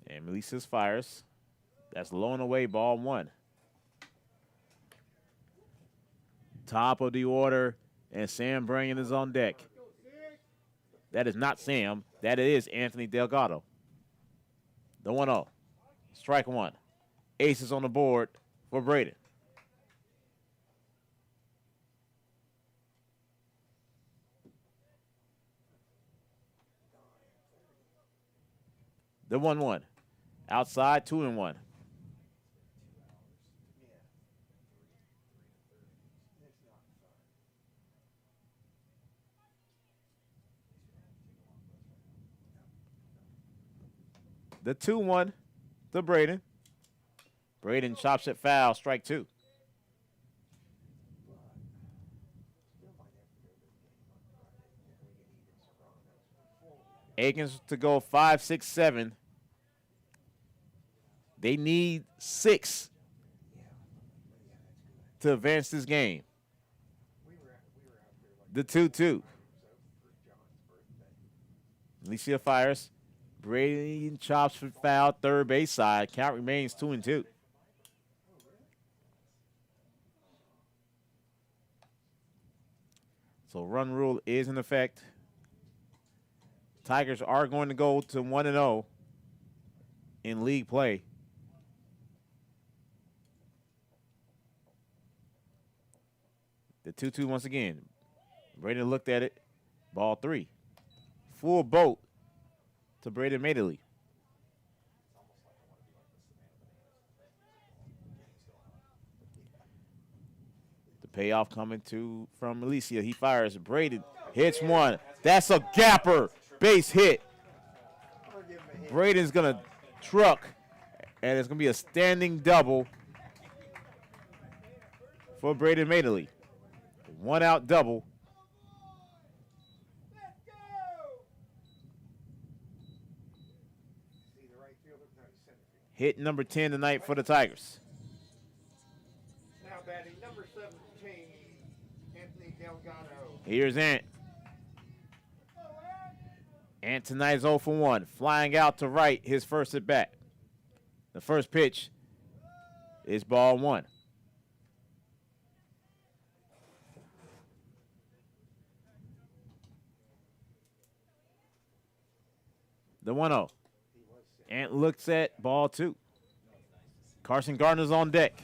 And Melissa's fires. That's low and away, ball 1. Top of the order, and Sam Branyan is on deck. That is not Sam. That is Anthony Delgado. The 1-0. Strike 1. Aces on the board for Braden. The 1-1. Outside, 2-1. The 2-1 to Braden. Braden chops it foul, strike 2. Akins to go 5, 6, 7. They need 6 to advance this game. The 2-2. Alicia fires. Brady chops for foul, third base side. Count remains 2-2. So run rule is in effect. Tigers are going to go to 1-0 in league play. The 2-2 once again. Braden looked at it. Ball 3. Full boat to Braden Madeley. The payoff coming from Alicia. He fires. Braden hits one. That's a gapper. base hit. Braden's going to truck, and it's going to be a standing double for Braden Madeley. 1-out double. Hit number 10 tonight for the Tigers. Now batting number 17, Anthony Delgado. Here's Ant. Ant tonight's 0 for 1. Flying out to right, his first at bat. The first pitch is ball 1. The 1-0. Ant looks at ball 2. Carson Gardner's on deck.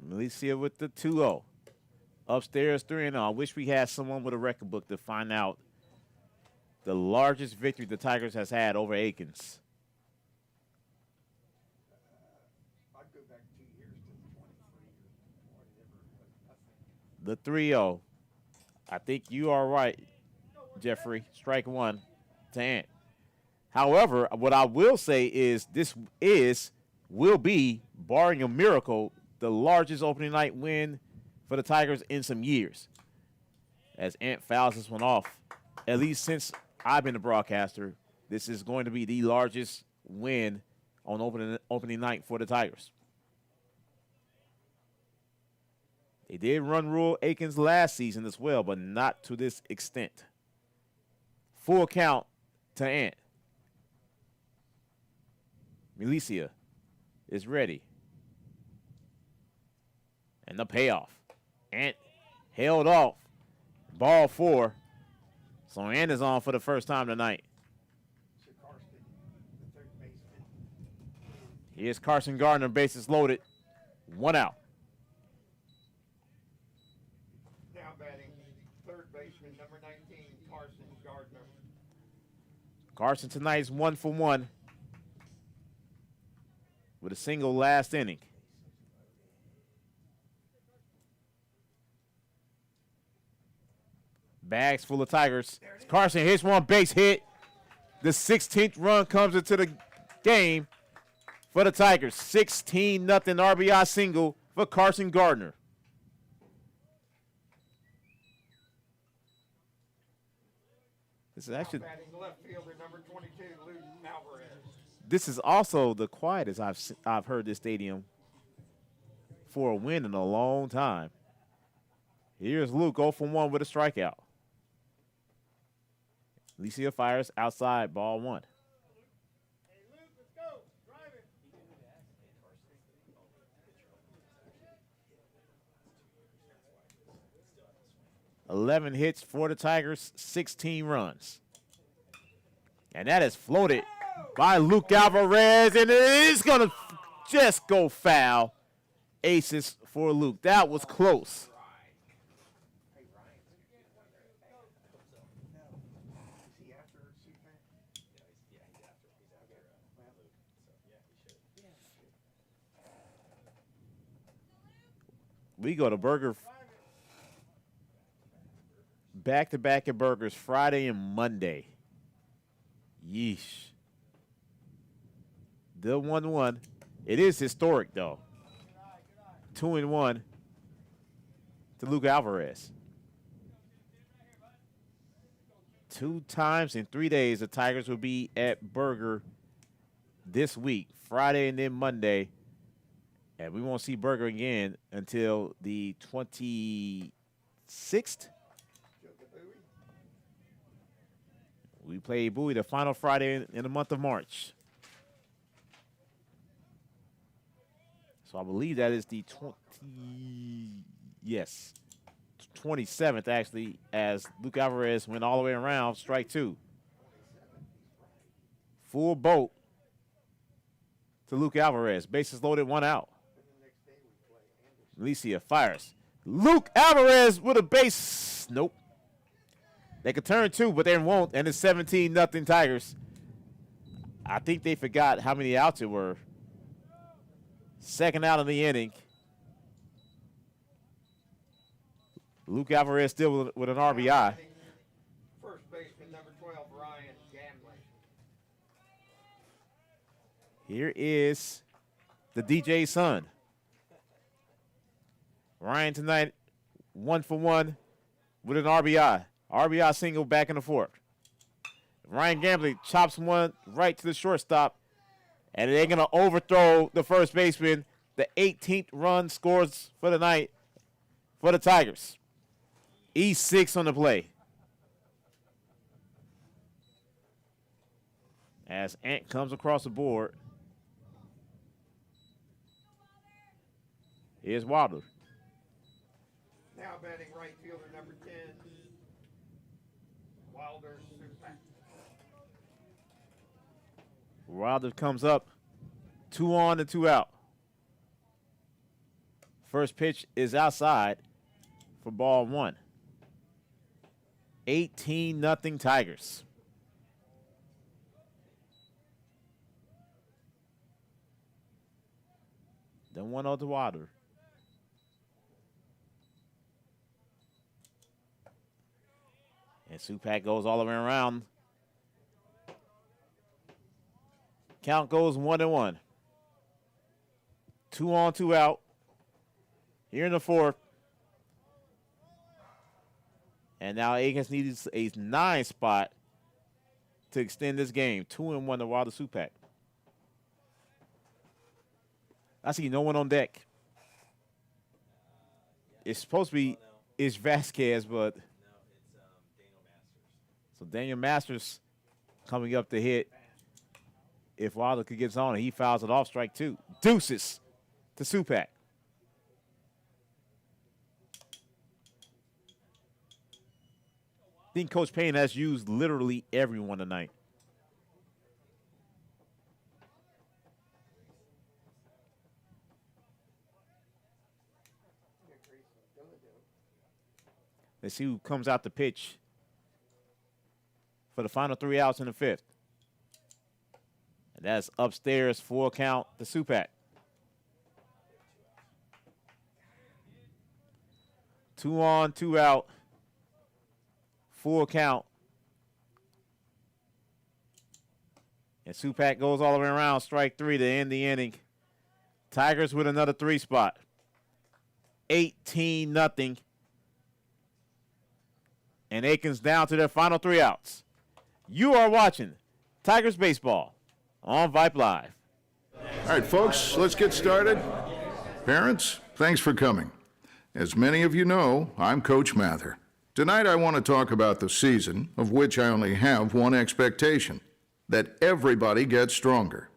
Milicia with the 2-0. Upstairs 3-0. I wish we had someone with a record book to find out the largest victory the Tigers has had over Akins. I'd go back 2 years to 23 The 3-0. I think you are right, Jeffrey. Strike 1 to Ant. However, what I will say is will be, barring a miracle, the largest opening night win for the Tigers in some years. As Ant fouls this one off, at least since I've been a broadcaster, this is going to be the largest win on opening night for the Tigers. They did run rule Akins last season as well, but not to this extent. Full count to Ant. Milicia is ready. And the payoff. Ant held off. Ball 4. So Ant is on for the first time tonight. Here's Carson Gardner, bases loaded. 1 out. Now batting third baseman, number 19, Carson Gardner. Carson tonight's 1 for 1 with a single last inning. Bags full of Tigers. Carson hits one base hit. The 16th run comes into the game for the Tigers. 16-0 RBI single for Carson Gardner. This is actually left fielder, number 22, Luke Alvarez. This is also the quietest I've heard this stadium for a win in a long time. Here's Luke 0 for 1 with a strikeout. Alicia fires outside, ball 1. Hey, Luke, let's go. Drive it. 11 hits for the Tigers, 16 runs. And that is floated by Luke Alvarez, and it is going to just go foul. Aces for Luke. That was close. We go to Burger back-to-back at Burgers Friday and Monday. Yeesh. The 1-1. It is historic, though. 2-1 to Luke Alvarez. 2 times in 3 days, the Tigers will be at Burger this week, Friday and then Monday. And we won't see Burger again until the 26th. We play Bowie the final Friday in the month of March. So I believe that is the 27th, actually, as Luke Alvarez went all the way around, strike 2. Full boat to Luke Alvarez. Bases loaded, 1 out. Alicia fires. Luke Alvarez with a base. Nope. They could turn 2, but they won't, and it's 17-0 Tigers. I think they forgot how many outs it were. Second out of the inning. Luke Alvarez still with an RBI. First baseman, number 12, Ryan Gamblin. Here is the DJ's son. Ryan tonight, 1 for 1 with an RBI. RBI single back in the fourth. Ryan Gamblin chops one right to the shortstop, and they're going to overthrow the first baseman. The 18th run scores for the night for the Tigers. E6 on the play. As Ant comes across the board. Here's Wilder. Now batting right fielder number 10, Wilder Supak. Wilder comes up. 2 on and 2 out. First pitch is outside for ball 1. 18-0 Tigers. Then 1-0 to Wilder. And Supak goes all the way around. Count goes 1-1. 2 on, 2 out. Here in the fourth. And now Akins needs a 9 spot to extend this game. 2-1 to Wilder Supak. I see no one on deck. It's supposed to be Ish Vasquez, but so Daniel Masters coming up to hit. If Wilder could get on it, he fouls it off, strike 2. Deuces to Supak. I think Coach Payne has used literally everyone tonight. Let's see who comes out the pitch for the final 3 outs in the 5th. And that's upstairs, 4 count to Supak. 2 on, 2 out. 4 count. And Supak goes all the way around, strike 3 to end the inning. Tigers with another 3 spot. 18-0. And Akins down to their final 3 outs. You are watching Tigers Baseball on Vype Live. All right, folks, let's get started. Parents, thanks for coming. As many of you know, I'm Coach Mather. Tonight I want to talk about the season, of which I only have one expectation, that everybody gets stronger.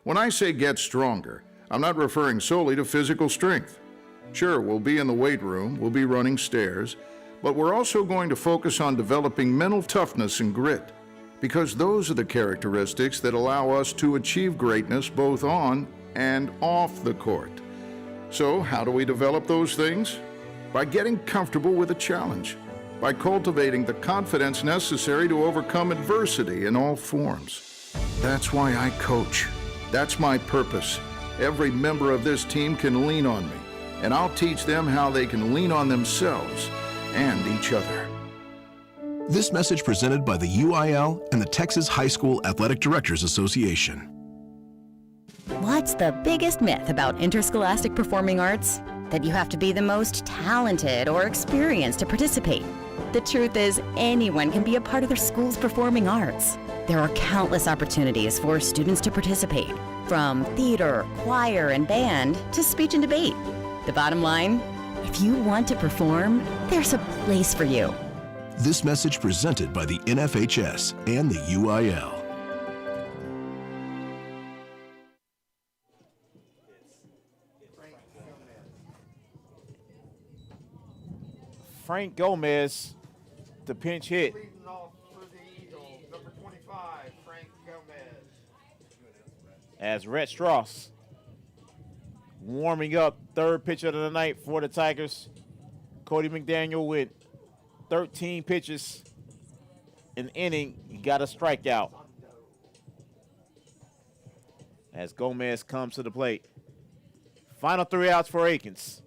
When I say get stronger, I'm not referring solely to physical strength. Sure, we'll be in the weight room, we'll be running stairs, but we're also going to focus on developing mental toughness and grit, because those are the characteristics that allow us to achieve greatness both on and off the court. So how do we develop those things? By getting comfortable with a challenge, by cultivating the confidence necessary to overcome adversity in all forms. That's why I coach. That's my purpose. Every member of this team can lean on me, and I'll teach them how they can lean on themselves and each other. This message presented by the UIL and the Texas High School Athletic Directors Association. What's the biggest myth about interscholastic performing arts? That you have to be the most talented or experienced to participate. The truth is, anyone can be a part of their school's performing arts. There are countless opportunities for students to participate, from theater, choir, and band to speech and debate. The bottom line, if you want to perform, there's a place for you. This message presented by the NFHS and the UIL. Frank Gomez, the pinch hit. Leading off for the Eagles, number 25, Frank Gomez. As Rhett Strauss warming up, 3rd pitcher of the night for the Tigers. Cody McDaniel with 13 pitches an inning, you got a strikeout. As Gomez comes to the plate. Final 3 outs for Akins.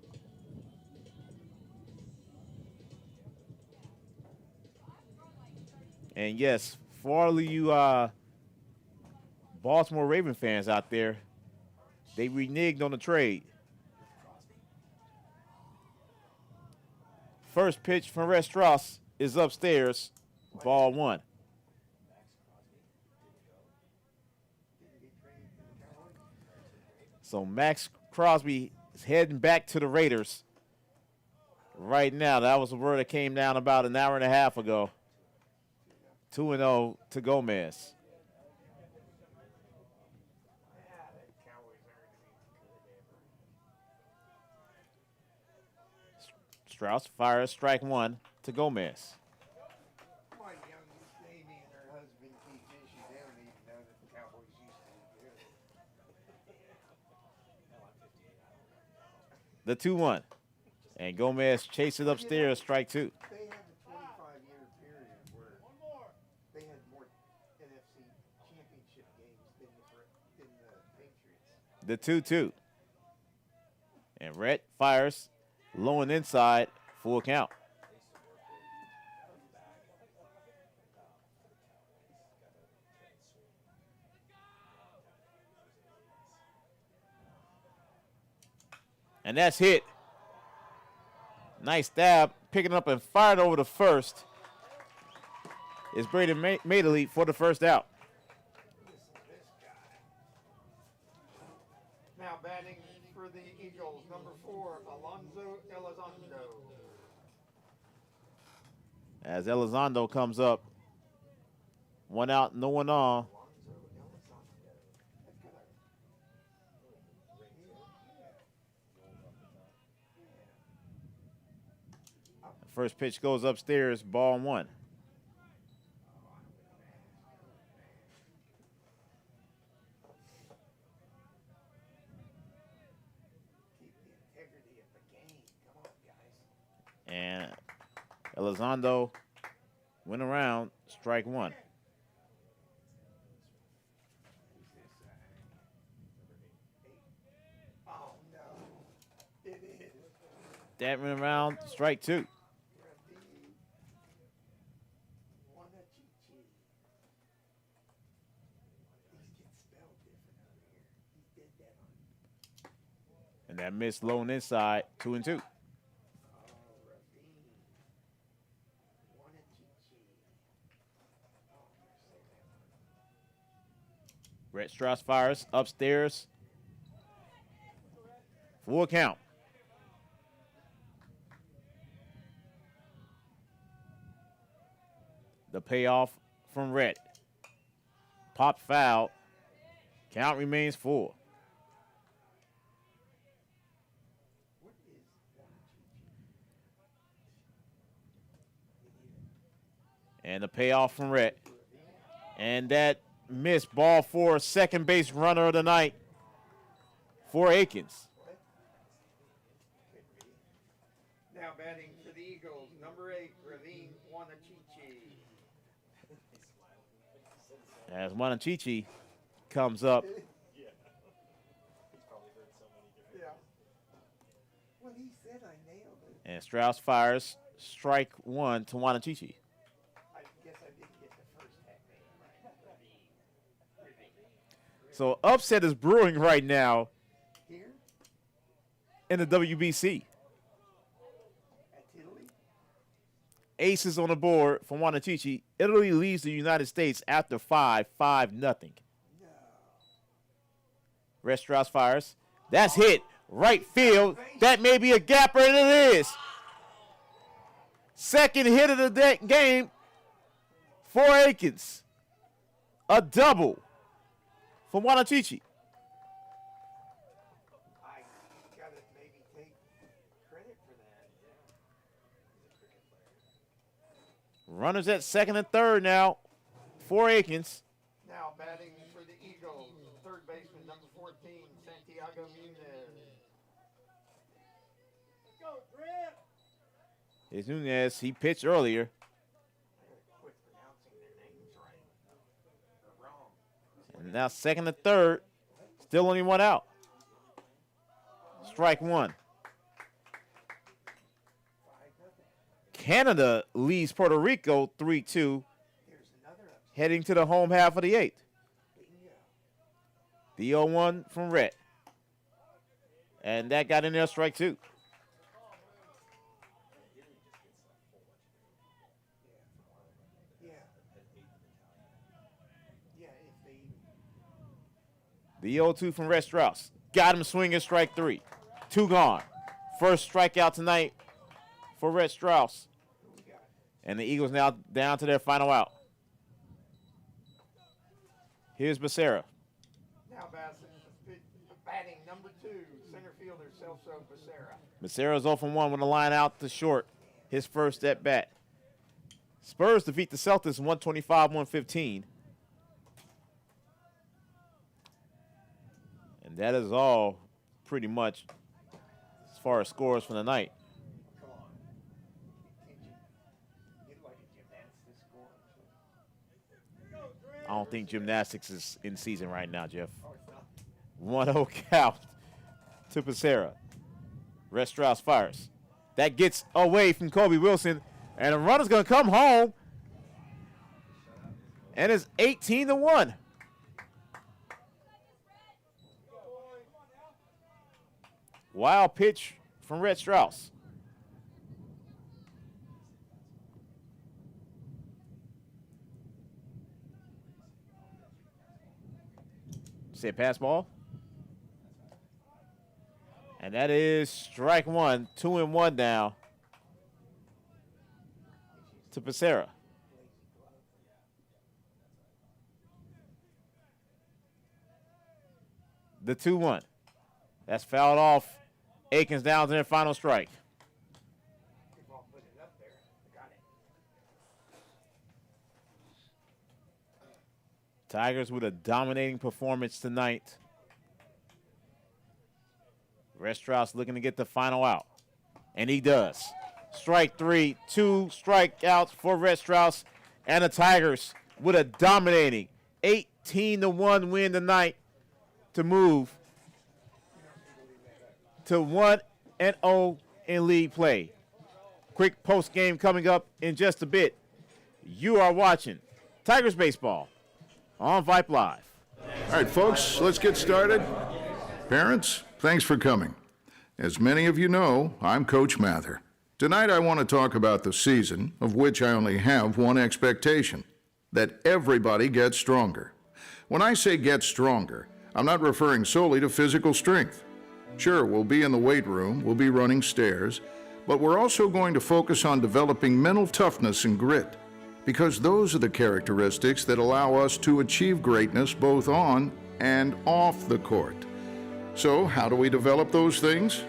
And yes, for all of you Baltimore Raven fans out there, they reneged on the trade. First pitch from Red Strauss is upstairs, ball 1. So Max Crosby is heading back to the Raiders right now. That was a word that came down about an hour and a half ago. 2-0 to Gomez. Strauss fires strike 1 to Gomez. My youngest Amy and her husband keep fishing. They don't even know that the Cowboys used to be good. The 2-1. And Gomez chases upstairs, strike 2. They had a 25-year period where they had more NFC championship games than the Patriots. The 2-2. And Rhett fires low and inside, full count. And that's hit. Nice stab, picking up and fired over the first. Is Braden Madeley for the first out. Now batting for the Eagles, number 4, Alonzo Elizondo. As Elizondo comes up, 1 out, no one on. First pitch goes upstairs, ball 1. And Elizondo went around, strike 1. Oh, no. It is. That went around, strike 2. And that missed low and inside, 2-2. Brett Strauss fires upstairs. Full count. The payoff from Rhett. Pop foul. Count remains full. And the payoff from Rhett. And that missed ball 4, second base runner of the night for Akins. Now batting for the Eagles, number 8, Ravine Wanachichi. As Wanachichi comes up. Yeah. Well, he said I nailed it. And Strauss fires strike 1 to Wanachichi. I guess I did get the first half name right. So upset is brewing right now Here? in the WBC. At Italy? Aces on the board for Wanachichi. Italy leads the United States after 5-0. No. Red Strauss fires. That's hit. Right field. That may be a gapper, and it is. Second hit of the game for Akins. A double for Wanachichi. I gotta maybe take credit for that. Runners at second and third now for Akins. Now batting for the Eagles, third baseman, number 14, Santiago Munez. Let's go, Drip! It's Nunez. He pitched earlier. I gotta quit pronouncing And now second and third. Still only one out. Strike one. Canada leads Puerto Rico 3-2, heading to the home half of the eighth. The 0-1 from Rhett. And that got in there, strike two. The 0-2 from Rhett Strauss. Got him swinging, strike three. Two gone. First strikeout tonight for Rhett Strauss. And the Eagles now down to their final out. Here's Becerra. Now batting number 2, center fielder Celso Becerra. Becerra's 0 from 1 with a line out to short. His first at bat. Spurs defeat the Celtics 125-115. And that is all pretty much as far as scores from the night. I don't think gymnastics is in season right now, Jeff. 1-0 count to Becerra. Rhett Strauss fires. That gets away from Kobe Wilson, and the runner's going to come home. And it's 18-1. Wild pitch from Rhett Strauss. Say pass ball. And that is strike one. 2-1 now to Becerra. The 2-1. That's fouled off. Akins down to their final strike. Tigers with a dominating performance tonight. Rhett Strauss looking to get the final out. And he does. Strike three, 2 strikeouts for Rhett Strauss. And the Tigers with a dominating 18-1 win tonight to move to 1-0 in league play. Quick post game coming up in just a bit. You are watching Tigers Baseball on Vype Live. All right, folks, let's get started. Parents, thanks for coming. As many of you know, I'm Coach Mather. Tonight I want to talk about the season, of which I only have one expectation, that everybody gets stronger. When I say get stronger, I'm not referring solely to physical strength. Sure, we'll be in the weight room, we'll be running stairs, but we're also going to focus on developing mental toughness and grit, because those are the characteristics that allow us to achieve greatness both on and off the court. So, how do we develop those things?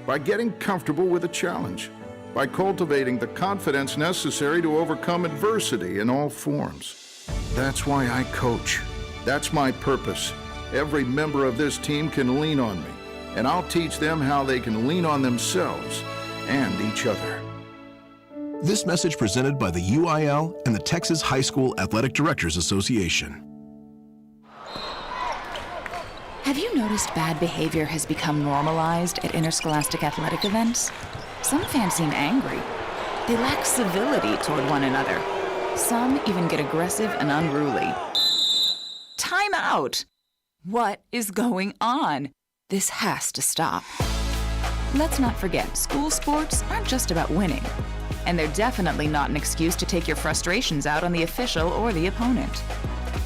By getting comfortable with a challenge, by cultivating the confidence necessary to overcome adversity in all forms. That's why I coach. That's my purpose. Every member of this team can lean on me, and I'll teach them how they can lean on themselves and each other. This message presented by the UIL and the Texas High School Athletic Directors Association. Have you noticed bad behavior has become normalized at interscholastic athletic events? Some fans seem angry. They lack civility toward one another. Some even get aggressive and unruly. Time out! What is going on? This has to stop. Let's not forget, school sports aren't just about winning. And they're definitely not an excuse to take your frustrations out on the official or the opponent.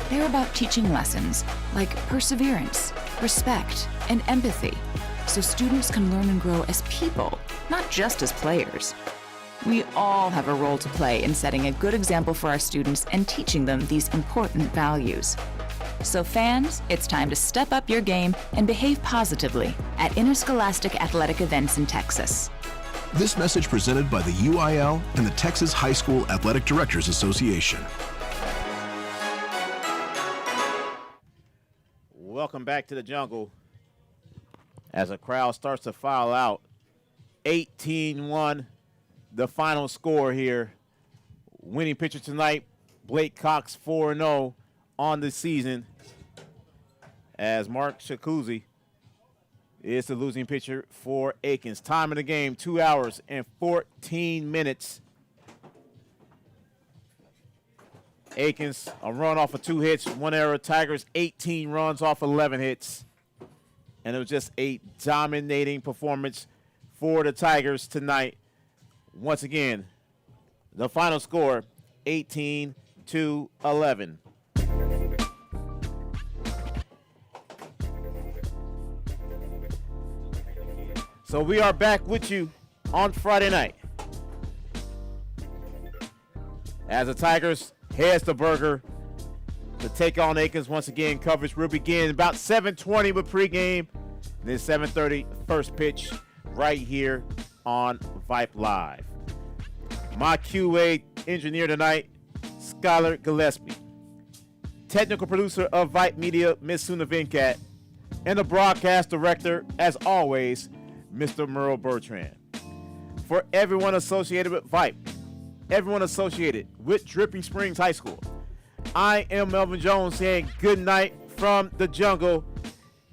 They're about teaching lessons like perseverance, respect, and empathy, so students can learn and grow as people, not just as players. We all have a role to play in setting a good example for our students and teaching them these important values. So fans, it's time to step up your game and behave positively at interscholastic athletic events in Texas. This message presented by the UIL and the Texas High School Athletic Directors Association. Welcome back to the jungle as a crowd starts to file out. 18-1, the final score here. Winning pitcher tonight, Blake Cox, 4-0 on the season. as Mark Shakuzi is the losing pitcher for Akins. Time in the game, 2 hours and 14 minutes. Akins, a run off of 2 hits, 1 error. Tigers, 18 runs off 11 hits. And it was just a dominating performance for the Tigers tonight. Once again, the final score, 18-11. So we are back with you on Friday night as the Tigers heads to Burger to take on Akins once again. Coverage will begin about 7:20 with pregame, then 7:30 first pitch right here on Vype Live. My QA engineer tonight, Skylar Gillespie. Technical producer of Vype Media, Miss Suna Venkat. And the broadcast director, as always, Mr. Merle Bertrand. For everyone associated with Vype, everyone associated with Dripping Springs High School, I am Melvin Jones saying good night from the jungle.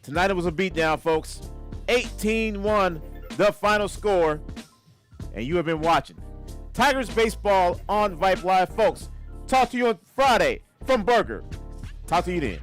Tonight it was a beatdown, folks. 18-1, the final score. And you have been watching Tigers Baseball on Vype Live. Folks, talk to you on Friday from Burger. Talk to you then.